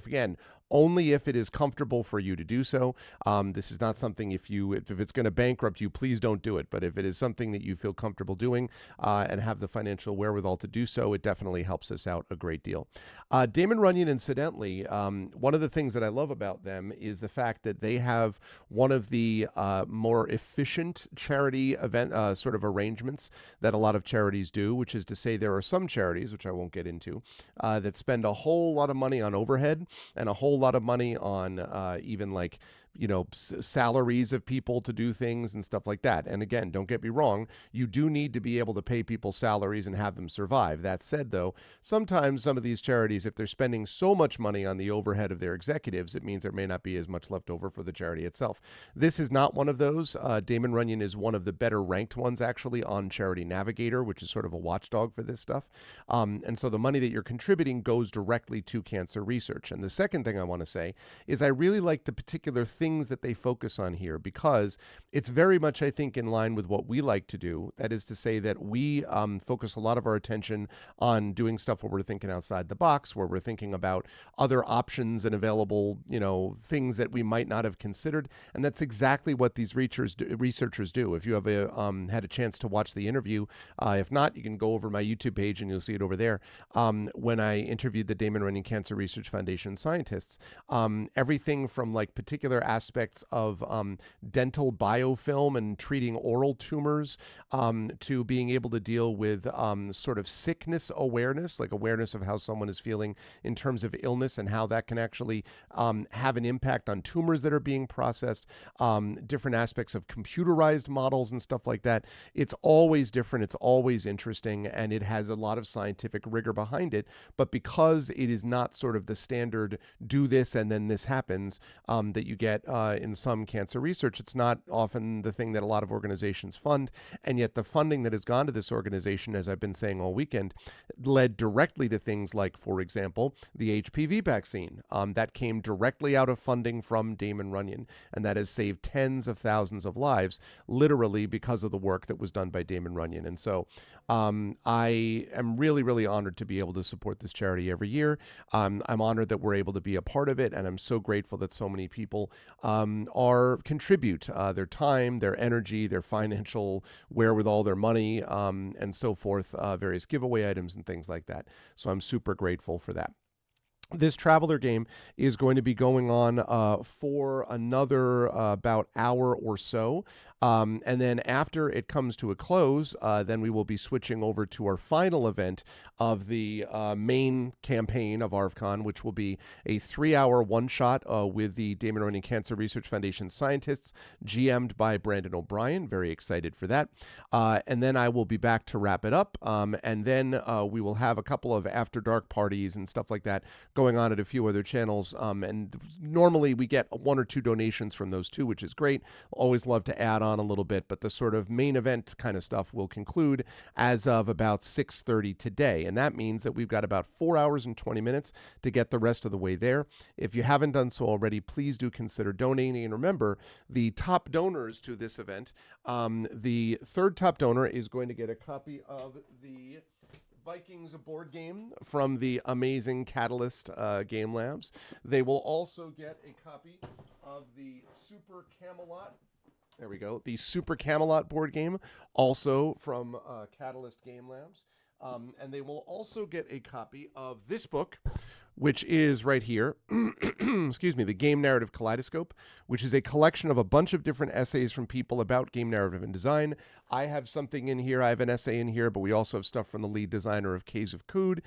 Only if it is comfortable for you to do so. This is not something if it's going to bankrupt you, please don't do it. But if it is something that you feel comfortable doing and have the financial wherewithal to do so, it definitely helps us out a great deal. Damon Runyon, incidentally, one of the things that I love about them is the fact that they have one of the more efficient charity event sort of arrangements that a lot of charities do, which is to say there are some charities, which I won't get into, that spend a whole lot of money on overhead and a whole lot of money on even like, salaries of people to do things and stuff like that. And again, don't get me wrong, you do need to be able to pay people salaries and have them survive. That said, though, sometimes some of these charities, if they're spending so much money on the overhead of their executives, it means there may not be as much left over for the charity itself. This is not one of those. Damon Runyon is one of the better ranked ones, actually, on Charity Navigator, which is sort of a watchdog for this stuff. And so the money that you're contributing goes directly to cancer research. And the second thing I I want to say, is I really like the particular things that they focus on here, because it's very much, I think, in line with what we like to do. That is to say that we focus a lot of our attention on doing stuff where we're thinking outside the box, where we're thinking about other options and available, things that we might not have considered. And that's exactly what these researchers do. If you have had a chance to watch the interview, if not, you can go over my YouTube page and you'll see it over there. When I interviewed the Damon Runyon Cancer Research Foundation scientists, everything from like particular aspects of dental biofilm and treating oral tumors, to being able to deal with sort of sickness awareness, like awareness of how someone is feeling in terms of illness and how that can actually have an impact on tumors that are being processed, different aspects of computerized models and stuff like that. It's always different. It's always interesting, and it has a lot of scientific rigor behind it. But because it is not sort of the standard do this and then this happens that you get in some cancer research, it's not often the thing that a lot of organizations fund. And yet the funding that has gone to this organization, as I've been saying all weekend, led directly to things like, for example, the HPV vaccine. That came directly out of funding from Damon Runyon, and that has saved tens of thousands of lives, literally because of the work that was done by Damon Runyon. And so I am really, really honored to be able to support this charity every year. I'm honored that we're able to be a part of it, and I'm so grateful that so many people contribute their time, their energy, their financial wherewithal, their money, and so forth, various giveaway items and things like that. So I'm super grateful for that. This Traveler game is going to be going on for another about hour or so. And then after it comes to a close, then we will be switching over to our final event of the main campaign of ArvCon, which will be a 3-hour one-shot with the Damon Runyon Cancer Research Foundation scientists, GM'd by Brandon O'Brien. Very excited for that. And then I will be back to wrap it up. And then we will have a couple of after dark parties and stuff like that going on at a few other channels. And normally we get 1 or 2 donations from those too, which is great. Always love to add on a little bit, but the sort of main event kind of stuff will conclude as of about 6:30 today. And that means that we've got about 4 hours and 20 minutes to get the rest of the way there. If you haven't done so already, please do consider donating. And remember, the top donors to this event, the third top donor is going to get a copy of the Vikings board game from the amazing Catalyst Game Labs. They will also get a copy of the Super Camelot. There we go. The Super Camelot board game, also from Catalyst Game Labs. And they will also get a copy of this book, which is right here. Excuse me, the Game Narrative Kaleidoscope, which is a collection of a bunch of different essays from people about game narrative and design. I have something in here. I have an essay in here, but we also have stuff from the lead designer of Caves of Cood.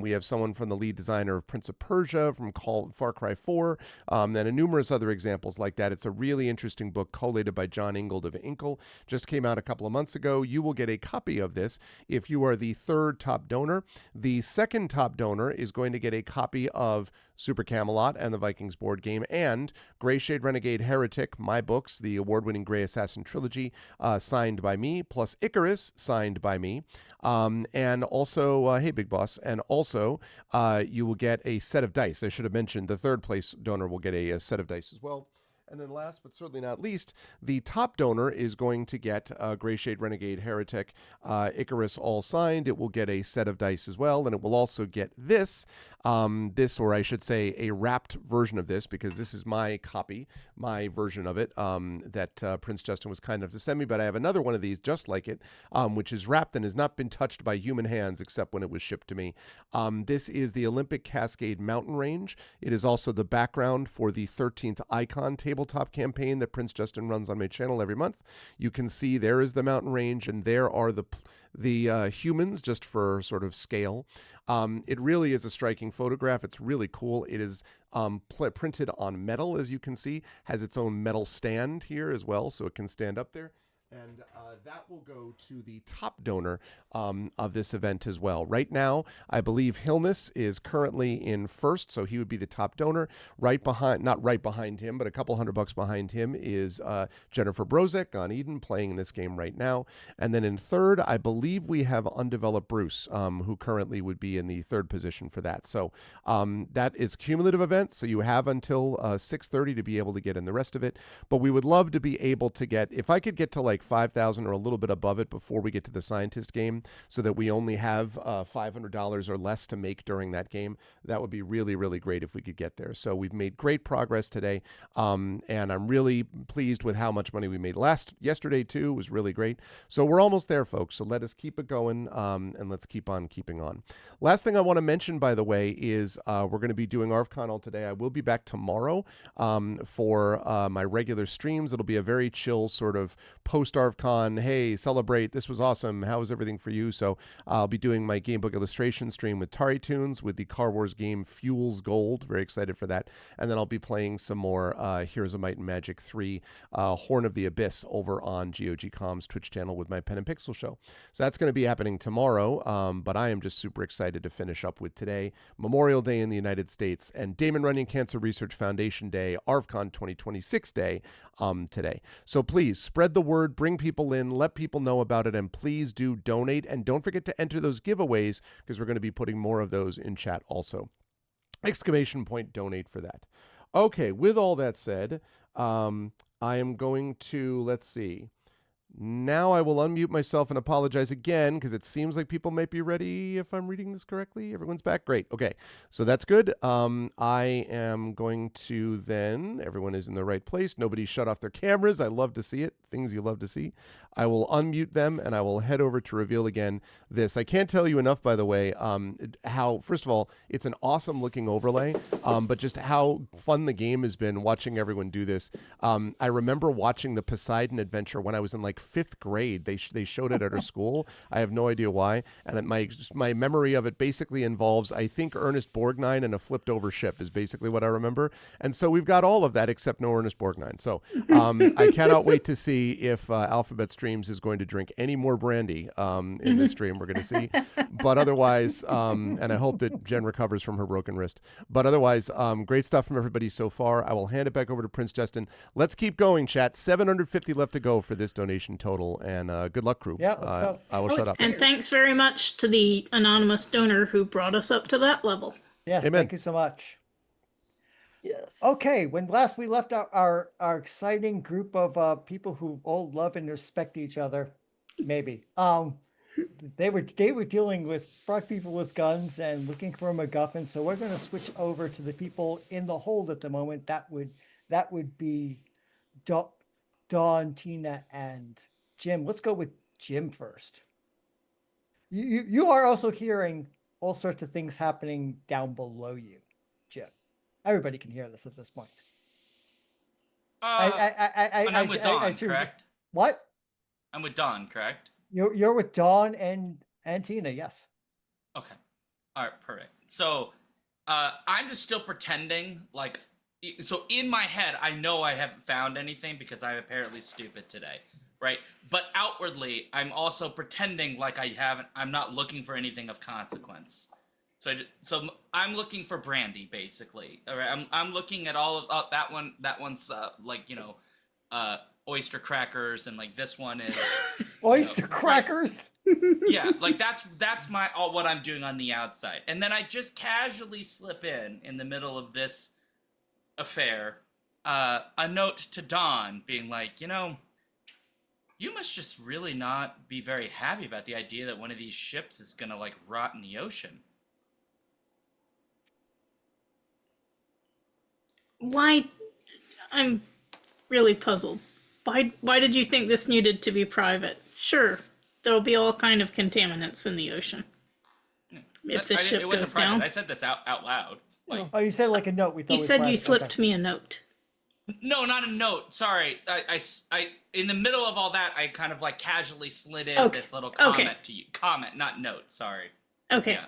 We have someone from the lead designer of Prince of Persia, from Far Cry 4, and numerous other examples like that. It's a really interesting book collated by John Ingold of Inkle. Just came out a couple of months ago. You will get a copy of this if you are the third top donor. The second top donor is going to get a copy of Super Camelot and the Vikings board game, and Greyshade Renegade Heretic, my books, the award-winning Grey Assassin trilogy, signed by me, plus Icarus, signed by me, and also, hey, Big Boss, and also you will get a set of dice. I should have mentioned the third place donor will get a set of dice as well. And then last but certainly not least, the top donor is going to get Greyshade Renegade Heretic, Icarus all signed. It will get a set of dice as well, and it will also get this, or I should say a wrapped version of this, because this is my copy, my version of it that Prince Justin was kind enough to send me. But I have another one of these just like it, which is wrapped and has not been touched by human hands except when it was shipped to me. This is the Olympic Cascade Mountain Range. It is also the background for the 13th Icon tabletop campaign that Prince Justin runs on my channel every month. You can see there is the mountain range, and there are the humans, just for sort of scale. It really is a striking photograph. It's really cool. It is printed on metal, as you can see, has its own metal stand here as well, so it can stand up there. And that will go to the top donor of this event as well. Right now, I believe Hilness is currently in first, so he would be the top donor. Right behind, not right behind him, but a couple $100 behind him is Jennifer Brozek on Eden playing this game right now. And then in third, I believe we have Undeveloped Bruce, who currently would be in the third position for that. So that is cumulative event, so you have until 6:30 to be able to get in the rest of it. But we would love to be able to get, if I could get to like 5,000 or a little bit above it before we get to the scientist game, so that we only have $500 or less to make during that game, that would be really, really great if we could get there. So we've made great progress today, and I'm really pleased with how much money we made yesterday too. It was really great. So we're almost there, folks. So let us keep it going, and let's keep on keeping on. Last thing I want to mention, by the way, is we're going to be doing ArvCon all today. I will be back tomorrow for my regular streams. It'll be a very chill sort of post-ArvCon, hey, celebrate, this was awesome, how was everything for you? So I'll be doing my game book illustration stream with Tari Tunes with the Car Wars game Fuels Gold. Very excited for that. And then I'll be playing some more Heroes of Might and Magic 3 Horn of the Abyss over on GOG.com's Twitch channel with my Pen and Pixel show. So that's going to be happening tomorrow, but I am just super excited to finish up with today, Memorial Day in the United States, and Damon Runyon Cancer Research Foundation Day, ArvCon 2026 Day today. So please spread the word, bring people in, let people know about it, and please do donate. And don't forget to enter those giveaways, because we're going to be putting more of those in chat also. Exclamation point donate for that. Okay, with all that said, I am going to, let's see. Now I will unmute myself and apologize again, because it seems like people might be ready if I'm reading this correctly. Everyone's back. Great. Okay. So that's good. I am going to then, everyone is in the right place. Nobody shut off their cameras. I love to see it. Things you love to see. I will unmute them and I will head over to reveal again this. I can't tell you enough, by the way, how, first of all, it's an awesome looking overlay, but just how fun the game has been watching everyone do this. I remember watching the Poseidon adventure when I was in like 5th grade. They showed it at our school. I have no idea why. And my memory of it basically involves, I think, Ernest Borgnine and a flipped over ship is basically what I remember. And so we've got all of that except no Ernest Borgnine. So I cannot wait to see if Alphabet Streams is going to drink any more brandy in this stream we're going to see. But otherwise, and I hope that Jen recovers from her broken wrist. But otherwise, great stuff from everybody so far. I will hand it back over to Prince Justin. Let's keep going, chat. 750 left to go for this donation total, and good luck, crew. Yeah, let's go. I will shut up. And thanks very much to the anonymous donor who brought us up to that level. Yes, Amen. thank you so much. Yes. Okay, when last we left our exciting group of people who all love and respect each other, maybe. They were dealing with frog people with guns and looking for a MacGuffin. So we're going to switch over to the people in the hold at the moment. That would be Dawn, Tina, and Jim. Let's go with Jim first. You are also hearing all sorts of things happening down below you, Jim. Everybody can hear this at this point. And I'm with Dawn, should- correct? What? I'm with Dawn, correct? You're with Dawn and Tina, yes. Okay. All right, perfect. So I'm just still pretending like, so in my head, I know I haven't found anything because I'm apparently stupid today, right? But outwardly, I'm also pretending like I'm not looking for anything of consequence. So I'm looking for brandy, basically. All right, I'm looking at all of that one. That one's like, oyster crackers, and like this one is Oyster crackers. Right? Yeah, like that's what I'm doing on the outside, and then I just casually slip in the middle of this affair, a note to Dawn being like, you must just really not be very happy about the idea that one of these ships is gonna like rot in the ocean. Why? I'm really puzzled. Why did you think this needed to be private? Sure, there'll be all kind of contaminants in the ocean if the ship it wasn't goes private. down. I said this out loud. Like, Oh, you said like a note. We thought You it was said you private. slipped Okay. me a note. no, not a note. Sorry, I in the middle of all that, I kind of like casually slid in Okay. this little Okay. comment to you. Comment, not note. Sorry. Okay.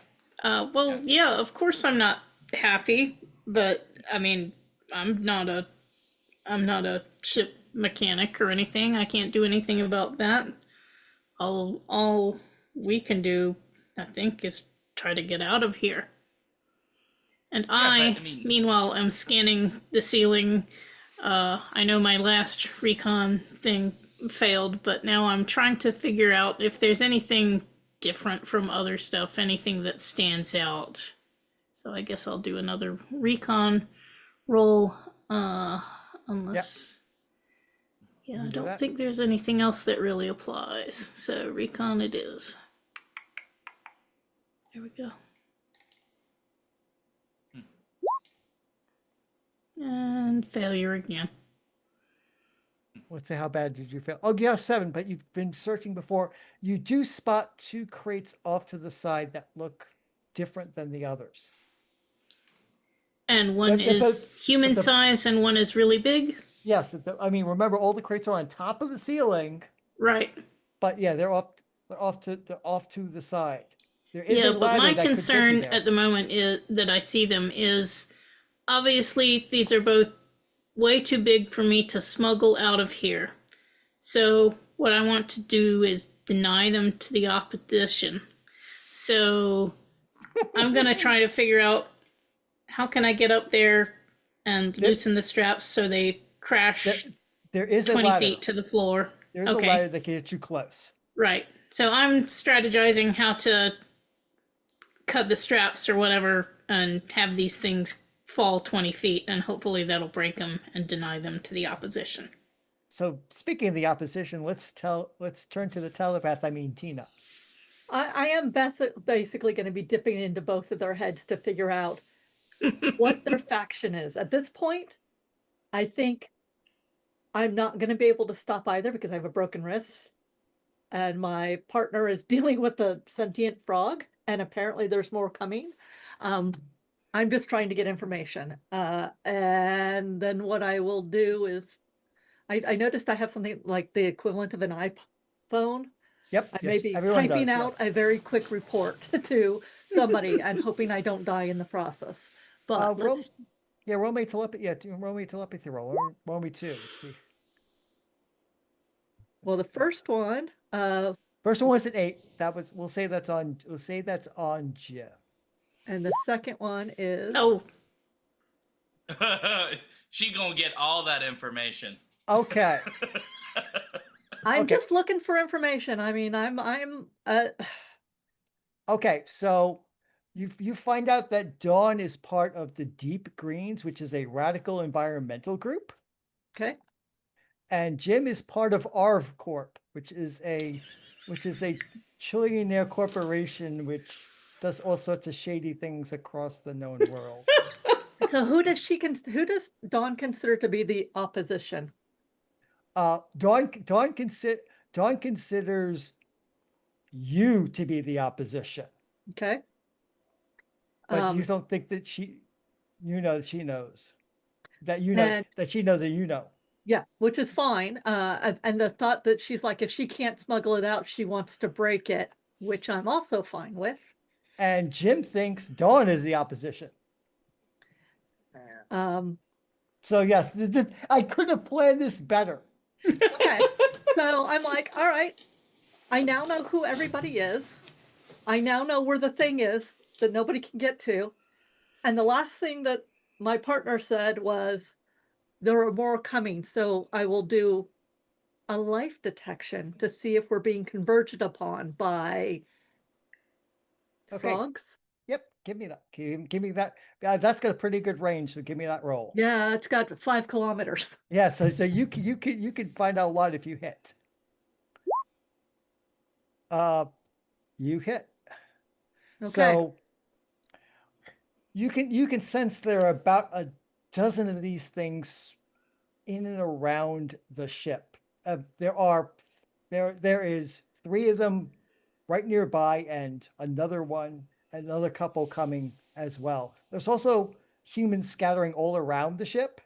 Yeah. Well, yeah, of course I'm not happy, but I mean, I'm not a ship mechanic or anything. I can't do anything about that. All we can do, I think, is try to get out of here. And I mean, meanwhile, am scanning the ceiling. I know my last recon thing failed, but now I'm trying to figure out if there's anything different from other stuff, anything that stands out. So I guess I'll do another recon roll, unless... Yeah, I don't think there's anything else that really applies. So recon it is. There we go. And failure again. Let's say, how bad did you fail? Oh, yeah, 7, but you've been searching before. You do spot 2 crates off to the side that look different than the others. And one is human size and one is really big? Yes, I mean, remember, all the crates are on top of the ceiling. Right. But yeah, they're off to the side. There is a Yeah, but ladder my that could get you concern there. at the moment is that I see them is obviously these are both way too big for me to smuggle out of here. So what I want to do is deny them to the opposition. So I'm going to try to figure out how can I get up there and loosen the straps so they crash There is 20 a ladder. feet to the floor. There's a ladder that can get you close. Right. So I'm strategizing how to cut the straps or whatever and have these things fall 20 feet, and hopefully that'll break them and deny them to the opposition. So speaking of the opposition, let's turn to the telepath, I mean Tina. I am basically going to be dipping into both of their heads to figure out what their faction is. At this point, I think I'm not going to be able to stop either because I have a broken wrist. And my partner is dealing with the sentient frog, and apparently there's more coming. I'm just trying to get information. And then what I will do is, I noticed I have something like the equivalent of an iPhone. Yep. I may be typing out a very quick report to somebody and hoping I don't die in the process. But roll me telepathy. Yeah, roll me telepathy roll. Roll me 2. Let's see. Well, the first one was an 8. We'll say that's on Jim. And the second one is she gonna get all that information. Okay. I'm just looking for information. I mean, I'm Okay, so you find out that Dawn is part of the Deep Greens, which is a radical environmental group. Okay. And Jim is part of ArvCorp, which is a trillionaire corporation which does all sorts of shady things across the known world. So who does Dawn consider to be the opposition? Dawn considers you to be the opposition. Okay. But you don't think that she knows that you know that she knows that you know. Yeah, which is fine. And the thought that she's like, if she can't smuggle it out, she wants to break it, which I'm also fine with. And Jim thinks Dawn is the opposition. So yes, I could have planned this better. Okay. So I'm like, all right, I now know who everybody is. I now know where the thing is that nobody can get to. And the last thing that my partner said was, there are more coming. So I will do a life detection to see if we're being converged upon by frogs. Yep, give me that. Give me that. That's got a pretty good range, so give me that roll. Yeah, it's got 5 kilometers. Yeah, so you can find out a lot if you hit. You hit. Okay. So you can sense there are about a dozen of these things in and around the ship. There is 3 of them right nearby, and another couple coming as well. There's also humans scattering all around the ship.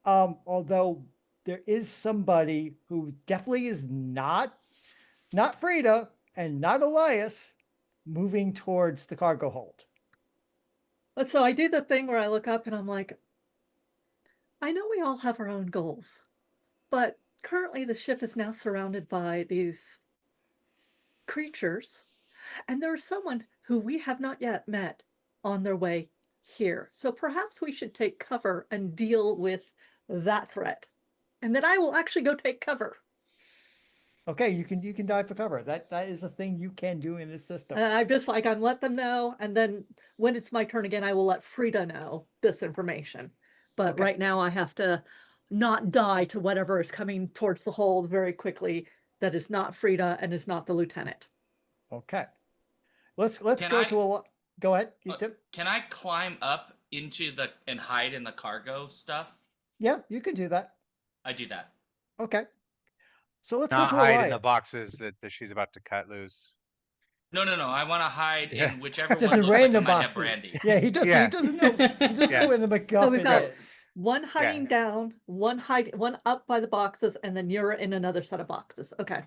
Although there is somebody who definitely is not Frida and not Elias moving towards the cargo hold. So I do the thing where I look up and I'm like, I know we all have our own goals. But currently the ship is now surrounded by these creatures, and there is someone who we have not yet met on their way here. So perhaps we should take cover and deal with that threat. And then I will actually go take cover. Okay, you can dive for cover. That is a thing you can do in this system. I'm just like, I'm let them know, and then when it's my turn again, I will let Frida know this information. But Okay. right now I have to not die to whatever is coming towards the hold very quickly. That is not Frida and is not the lieutenant. Okay. Let's Can go I- to a go ahead. Can I climb up into and hide in the cargo stuff? Yeah, you can do that. I do that. Okay. So let's Not go to hide in Elias. the boxes that she's about to cut loose. No. I want to hide Yeah. in whichever Just one in looks like it random might have boxes. brandy. Yeah, he does. Yeah. He doesn't know. He doesn't Yeah. know where the So we've MacGuffin got is. one hiding down, one up by the boxes, and then you're in another set of boxes. Okay.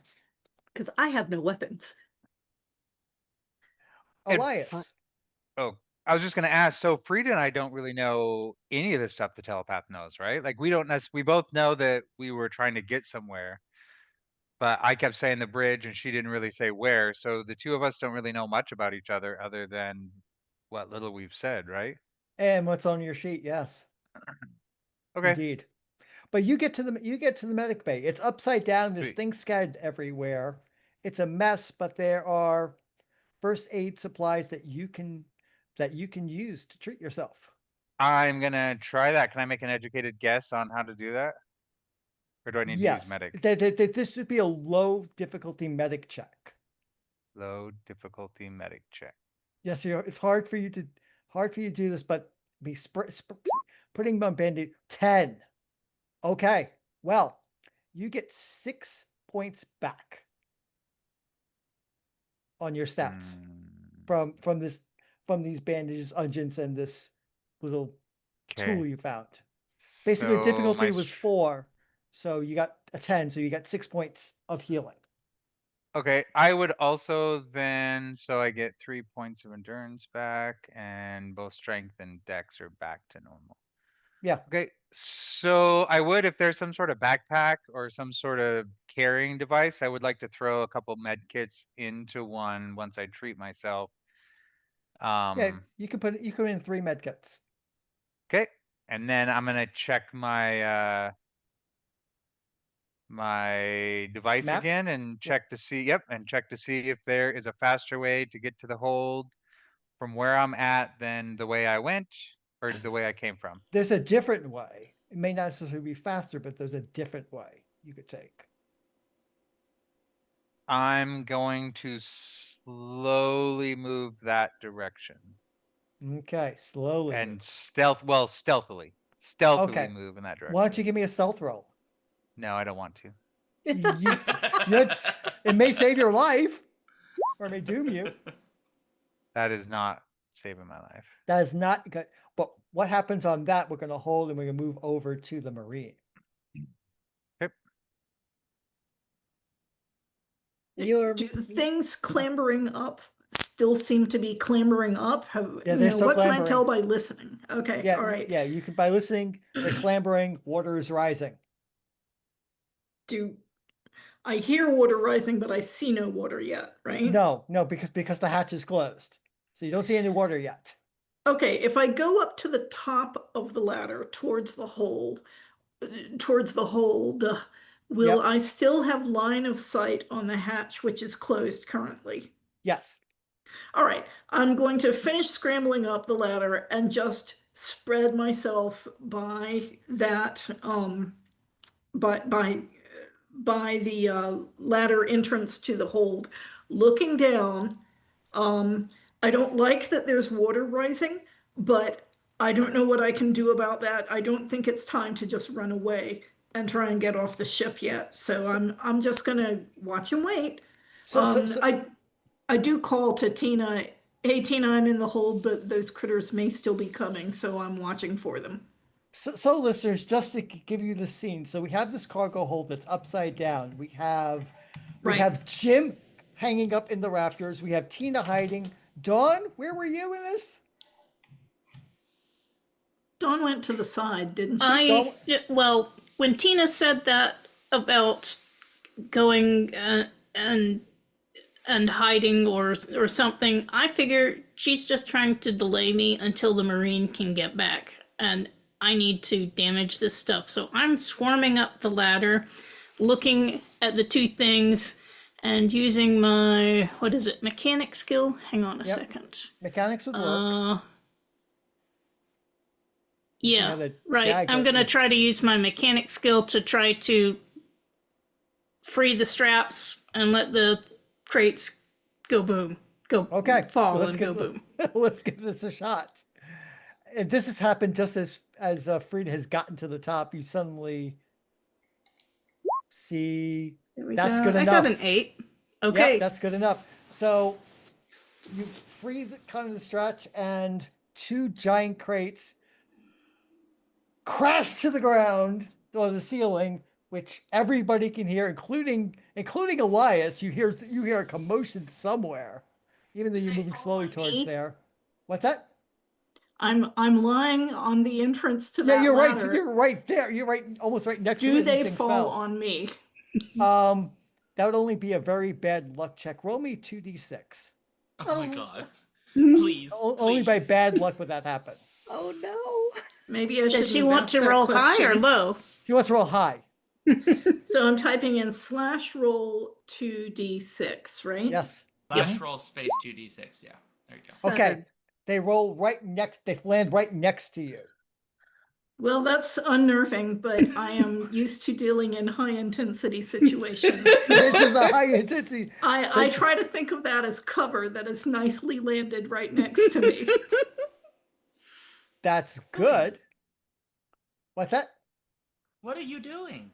Because I have no weapons. And Elias. Oh, I was just gonna ask, so Frida and I don't really know any of the stuff the telepath knows, right? Like we don't we both know that we were trying to get somewhere. But I kept saying the bridge and she didn't really say where, so the two of us don't really know much about each other than what little we've said, right? And what's on your sheet? Yes, Okay, indeed. But you get to the medic bay. It's upside down. There's Sweet. things scattered everywhere. It's a mess, but there are first aid supplies that you can use to treat yourself. I'm gonna try that. Can I make an educated guess on how to do that? Or do I need to use Yes, medic? this would be a low difficulty medic check. Low difficulty medic check. Yes, it's hard for you to do this, but be putting them on Band-Aid 10. Okay, well, you get 6 points back on your stats Hmm, from these bandages, unguents, and this little tool Okay. you found. Basically, the So difficulty my was 4, so you got a 10, so you got 6 points of healing. Okay, I would also then, so I get 3 points of endurance back and both strength and dex are back to normal. Yeah. Okay, so I would, if there's some sort of backpack or some sort of carrying device, I would like to throw a couple med kits into one once I treat myself. Yeah, you can put in 3 med kits. Okay, and then I'm gonna check my my device Map? again and check to see, yep, and check to see if there is a faster way to get to the hold from where I'm at than the way I went or the way I came from. There's a different way. It may not necessarily be faster, but there's a different way you could take. I'm going to slowly move that direction Okay, slowly. and stealthily Okay. move in that direction. Why don't you give me a stealth roll? No, I don't want to. It may save your life, or it may doom you. That is not saving my life. That is not good. But what happens on that? We're going to hold and we're going to move over to the Marine. You're Do things clambering up still seem to be clambering up? Yeah, they're still what can I clambering. tell by listening? Okay, Yeah, all right. yeah. You can by listening. They're clambering. Water is rising. Do I hear water rising, but I see no water yet, right? No, because the hatch is closed, so you don't see any water yet. Okay, if I go up to the top of the ladder towards the hold, will Yep. I still have line of sight on the hatch, which is closed currently? Yes. All right, I'm going to finish scrambling up the ladder and just spread myself by that, by the ladder entrance to the hold, looking down. I don't like that there's water rising, but I don't know what I can do about that. I don't think it's time to just run away and try and get off the ship yet. So I'm just gonna watch and wait. I do call to Tina. Hey Tina, I'm in the hold, but those critters may still be coming, so I'm watching for them. So listeners, just to give you the scene, so we have this cargo hold that's upside down. We have Jim hanging up in the rafters. We have Tina hiding. Dawn, where were you in this? Dawn went to the side, didn't she? Well, when Tina said that, about going and hiding or something. I figure she's just trying to delay me until the Marine can get back, and I need to damage this stuff. So I'm swarming up the ladder, looking at the two things, and using my, what is it, mechanic skill? Hang on a Yep. second. Mechanics would work. Yeah, had a right. dagger, I'm gonna yeah. try to use my mechanic skill to try to free the straps and let the crates go boom. Go Okay, fall let's and go get boom. let's give this a shot. And this has happened just as Frida has gotten to the top. You suddenly see There we that's go. good I enough. got an 8. Yep, Okay. that's good enough. So you free the kind of the stretch, and two giant crates crash to the ground or the ceiling, which everybody can hear, including Elias. You hear a commotion somewhere, even though you're They moving fall slowly on towards me? there. What's that? I'm lying on the entrance to Yeah, that you're right. ladder. You're right there. You're right, almost right next to Do where these they things fall fell. on me? That would only be a very bad luck check. Roll me 2d6. Oh my Oh. god. Please. Only by please. bad luck would that happen. Oh no. Maybe I should Does she have want asked to that roll high or question. low? He wants to roll high. So I'm typing in /roll 2d6, right? Yes. Slash roll space 2d6. Yeah. There you go. Okay. 7. They roll right next. They land right next to you. Well, that's unnerving, but I am used to dealing in high intensity situations. This is a high intensity. I try to think of that as cover that is nicely landed right next to me. That's good. What's that? What are you doing?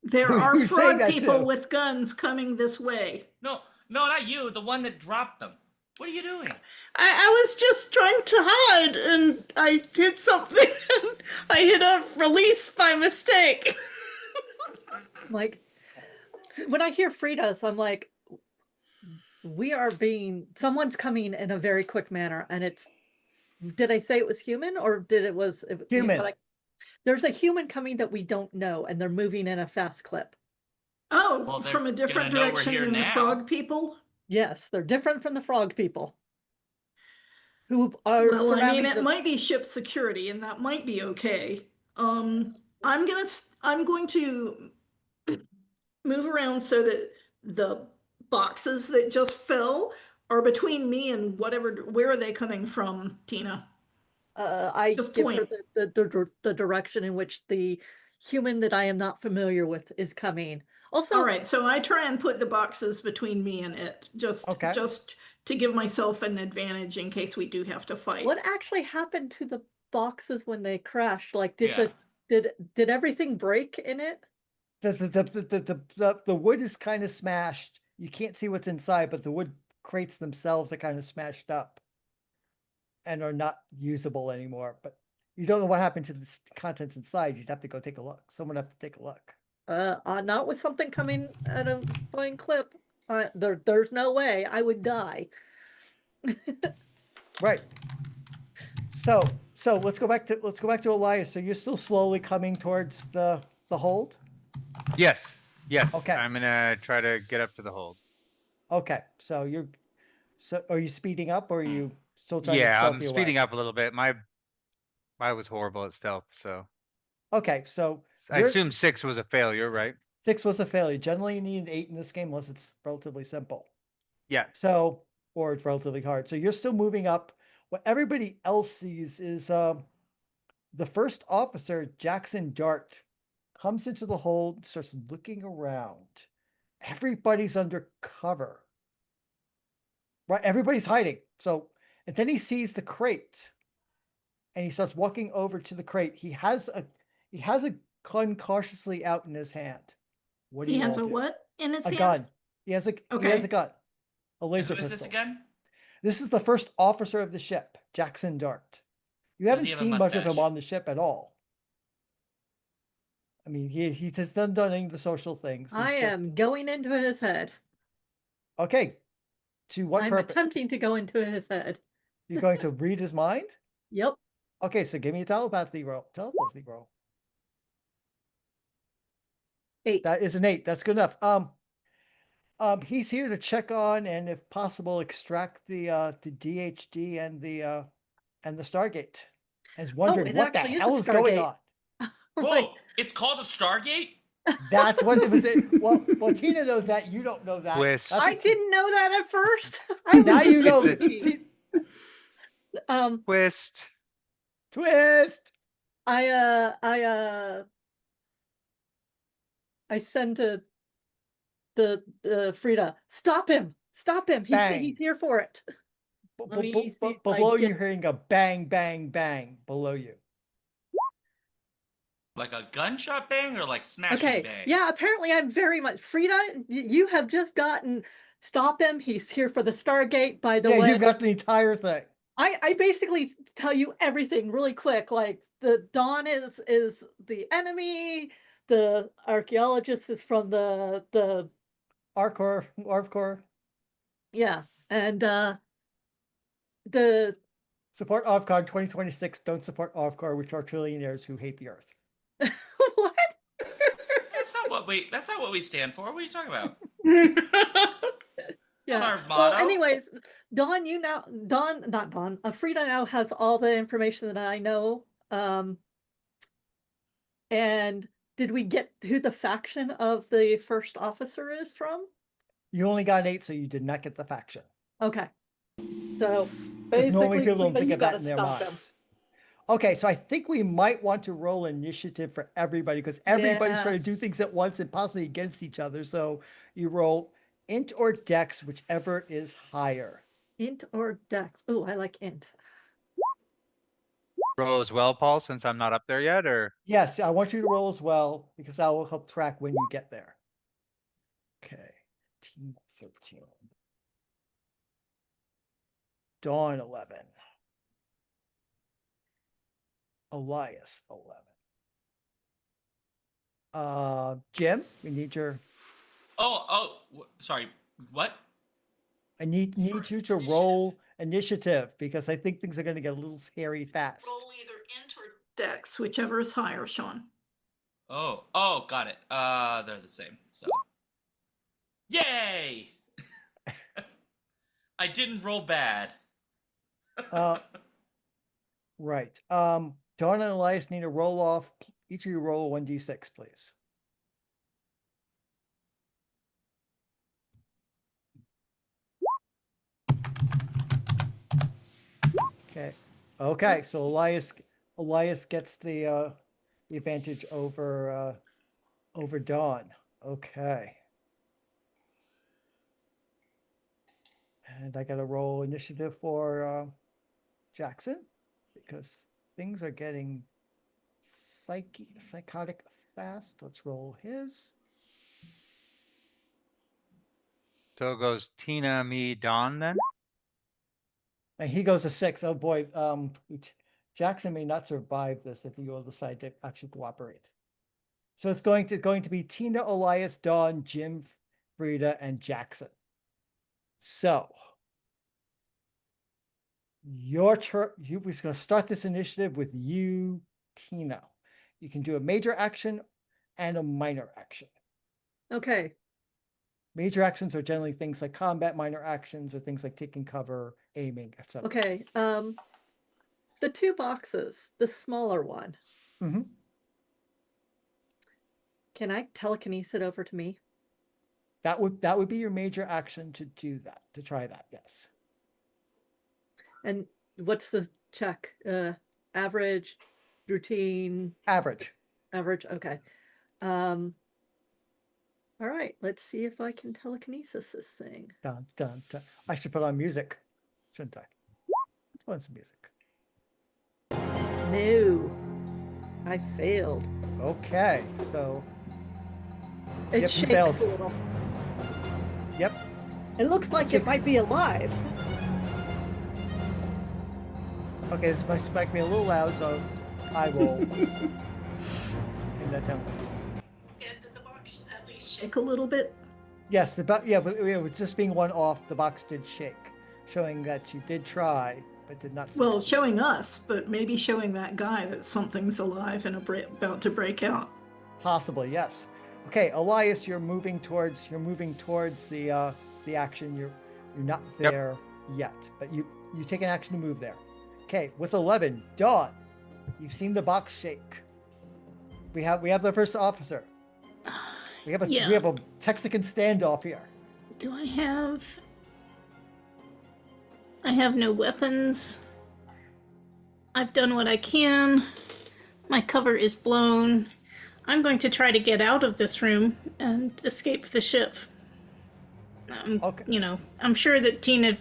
There You are were saying frog that people too. with guns coming this way. No, not you. The one that dropped them. What are you doing? I was just trying to hide and I hit something and I hit a release by mistake. Like, when I hear Frida's, I'm like, someone's coming in a very quick manner, and did I say it was human, or you said Human. there's a human coming that we don't know, and they're moving in a fast clip. Oh, Well, they're from a different gonna know we're direction here than the now. frog people? Yes, they're different from the frog people who are Well, I mean, surrounding it might be ship security, and that might be okay. I'm going to move around so that the boxes that just fell are between me and where are they coming from, Tina? I Just give her point. the direction in which the human that I am not familiar with is coming. Also, All right, so I try and put the boxes between me and it, just Okay. to give myself an advantage in case we do have to fight. what actually happened to the boxes when they crashed? Like, Yeah. did everything break in it? The wood is kind of smashed. You can't see what's inside, but the wood crates themselves are kind of smashed up and are not usable anymore. But you don't know what happened to the contents inside. You'd have to go take a look. Someone have to take a look. Not with something coming at a flying clip. There's no way I would die. Right. So let's go back to Elias. So you're still slowly coming towards the hold. Yes, yes. Okay. I'm gonna try to get up to the hold. Okay. So are you speeding up, or are you still trying to Yeah, stealth I'm your speeding way? up a little bit. I was horrible at stealth, so Okay. So I you're- assume 6 was a failure, right? 6 was a failure. Generally, you need an 8 in this game unless it's relatively simple. Yeah. So, or it's relatively hard. So you're still moving up. What everybody else sees is the first officer, Jackson Dart, comes into the hold, starts looking around. Everybody's under cover. Right? Everybody's hiding. So, and then he sees the crate, and he starts walking over to the crate. He has a gun cautiously out in his hand. What do He you has all a do? what in his A hand? gun. He has a Okay. gun. A And laser who is pistol. this again? This is the first officer of the ship, Jackson Dart. You Does haven't he have a seen much of him mustache? on the ship at all. I mean, he has done any of the social things. I am going into his head. Okay. To what I'm purpose? attempting to go into his head. You're going to read his mind? Yep. Okay, so give me a telepathy roll. 8. That is an 8. That's good enough. He's here to check on and, if possible, extract the DHD and the Stargate. And is wondering it what the actually is a hell is going Stargate. on. Whoa, Right. it's called a Stargate? That's what it was. Well, Tina knows that. You don't know that. Twist. That's I what- didn't know that at first. I Now was you know. It's confused. Twist. Twist. I send to the Frida, stop him. Bang. He's here for it. Let me see if I Below you, get- hearing a bang, bang, bang below you. Like a gunshot bang or like smashing Okay. bang? Yeah, apparently I'm very much Frida, you have just gotten stop him. He's here for the Stargate, by the Yeah, way. you've got the entire thing. I basically tell you everything really quick. Like the Dawn is the enemy, the archaeologist is from the ArvCon. yeah, and the Support ArvCon 2026. Don't support ArvCon, which are trillionaires who hate the Earth. what? That's not what we stand for. What are you talking about? Yeah. our Well, motto. anyways, Dawn, not Dawn. Frida now has all the information that I know. And did we get who the faction of the first officer is from? You only got an 8, so you did not get the faction. Okay. So Because normally basically, people don't Frida, think you of that gotta in their stop minds. them. Okay, so I think we might want to roll initiative for everybody because everybody's Yeah. trying to do things at once and possibly against each other. So you roll int or dex, whichever is higher. Int or dex? Oh, I like int. Roll as well, Paul, since I'm not up there yet, or? Yes, I want you to roll as well because that will help track when you get there. Okay, team 13. Dawn 11. Elias 11. Jim, we need your. Sorry. What? I need you to roll initiative because I think things are going to get a little hairy fast. Roll either int or dex, whichever is higher, Sean. Oh, got it. They're the same. So, yay! I didn't roll bad. Right. Dawn and Elias need to roll off. Each of you roll 1d6, please. Okay. Okay. So Elias gets the advantage over Dawn. Okay. And I got to roll initiative for Jackson because things are getting psychotic fast. Let's roll his. So it goes Tina, me, Dawn then? And he goes to 6. Oh boy, Jackson may not survive this if you all decide to actually cooperate. So it's going to be Tina, Elias, Dawn, Jim, Frida, and Jackson. So your turn. We're going to start this initiative with you, Tina. You can do a major action and a minor action. Okay. Major actions are generally things like combat. Minor actions are things like taking cover, aiming, etc. Okay. The 2 boxes, the smaller one. Mm-hmm. Can I telekinesis it over to me? That would be your major action to do that, to try that, yes. And what's the check? Average, routine, Average. average. Okay. All right. Let's see if I can telekinesis this thing. Dun, dun, dun. I should put on music, shouldn't I? Let's put on some music. No, I failed. Okay, so It Yep, you shakes failed. a little. yep. It looks like it might be alive. Okay, this might be a little loud, so I will in that down. And did the box at least shake a little bit? Yes, but with just being one off, the box did shake, showing that you did try, but did not Well, succeed. showing us, but maybe showing that guy that something's alive and about to break out. Possibly, yes. Okay, Elias, you're moving towards the action. You're not there yet, but you take an action to move there. Okay, with 11, Dawn, you've seen the box shake. We have the first officer. We have a Texican standoff here. Do I have no weapons. I've done what I can. My cover is blown. I'm going to try to get out of this room and escape the ship. Okay. You know, I'm sure that Tina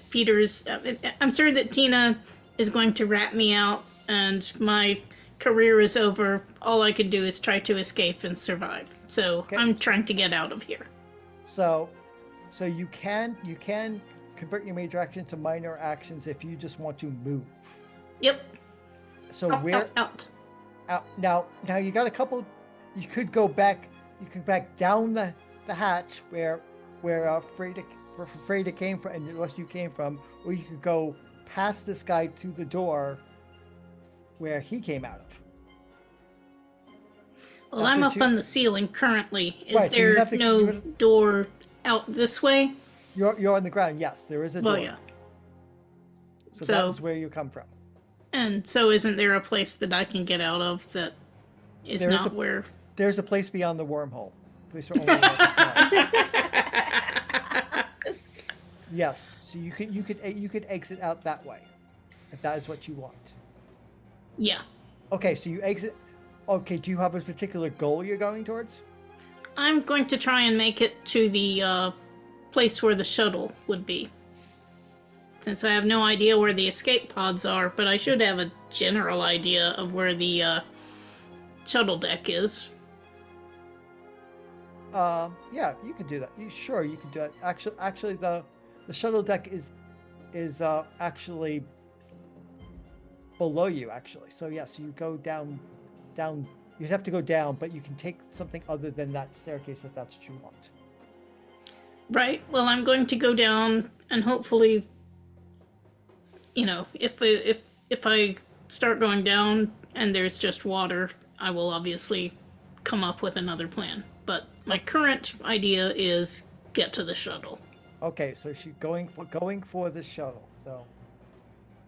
is going to rat me out, and my career is over. All I can do is try to escape and survive. So Okay. I'm trying to get out of here. So you can convert your major action to minor actions if you just want to move. Yep. So Out. Now you got a couple. You could go back. You could back down the hatch where Freda came from and the rest of you came from, or you could go past this guy to the door where he came out of. Well, That's I'm what up you- on the ceiling currently. Is Right, so you there have to- no you have- door out this way? You're on the ground. Yes, there is a door. Well, yeah. So So- that is where you come from. And so isn't there a place that I can get out of that is There is not a- where... There's a place beyond the wormhole. Place where only Marcus knows. Yes, so you could exit out that way, if that is what you want. Yeah. Okay, so you exit. Okay, do you have a particular goal you're going towards? I'm going to try and make it to the place where the shuttle would be. Since I have no idea where the escape pods are, but I should have a general idea of where the shuttle deck is. Yeah, you can do that. You can do it. Actually, the shuttle deck is actually below you. Actually, so yes, you go down. You'd have to go down, but you can take something other than that staircase if that's what you want. Right. Well, I'm going to go down and hopefully, you know, if I start going down and there's just water, I will obviously come up with another plan. But my current idea is get to the shuttle. Okay, so she's going for the shuttle. So,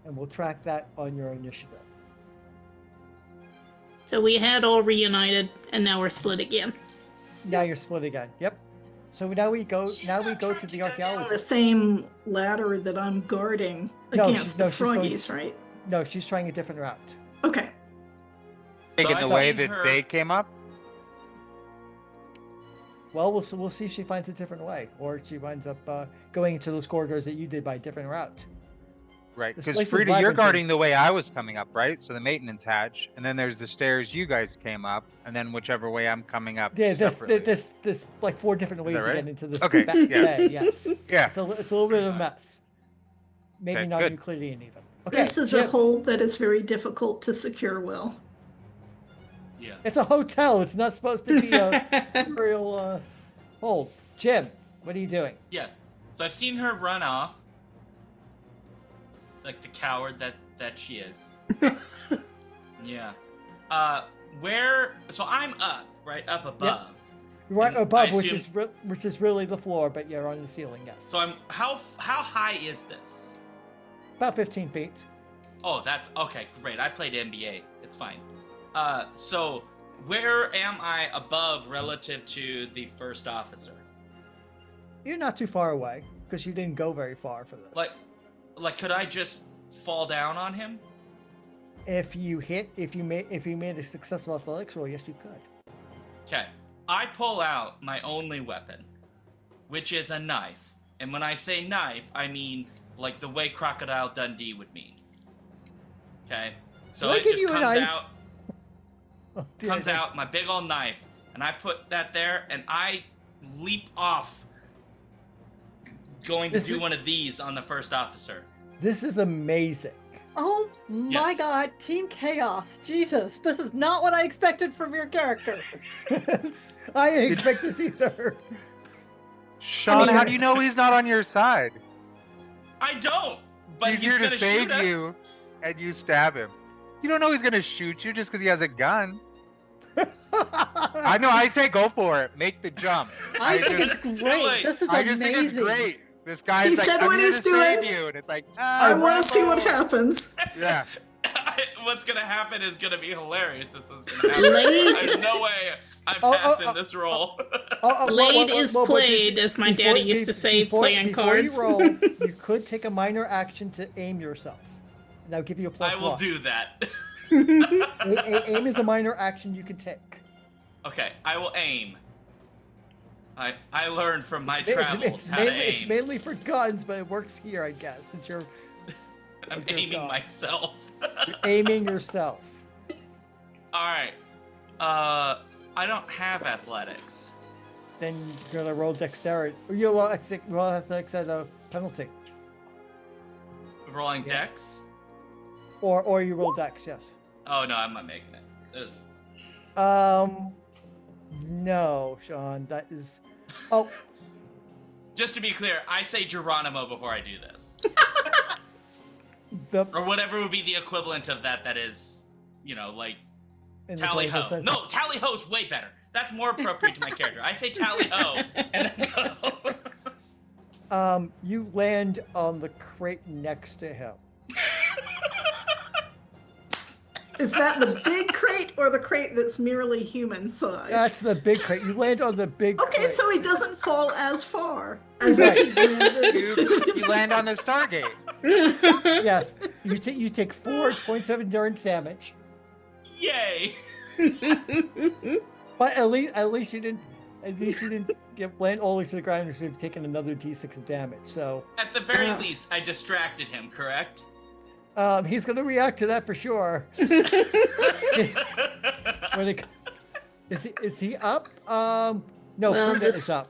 and we'll track that on your initiative. So we had all reunited, and now we're split again. Now you're split again. Yep. So now we go. She's Now we not go trying to the go down archaeologist. the same ladder that I'm guarding No, against the she's going- froggies, right? No, she's trying a different route. Okay. Take it I've the way seen that her- they came up? Well, we'll see if she finds a different way, or she winds up going into those corridors that you did by a different route. Right, This because place is Frida, you're labyrinthine. guarding the way I was coming up, right? So the maintenance hatch, and then there's the stairs you guys came up, and then whichever way I'm coming up Yeah, separately. this like 4 different ways that to right? get into this Okay, bay. yeah. Yes, Yeah, it's a little bit of a mess. Maybe Okay, not good. Euclidean even. Okay, This is a Jim, hold that is very difficult to secure well. Yeah. It's a hotel. It's not supposed to be a real hold. Jim, what are you doing? Yeah. So I've seen her run off. Like the coward that she is. Yeah. So I'm up, right? Up above. Right And above, I which assume- is really the floor, but you're on the ceiling. Yes. So I'm how high is this? About 15 feet. Oh, that's okay, great. I played NBA. It's fine. So where am I above relative to the first officer? You're not too far away because you didn't go very far for this. Like could I just fall down on him? if you made a successful athletics roll, yes, you could. Okay. I pull out my only weapon, which is a knife. And when I say knife, I mean like the way Crocodile Dundee would mean. Okay? So Did I it give just you a comes knife? out, Oh, dear, comes dear. out, my big old knife, and I put that there, and I leap off, going to This do is- one of these on the first officer. This is amazing. Oh my Yes. god, Team Chaos. Jesus, this is not what I expected from your character. I didn't expect this either. Sean, mean- how do you know he's not on your side? I don't, but he's he's here gonna to save shoot us. you, and you stab him. You don't know he's gonna shoot you just because he has a gun. I know. I say go for it. Make the jump. I think just, it's Too great. late. This is I just think it's amazing. great. This guy's He like, said I'm what here he's to save doing. you, and it's like, I want to see what Rambo. happens. Yeah. What's gonna happen is gonna be hilarious. This is gonna happen. Late- There's no way I Oh, pass oh, in this role. Blade is but played, as my daddy used to say, play on before cards. you roll, you could take a minor action to aim yourself. And that'll give you a plus I will one. do that. Aim is a minor action you can take. Okay, I will aim. I learned from my It's- travels it's how to mainly, it's aim. mainly for guns, but it works here, I guess, since you're I'm dear aiming God. myself. aiming yourself. All right. I don't have athletics. Then you're gonna roll dexterity. Or you roll athletics as a penalty. Rolling Yeah. dex. Or you roll dex, yes. Oh no, I'm not making it. This. No, Sean, that is. Oh, Just to be clear, I say Geronimo before I do this, the or whatever would be the equivalent of that. That is, like in the tally political ho. sense. No, tally ho's way better. That's more appropriate to my character. I say tally ho, and then go. You land on the crate next to him. Is that the big crate or the crate that's merely human size? That's the big crate. You land on the big Okay, crate. so he doesn't fall as far as Right. if he landed. You land on the Stargate. Yes. You take 4 points of endurance damage. Yay! But at least you didn't get land all the way to the ground. You should have taken another d6 of damage. So At the very least, I distracted him. Correct? he's gonna react to that for sure. Is he up? No, Well, Frida is up.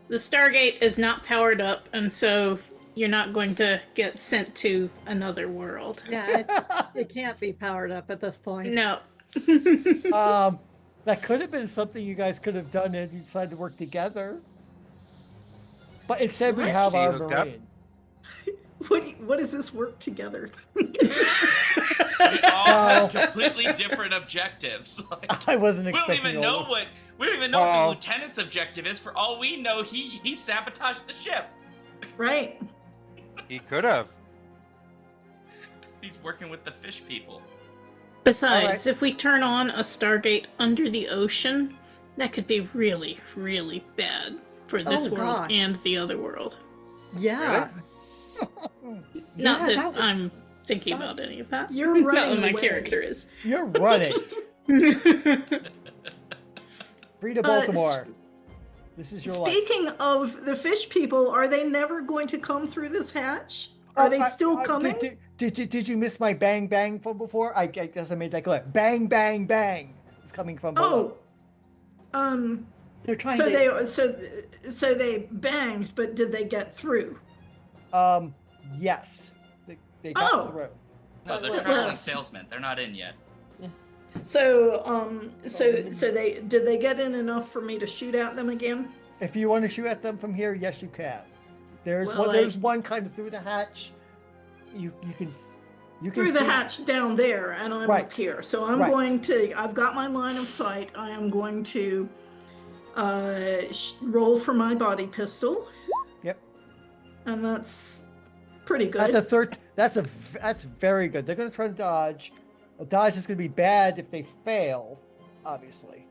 The Stargate is not powered up, and so you're not going to get sent to another world. Yeah, it can't be powered up at this point. No. That could have been something you guys could have done if you decided to work together. But instead, we What? have our You hooked up? marine. What does this work together? We all have completely different objectives. Like, I wasn't we don't expecting even know all of- what the Well- lieutenant's objective is. For all we know, he sabotaged the ship. Right. He could have. He's working with the fish people. Besides, Alright. if we turn on a Stargate under the ocean, that could be really, really bad for this Oh, world God. and the other world. Yeah. Not Yeah, that that would- I'm thinking about any of that. You're Not running that my away. character is. You're running. Frida Baltimore. This is your life. Speaking of the fish people, are they never going to come through this hatch? Are they still coming? Did you miss my bang bang from before? I guess I made that clip. Bang bang bang. It's coming from below. They're trying So to. so they banged, but did they get through? Yes. They got Oh. through. No, they're Well, traveling well- salesmen. They're not in yet. So so they did they get in enough for me to shoot at them again? If you want to shoot at them from here, yes, you can. There's Well, there's one kind of through the hatch. You can Through the see- hatch down there, and I'm Right. up here. So I'm Right. going to. I've got my line of sight. I am going to roll for my body pistol, Yep. and that's pretty good. That's a third. That's very good. They're gonna try to dodge. A dodge is gonna be bad if they fail, obviously.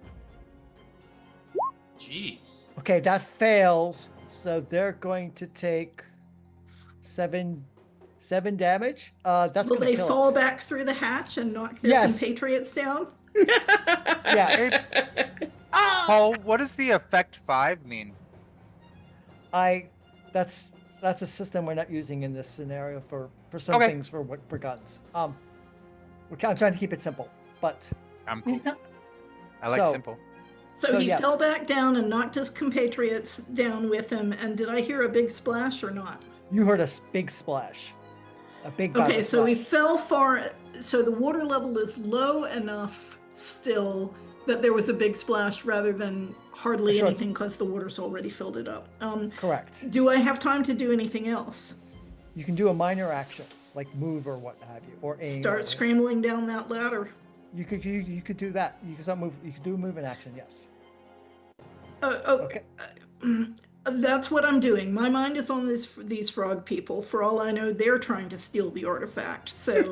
Jeez. Okay, that fails. So they're going to take seven damage. That's Will gonna they kill fall it. back through the hatch and knock their Yes. compatriots down? Yes. Paul, what does the effect 5 mean? That's a system we're not using in this scenario for some Okay. things for guns. I'm trying to keep it simple, but I'm cool. I like So- simple. So he yeah. fell back down and knocked his compatriots down with him. And did I hear a big splash or not? you heard a big splash, a big. bout Okay, of so he splash. fell far. So the water level is low enough still that there was a big splash rather than hardly Sure. anything because the water's already filled it up. Correct. Do I have time to do anything else? You can do a minor action like move or what have you, or aim. Start or- scrambling down that ladder. You could do that. You could start move. You could do a movement action. Yes. Okay. That's what I'm doing. My mind is on these frog people. For all I know, they're trying to steal the artifact. So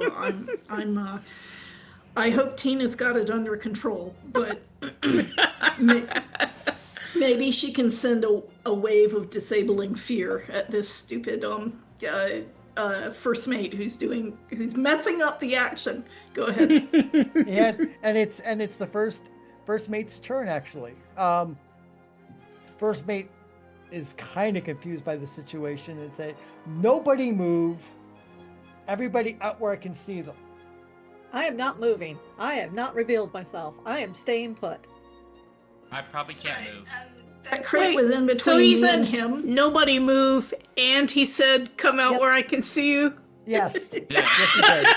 I hope Tina's got it under control, but maybe she can send a wave of disabling fear at this stupid first mate who's messing up the action. Go ahead. Yes, and it's the first mate's turn actually. First mate is kind of confused by the situation and say, "Nobody move. Everybody out where I can see them." I am not moving. I have not revealed myself. I am staying put. I probably can't move. That crate Wait, was in between so he me said and him. nobody move, and he said come out Yep. where I can see you. Yes, Yeah. yes, he did.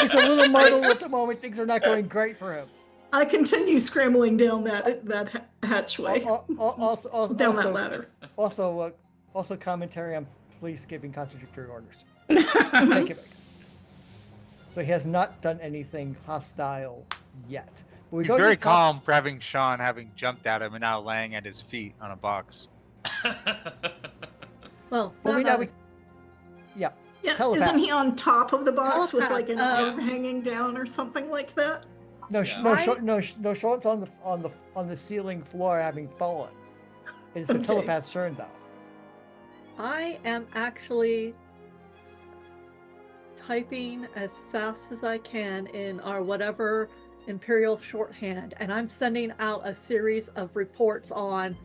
He's a little muddled at the moment. Things are not going great for him. I continue scrambling down that hatchway, Also, down that ladder. Also commentary on police giving contradictory orders. Thank you. So he has not done anything hostile yet. But we He's go to very the top- calm for having Sean having jumped at him and now laying at his feet on a box. Well, Well, that now was- Yeah. Yeah, Telepath. isn't he on top of the box with like an Telepath, arm hanging down or something like that? No, Yeah. no, Sean's on the ceiling floor having fallen. It's the Okay. telepath's turn though. I am actually typing as fast as I can in our whatever Imperial shorthand, and I'm sending out a series of reports on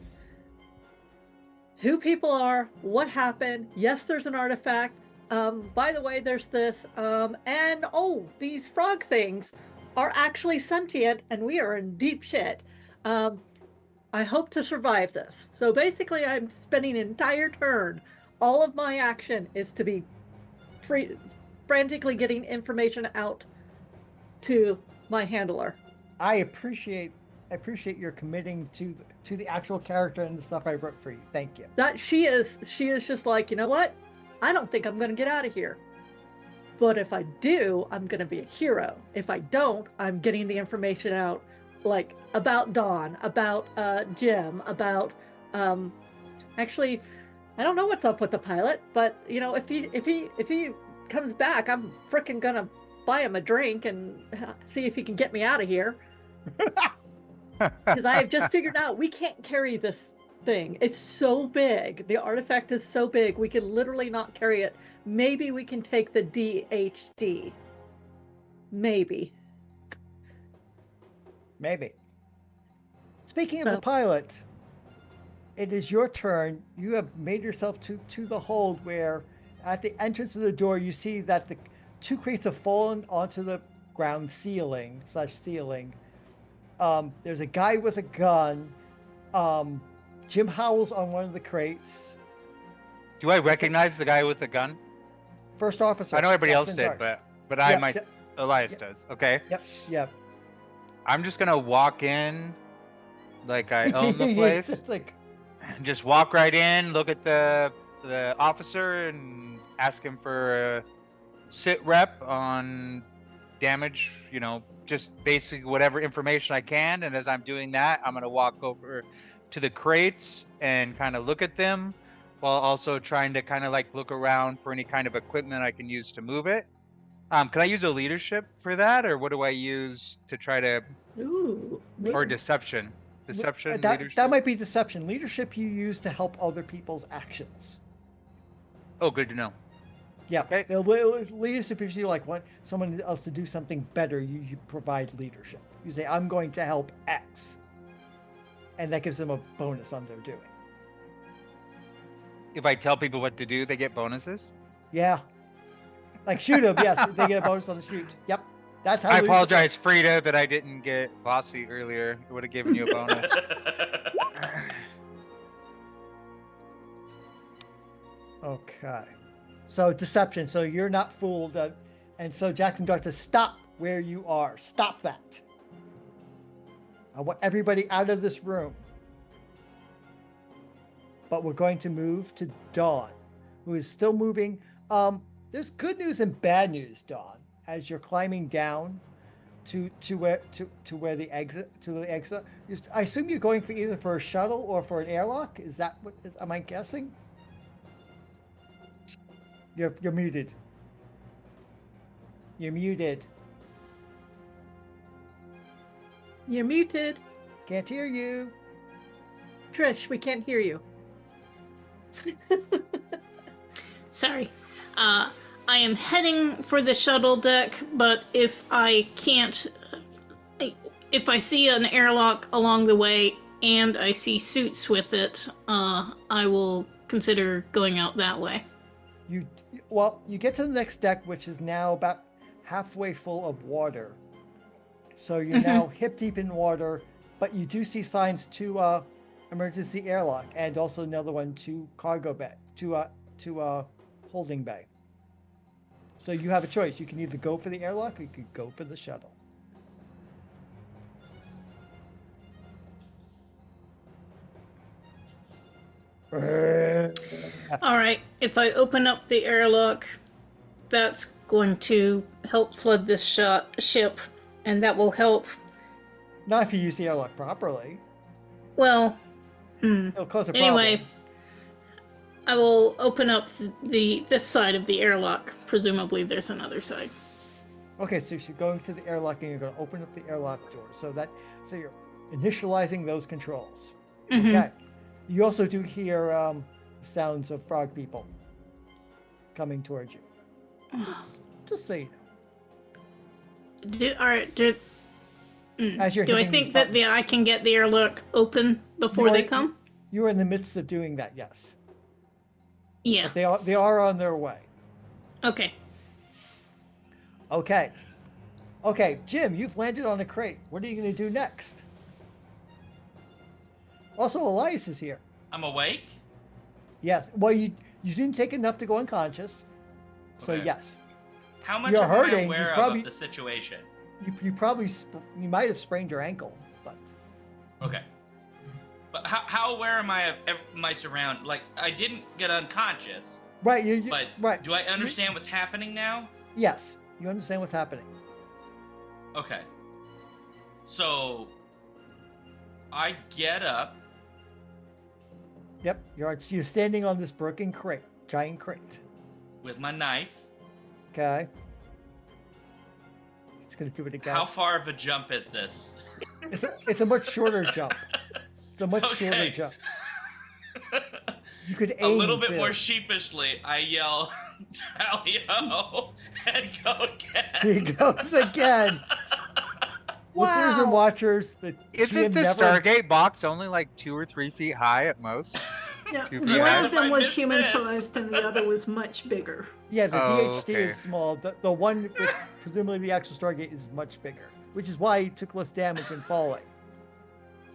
who people are, what happened. Yes, there's an artifact. By the way, there's this, and oh, these frog things are actually sentient, and we are in deep shit. I hope to survive this. So basically, I'm spending an entire turn. All of my action is to be frantically getting information out to my handler. I appreciate your committing to the actual character and the stuff I wrote for you. Thank you. That she is just like, you know what? I don't think I'm going to get out of here. But if I do, I'm going to be a hero. If I don't, I'm getting the information out, like about Dawn, about Jim, about actually, I don't know what's up with the pilot, but you know, if he comes back, I'm frickin' gonna buy him a drink and see if he can get me out of here. Because I have just figured out we can't carry this thing. It's so big. The artifact is so big. We can literally not carry it. Maybe we can take the DHD. Maybe. Maybe. Speaking of the pilot, it is your turn. You have made yourself to the hold where at the entrance of the door you see that the two crates have fallen onto the ground ceiling. There's a guy with a gun. Jim Howell's on one of the crates. Do I recognize the guy with the gun? First officer. I know everybody else Jackson did, Dark. but I Yeah, might. Ja- Elias yeah. does. Okay. Yep. I'm just gonna walk in like I own the place. It's like, Just walk right in, look at the officer, and ask him for a sit rep on damage. You know, just basically whatever information I can. And as I'm doing that, I'm gonna walk over to the crates and kind of look at them, while also trying to kind of like look around for any kind of equipment I can use to move it. Can I use a leadership for that, or what do I use to try to, Ooh. or deception? Deception, that leadership? might be deception. Leadership you use to help other people's actions. Oh, good to know. Yeah. Okay. Leadership is you like want someone else to do something better. You provide leadership. You say, I'm going to help X. And that gives them a bonus on their doing. If I tell people what to do, they get bonuses? Yeah. Like shoot them, yes, they get a bonus on the shoot. Yep. That's how I leadership apologize, works. Frida, that I didn't get bossy earlier. It would have given you a bonus. Okay. So deception. So you're not fooled. And so Jackson Dart says, stop where you are. Stop that. I want everybody out of this room. But we're going to move to Dawn, who is still moving. There's good news and bad news, Dawn. As you're climbing down, where the exit I assume you're going for either for a shuttle or for an airlock. Is that what is? Am I guessing? You're muted. You're muted. You're muted. Can't hear you. Trish, we can't hear you. Sorry. I am heading for the shuttle deck, but if I can't, if I see an airlock along the way and I see suits with it, I will consider going out that way. You get to the next deck, which is now about halfway full of water. So you're now hip deep in water, but you do see signs to emergency airlock and also another one to cargo bay, to holding bay. So you have a choice. You can either go for the airlock or you could go for the shuttle. All right, if I open up the airlock, that's going to help flood this ship, and that will help. Not if you use the airlock properly. Well, It'll cause a problem. anyway, I will open up this side of the airlock. Presumably, there's another side. Okay, so you're going to the airlock and you're going to open up the airlock door. So you're initializing those controls. Okay. You also do hear sounds of frog people coming towards you. Just so you know. As you're Do I hitting these think that buttons. I can get the airlock open before they come? You are in the midst of doing that, yes. Yeah. They are on their way. Okay. Okay, Jim, you've landed on a crate. What are you going to do next? Also, Elias is here. I'm awake. Yes. Well, you didn't take enough to go unconscious. So Okay. yes. How much You're am hurting, I you aware probably- of the situation? You probably you might have sprained your ankle, but Okay. But how aware am I of my surround? Like, I didn't get unconscious, right. but right. do I understand what's happening now? Yes, you understand what's happening. Okay. So, I get up. Yep, you're standing on this broken crate, giant crate. With my knife. Okay. It's gonna do it again. How far of a jump is this? It's a much shorter jump. It's a much shorter Okay. jump. You could A aim little bit too. more sheepishly, I yell, "Tally-ho!" and go Here he again. goes again. Listeners and watchers, Isn't the Stargate box only like 2 or 3 feet high at most? Yeah, You one realize of them I was missed human this. sized and the other was much bigger. Yeah, the Oh, DHD okay. is small. The one with presumably the actual Stargate is much bigger, which is why he took less damage when falling.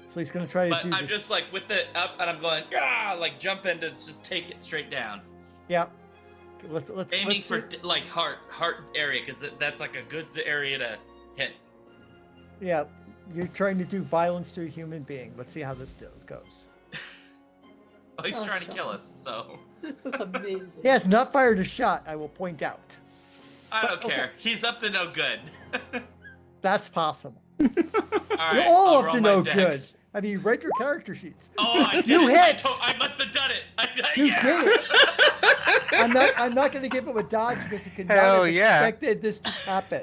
So he's gonna try to But do I'm this. just like with it up, and I'm going, like jump in to just take it straight down, Yeah. Let's aiming let's for see. like heart area because that's like a good area to hit. Yeah, you're trying to do violence to a human being. Let's see how this goes. Oh, he's Oh, trying to kill Sean. us, so This is amazing. He has not fired a shot. I will point out. I don't But, okay. care. He's up to no good. That's possible. All right, You're all I'll up roll to my no dex. good. Have you read your character sheets? Oh, I did You it. hit! I must have done it. You Yeah. did it. I'm not going to give him a dodge because he could not Hell have yeah. expected this to happen.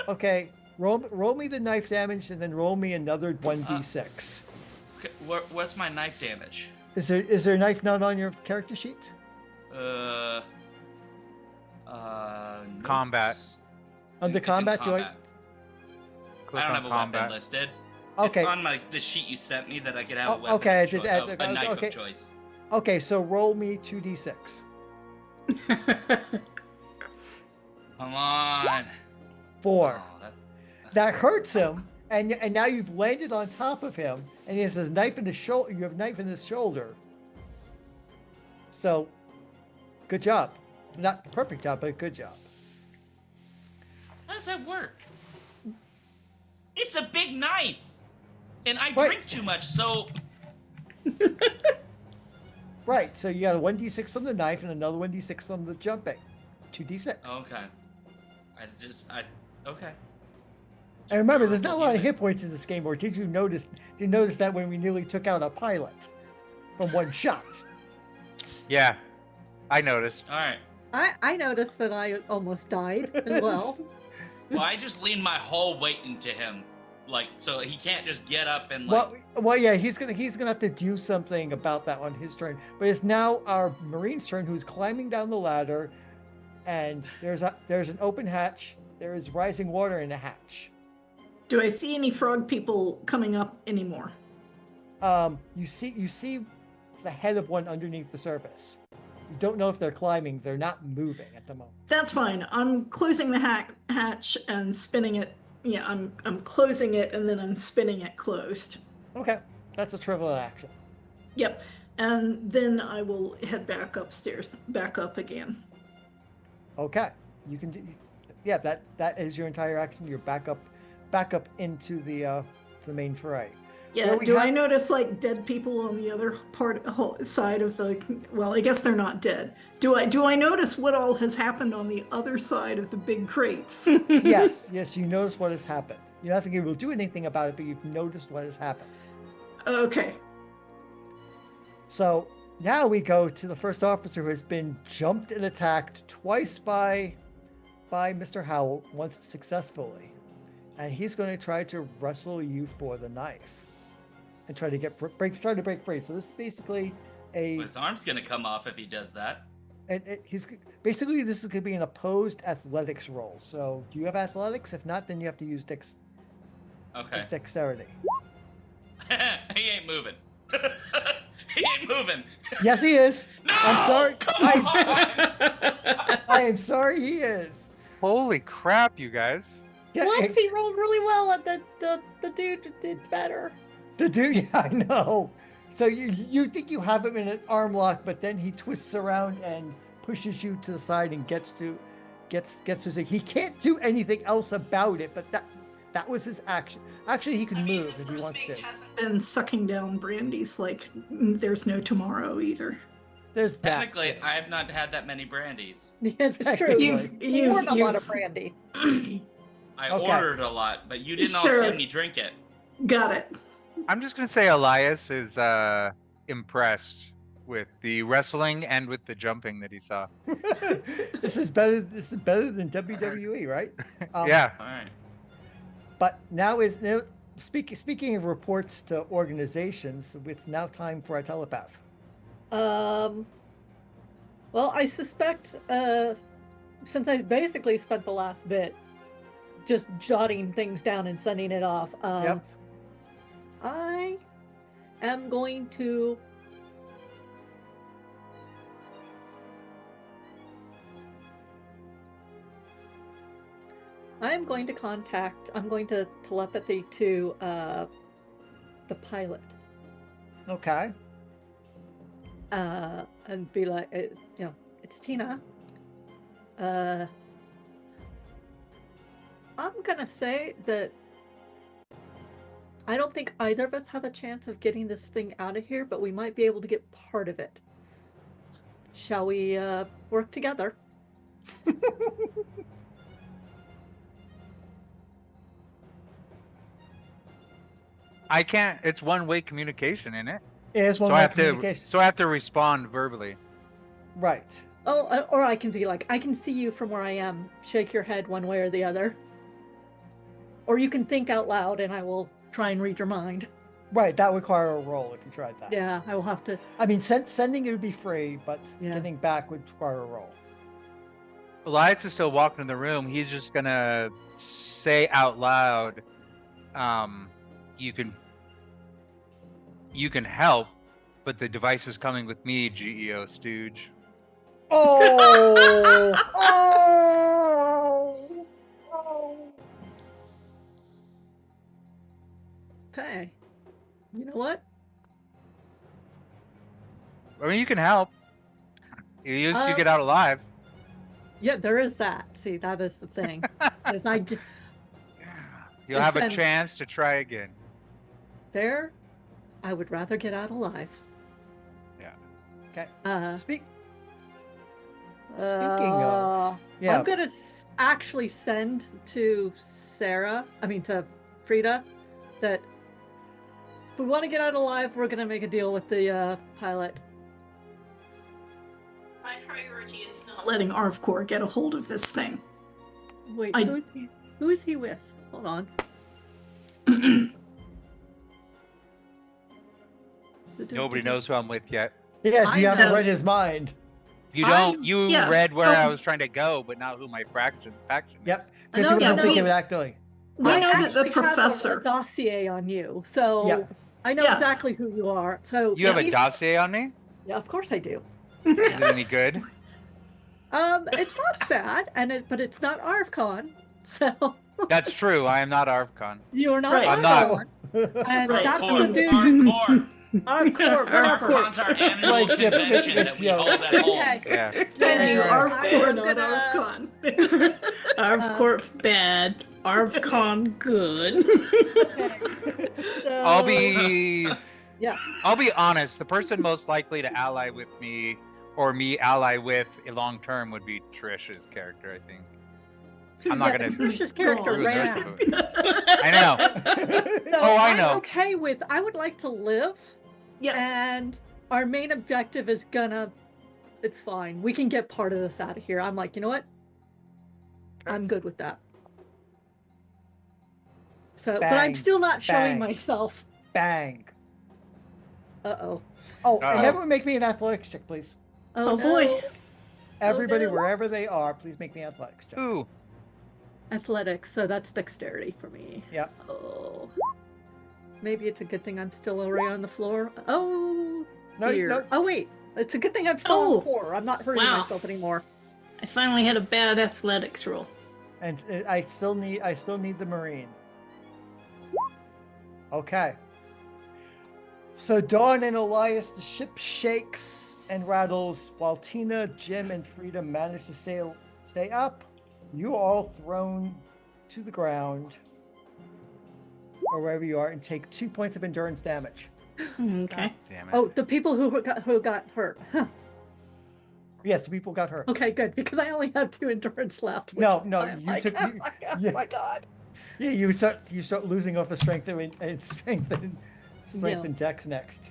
Okay. Roll me the knife damage and then roll me another 1d6. Okay, what's my knife damage? Is there a knife not on your character sheet? Notes. Combat. Under It's in combat, do I? Click I don't on have a combat. weapon listed. Okay. It's on the sheet you sent me that I could have a Oh, weapon. okay, I of did choi- that. a knife Okay. of choice. Okay, so roll me 2d6. Come on. 4. Oh, That hurts him, and now you've landed on top of him, and he has a knife in his shoulder. You have a knife in his shoulder. So, good job. Not perfect job, but good job. How does that work? It's a big knife, and I Wait. drink too much, so Right. So you got a 1d6 from the knife and another 1d6 from the jumping. 2d6. okay. Okay. And remember, there's not a Durable lot of human. hit points in this game. Or did you notice that when we nearly took out a pilot from one shot? Yeah, I noticed. All right. I noticed that I almost died as well. Well, I just leaned my whole weight into him, like, so he can't just get up and like. Well, yeah, he's gonna have to do something about that on his turn. But it's now our Marine's turn, who's climbing down the ladder, and there's an open hatch. There is rising water in the hatch. Do I see any frog people coming up anymore? You see the head of one underneath the surface. You don't know if they're climbing. They're not moving at the moment. That's fine. I'm closing the hatch and spinning it. Yeah, I'm closing it and then I'm spinning it closed. Okay, that's a trivial action. Yep. And then I will head back upstairs, back up again. Okay, you can do. Yeah, that is your entire action. You're back up into the main fray. Yeah, I notice like dead people on the other side of the? Well, I guess they're not dead. Do I notice what all has happened on the other side of the big crates? Yes, you notice what has happened. You're not thinking we'll do anything about it, but you've noticed what has happened. Okay. So now we go to the first officer who has been jumped and attacked twice by Mr. Howell, once successfully, and he's going to try to wrestle you for the knife and try to break free. So this is basically His arm's gonna come off if he does that. this is going to be an opposed athletics roll. So do you have athletics? If not, then you have to use Okay. dexterity. He ain't moving. He ain't moving. Yes, he is. No! I'm sorry. Come on! I am sorry. He is. Holy crap, you guys. Yeah, Once he rolled really well, and the dude did better. The dude, yeah, I know. So you think you have him in an arm lock, but then he twists around and pushes you to the side and gets to. He can't do anything else about it, but that was his action. Actually, he can move if he wants to. Hasn't been sucking down brandies like there's no tomorrow either. There's that. Technically, too. I have not had that many brandies. Yeah, that's true. You've Poured a lot of brandy. I Okay. ordered a lot, but you didn't all Sure. see me drink it. Got it. I'm just gonna say Elias is impressed with the wrestling and with the jumping that he saw. This is better than WWE, right? Yeah. All right. But speaking of reports to organizations, it's now time for a telepath. Well, I suspect, since I basically spent the last bit just jotting things down and sending it off, Yep. I am going to I'm going to telepathy to the pilot. Okay. And be like, it's Tina. I'm gonna say that I don't think either of us have a chance of getting this thing out of here, but we might be able to get part of it. Shall we work together? I can't. It's one-way communication, isn't it? It is one So I way have to. communication. So I have to respond verbally. Right. Oh, or I can be like, I can see you from where I am. Shake your head one way or the other. Or you can think out loud and I will try and read your mind. Right. That would require a roll if you tried that. Yeah, I will have to. I mean, sending it would be free, but Yeah. getting back would require a roll. Elias is still walking in the room. He's just gonna say out loud, you can help, but the device is coming with me, GEO Stooge. Oh! Oh! Oh! Hey, you know what? I mean, you can help. You get out alive. Yeah, there is that. See, that is the thing. Is I get You'll have a Listen. chance to try again. there. I would rather get out alive. Yeah. Okay. Uh, Speak. Speaking of, yeah. I'm gonna actually send to to Frida, that if we want to get out alive, we're gonna make a deal with the pilot. My priority is not letting ArvCor get a hold of this thing. Wait, I- who is he with? Hold on. Nobody knows who I'm with yet. Yes, you I haven't know. read his mind. You don't. You yeah, read where but- I was trying to go, but not who my faction Yep. is. Because No, he no, wasn't no. thinking of it actively. We I know that the actually have a professor. dossier on you, so Yeah. I know Yeah. exactly who you are. So You have a he's- dossier on me? Yeah, of course I do. Is it any good? It's not bad, but it's not ArvCon, so That's true. I am not ArvCon. you are not Right. I'm not. ArvCon. And Right. that's the Hardcore. dude. Hardcore. ArvCor. ArvCon's our annual Like, yeah, convention that it's we young. hold at home. Okay. Yeah. Thank you, Yeah. ArvCor, I'm not gonna- ArvCon. ArvCorp bad, ArvCon good. So I'll be. Yeah. I'll be honest. The person most likely to ally with me, or me ally with long term, would be Trish's character. I think. I'm not gonna Trish's character ruin the rest ran. of it. I know. So Oh, I I'm know. okay with. I would like to live, Yeah, and our main objective is gonna. It's fine. We can get part of this out of here. I'm like, you know what? I'm good with that. So, but I'm Bang, still not showing bang. myself. Bang. Uh-oh. Oh, and Uh-oh. everyone make me an athletics check, please. Oh, boy. no. Everybody, no. wherever they are, please make me an athletics check. Ooh. Athletics, so that's dexterity for me. Yep. Oh. Maybe it's a good thing I'm still already on the floor. Oh, No, dear. no. Oh, wait. It's a good thing I'm still on Oh. the floor. I'm not hurting Wow. myself anymore. I finally had a bad athletics roll. And I still need the Marine. Okay. So Dawn and Elias, the ship shakes and rattles while Tina, Jim, and Frida manage to stay up. You are all thrown to the ground or wherever you are and take 2 points of endurance damage. Okay. Damn it. Oh, the people who got hurt. Huh. Yes, the people got hurt. Okay, good, because I only have 2 endurance left. which No, is no, why I'm you like, took- oh you- my God, yeah. my God. Yeah, you start losing off of strength and dex next.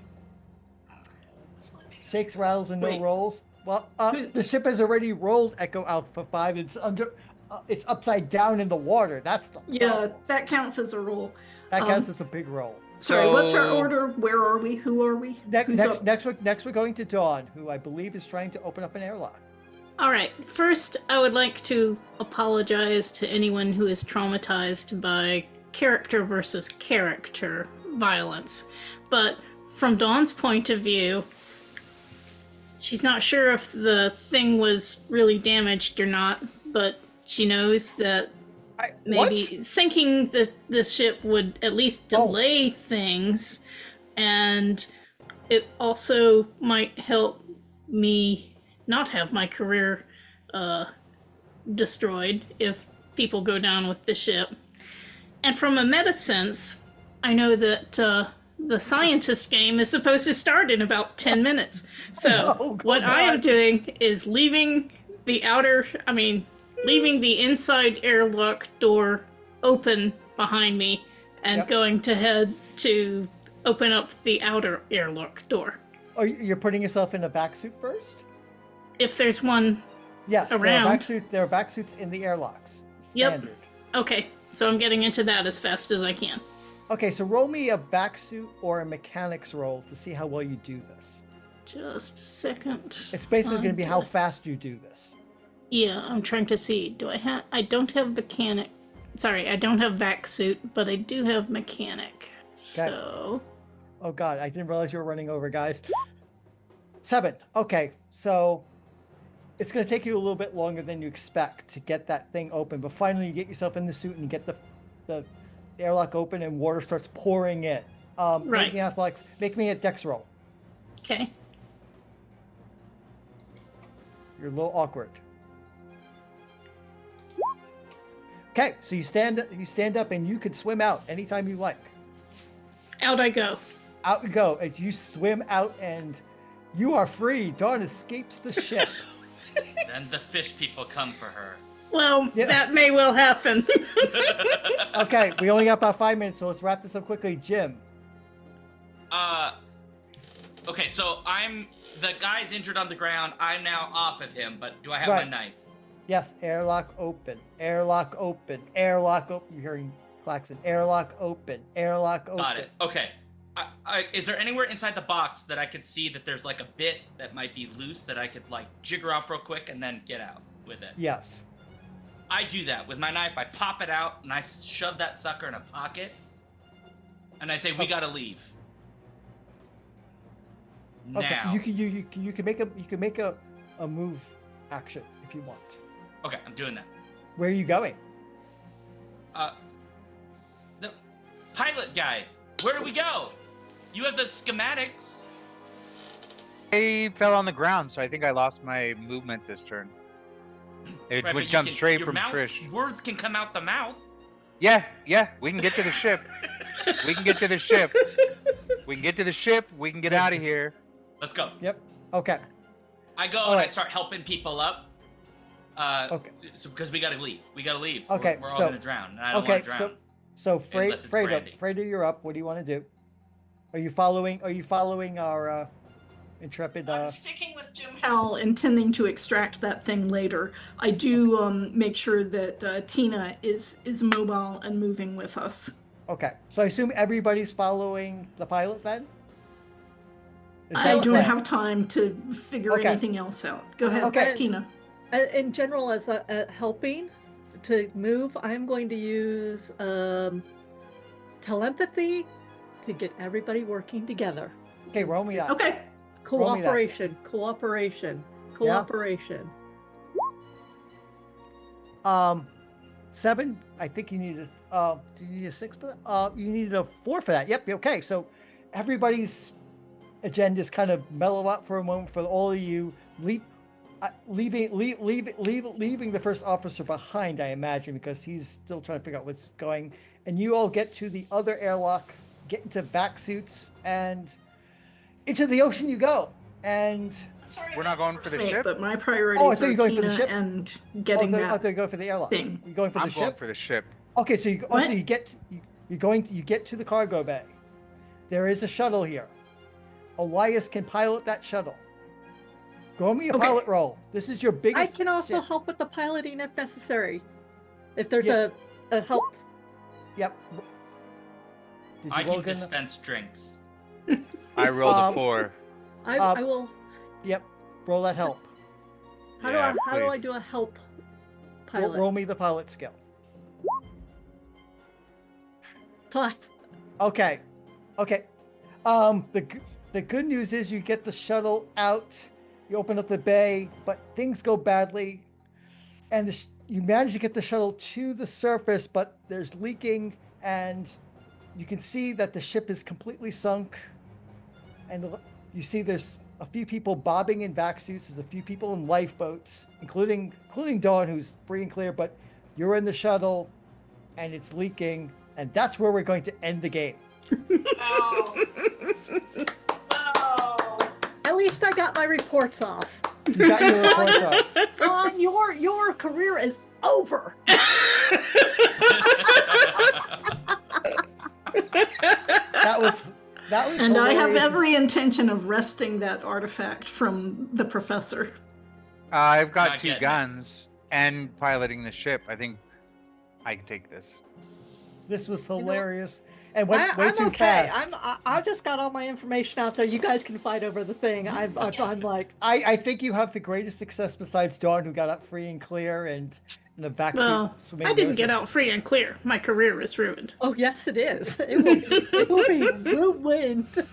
Shakes, rattles, and no Wait. rolls. Well, Who- the ship has already rolled Echo Alpha 5. It's upside down in the water. That's the yeah, problem. that counts as a roll. That counts as a big roll. Sorry, what's our So- order? Where are we? Who are we? Who's up? Next we're going to Dawn, who I believe is trying to open up an airlock. All right. First, I would like to apologize to anyone who is traumatized by character versus character violence. But from Dawn's point of view, she's not sure if the thing was really damaged or not, but she knows that maybe sinking the ship would at least delay things, and it also might help me not have my career destroyed if people go down with the ship. And from a meta sense, I know that the scientist game is supposed to start in about 10 minutes. So Oh, what I am God. doing is leaving the inside airlock door open behind me and Yep. going to head to open up the outer airlock door. Oh, you're putting yourself in a back suit first? If there's one. Yes, Around. there are back suits in the airlocks. Yep. Standard. Okay, so I'm getting into that as fast as I can. Okay, so roll me a back suit or a mechanics roll to see how well you do this. Just a second. It's basically going to be how fast you do this. Yeah, I'm trying to see. I don't have mechanic. Sorry, I don't have vac suit, but I do have mechanic. So, Oh God, I didn't realize you were running over, guys. 7. Okay, so it's going to take you a little bit longer than you expect to get that thing open, but finally you get yourself in the suit and you get the airlock open and water starts pouring in. Right. Make me a dex roll. okay. You're a little awkward. Okay, so you stand up and you can swim out anytime you like. Out I go. Out you go as you swim out and you are free. Dawn escapes the ship. Then the fish people come for her. Well, Yeah. that may well happen. Okay, we only got about 5 minutes, so let's wrap this up quickly. Jim. Okay, so the guy's injured on the ground. I'm now off of him, but do I have Right. my knife? Yes, airlock open. Airlock open. Airlock open. You're hearing klaxon. Airlock open. Airlock open. Got it. Okay. Is there anywhere inside the box that I could see that there's like a bit that might be loose that I could like jigger off real quick and then get out with it? Yes. I do that with my knife. I pop it out and I shove that sucker in a pocket, and I say, "We gotta leave." Okay. Now. You can make a move action if you want. Okay, I'm doing that. Where are you going? The pilot guy. Where do we go? You have the schematics. I fell on the ground, so I think I lost my movement this turn. It Right, would but you jump can- straight your from mouth, Trish. Words can come out the mouth. Yeah, we can get to the ship. We can get to the ship. We can get to the ship. We can get out of here. Let's go. Yep. Okay. I go All and I right. start helping people up. Okay. So because we gotta leave. We gotta leave. Okay, We're all so- gonna drown, and I don't Okay. want to drown. So Unless it's Brandy. Freda, you're up. What do you want to do? Are you following our intrepid? I'm sticking with Jim Howell, intending to extract that thing later. I do make sure that Tina is mobile and moving with us. Okay. So I assume everybody's following the pilot then. Is I that the don't plan? have time to figure Okay. anything else out. Go ahead, Okay. Tina. In general, as helping to move, I'm going to use telepathy to get everybody working together. Okay, roll me that. Okay. Roll me that. Cooperation. Yeah. 7. I think you need a. Do you need a 6 for that? You needed a 4 for that. Yep. Okay. So everybody's agendas kind of mellow out for a moment for all of you. Leaving the first officer behind, I imagine, because he's still trying to figure out what's going. And you all get to the other airlock, get into vac suits, and into the ocean you go. And Sorry, We're not I'm going for first the mate, ship? But my Oh, I priorities thought you are were going for the Tina ship. and getting I that. thought you go for the airlock. thing. You going for I'm the going ship? for the ship. Okay, so you What? you get to the cargo bay. There is a shuttle here. Elias can pilot that shuttle. Go me a Okay. pilot roll. This is your I biggest. can also ship. help with the piloting if necessary. If there's Yeah. a help. Yep. Did I roll can good? dispense drinks. I rolled a Um, 4. I will. Yep. Roll that help. How Yeah, do I please. do a help Roll, pilot? roll me the pilot skill. 5. Okay. Okay. The good news is you get the shuttle out. You open up the bay, but things go badly, and you manage to get the shuttle to the surface, but there's leaking, and you can see that the ship is completely sunk. And you see there's a few people bobbing in vac suits. There's a few people in lifeboats, including Dawn, who's free and clear. But you're in the shuttle, and it's leaking, and that's where we're going to end the game. Oh. Oh. At least I got my reports off. You got your reports up. Your career is over. That was And I have hilarious. every intention of wresting that artifact from the professor. I've got Not 2 getting it. guns and piloting the ship. I think I can take this. This was know, hilarious and went way I'm too okay. fast. I just got all my information out there. You guys can fight over the thing. I'm like, I think you have the greatest success besides Dawn, who got out free and clear and in a vac Well, suit. swimming I didn't with get it. out free and clear. My career is ruined. oh yes, it is. It will be ruined. But,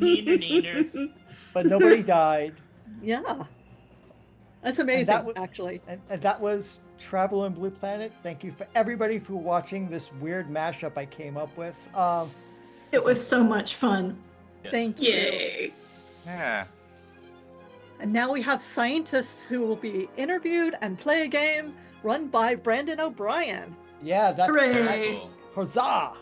Neener. but nobody died. Yeah, that's amazing. wa- Actually, And that was Travel in Blue Planet. Thank you for everybody for watching this weird mashup I came up with. It was so much fun. thank you. Yay. Yeah. And now we have scientists who will be interviewed and play a game run by Brandon O'Brien. Yeah, that's Hooray. Very cool. Huzzah!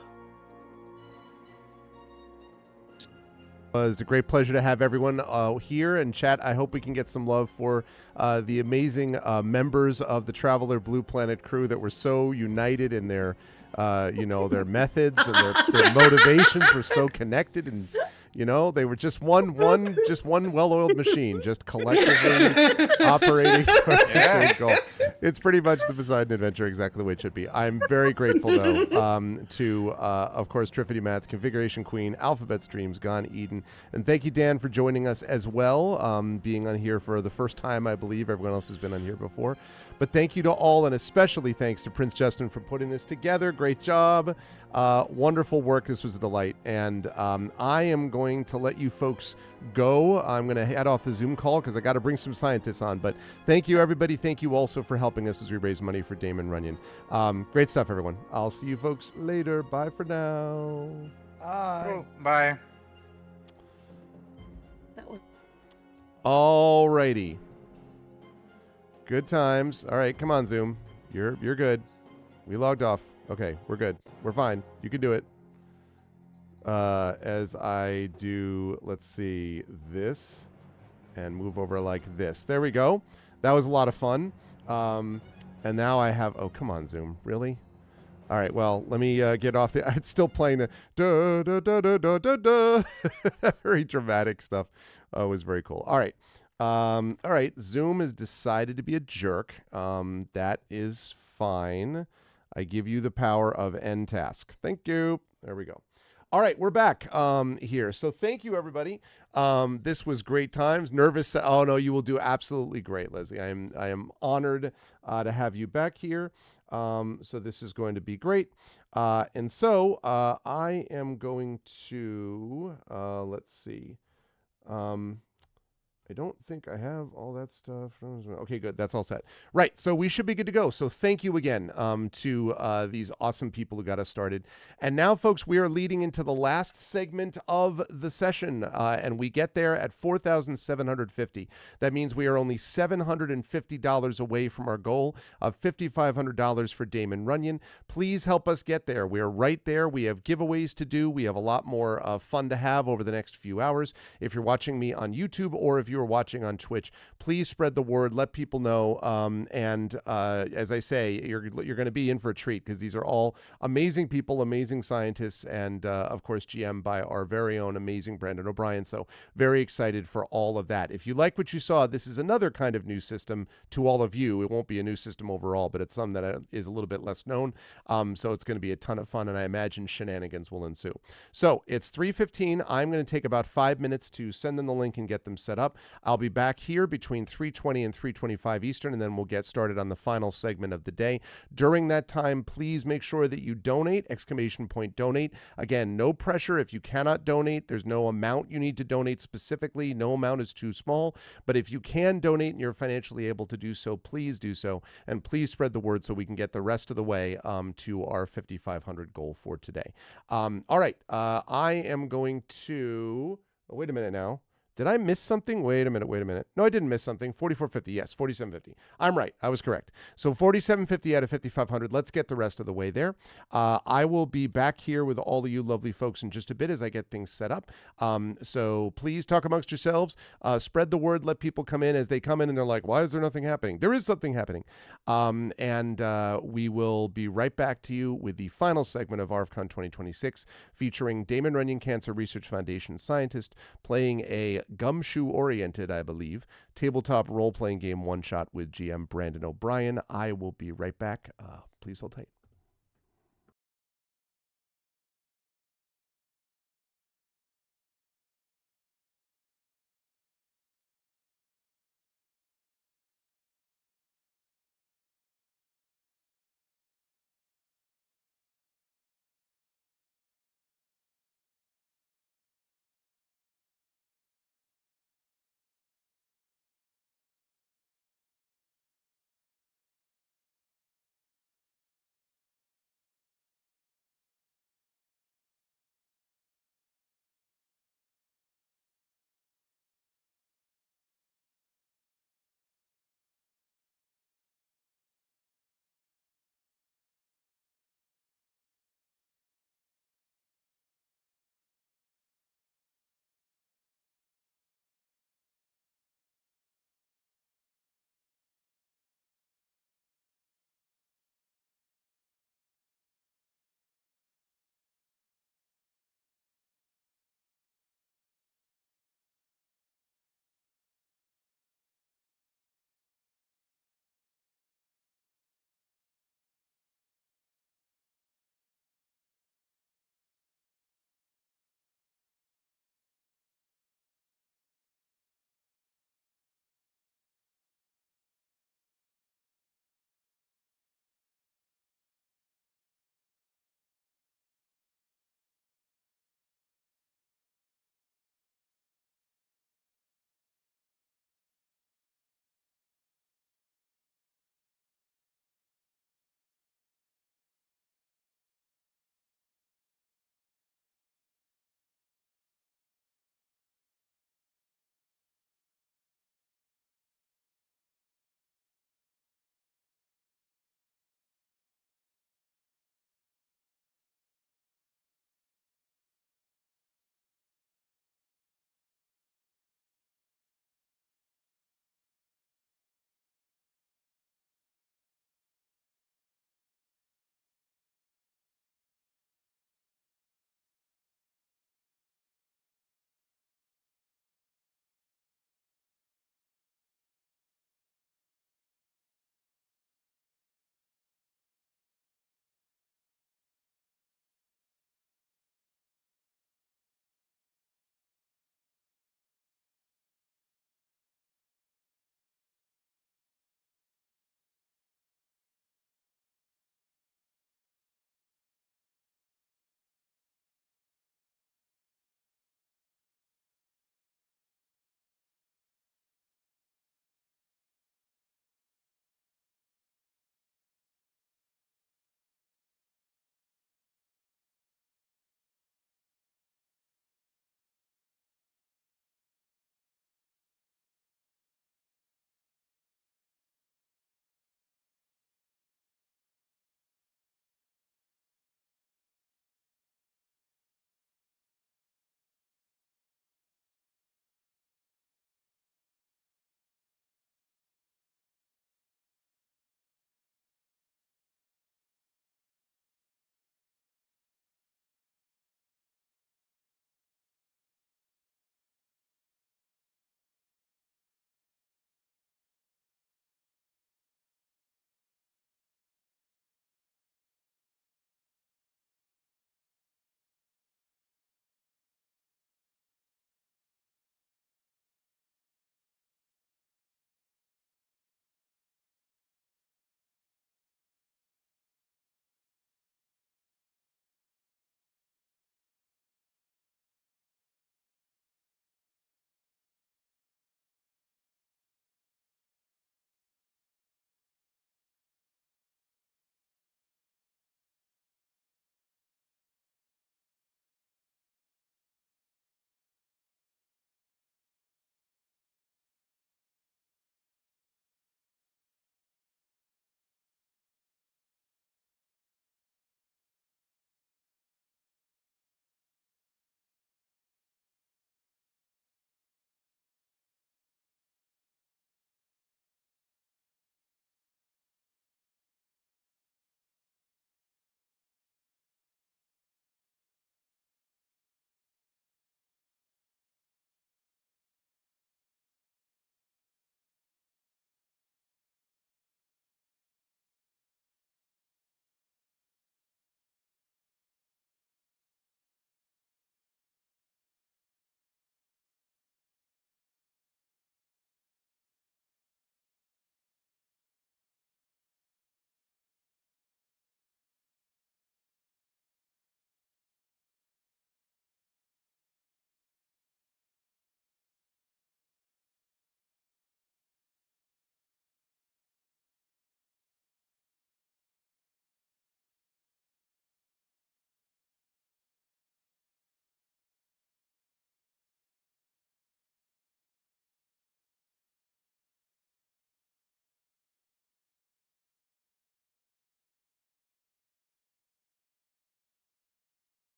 It's a great pleasure to have everyone here in chat. I hope we can get some love for the amazing members of the Traveler Blue Planet crew that were so united in their, their methods and their motivations were so connected, and they were just one well-oiled machine, just collectively operating towards the same goal. It's pretty much the Poseidon adventure, exactly the way it should be. I'm very grateful, though, to, of course, Triffity Mats, Configuration Queen, Alphabet Streams, Gone Eden, and thank you, Dan, for joining us as well, being on here for the first time, I believe. Everyone else has been on here before. But thank you to all, and especially thanks to Prince Justin for putting this together. Great job. Wonderful work. This was a delight. And I am going to let you folks go. I'm going to head off the Zoom call because I got to bring some scientists on. But thank you, everybody. Thank you also for helping us as we raise money for Damon Runyon. Great stuff, everyone. I'll see you folks later. Bye for now. Bye. Cool. Bye. That was All righty. Good times. All right, come on, Zoom. You're good. We logged off. Okay, we're good. We're fine. You can do it. As I do, let's see, this, and move over like this. There we go. That was a lot of fun. And now I have, oh, come on, Zoom. Really? All right, well, let me get off the, it's still playing the da da da da da da da. Very dramatic stuff. It was very cool. All right. All right, Zoom has decided to be a jerk. That is fine. I give you the power of end task. Thank you. There we go. All right, we're back here. So thank you, everybody. This was great times. Nervous. Oh no, you will do absolutely great, Leslie. I am honored to have you back here. So this is going to be great. And so I am going to let's see. I don't think I have all that stuff. Okay, good. That's all set. Right. So we should be good to go. So thank you again to these awesome people who got us started. And now, folks, we are leading into the last segment of the session. And we get there at $4,750. That means we are only $750 away from our goal of $5,500 for Damon Runyon. Please help us get there. We are right there. We have giveaways to do. We have a lot more fun to have over the next few hours. If you're watching me on YouTube or if you are watching on Twitch, please spread the word, let people know, and as I say, you're going to be in for a treat because these are all amazing people, amazing scientists, and of course GM by our very own amazing Brandon O'Brien. So very excited for all of that. If you like what you saw, this is another kind of new system to all of you. It won't be a new system overall, but it's some that is a little bit less known. So it's going to be a ton of fun, and I imagine shenanigans will ensue. So it's 3:15. I'm going to take about 5 minutes to send them the link and get them set up. I'll be back here between 3:20 and 3:25 Eastern, and then we'll get started on the final segment of the day. During that time, please make sure that you donate, ! Donate. Again, no pressure. If you cannot donate, there's no amount you need to donate specifically. No amount is too small. But if you can donate and you're financially able to do so, please do so. And please spread the word so we can get the rest of the way to our 5,500 goal for today. All right. I am going to... Oh, wait a minute now. Did I miss something? Wait a minute. No, I didn't miss something. 4450. Yes, 4750. I'm right. I was correct. So 4750 out of 5500. Let's get the rest of the way there. I will be back here with all of you lovely folks in just a bit as I get things set up. So please talk amongst yourselves. Spread the word. Let people come in. As they come in and they're like, why is there nothing happening? There is something happening. And we will be right back to you with the final segment of ArvCon2026 featuring Damon Runyon Cancer Research Foundation scientist playing a gumshoe-oriented, I believe, tabletop role-playing game one-shot with GM Brandon O'Brien. I will be right back. Please hold tight.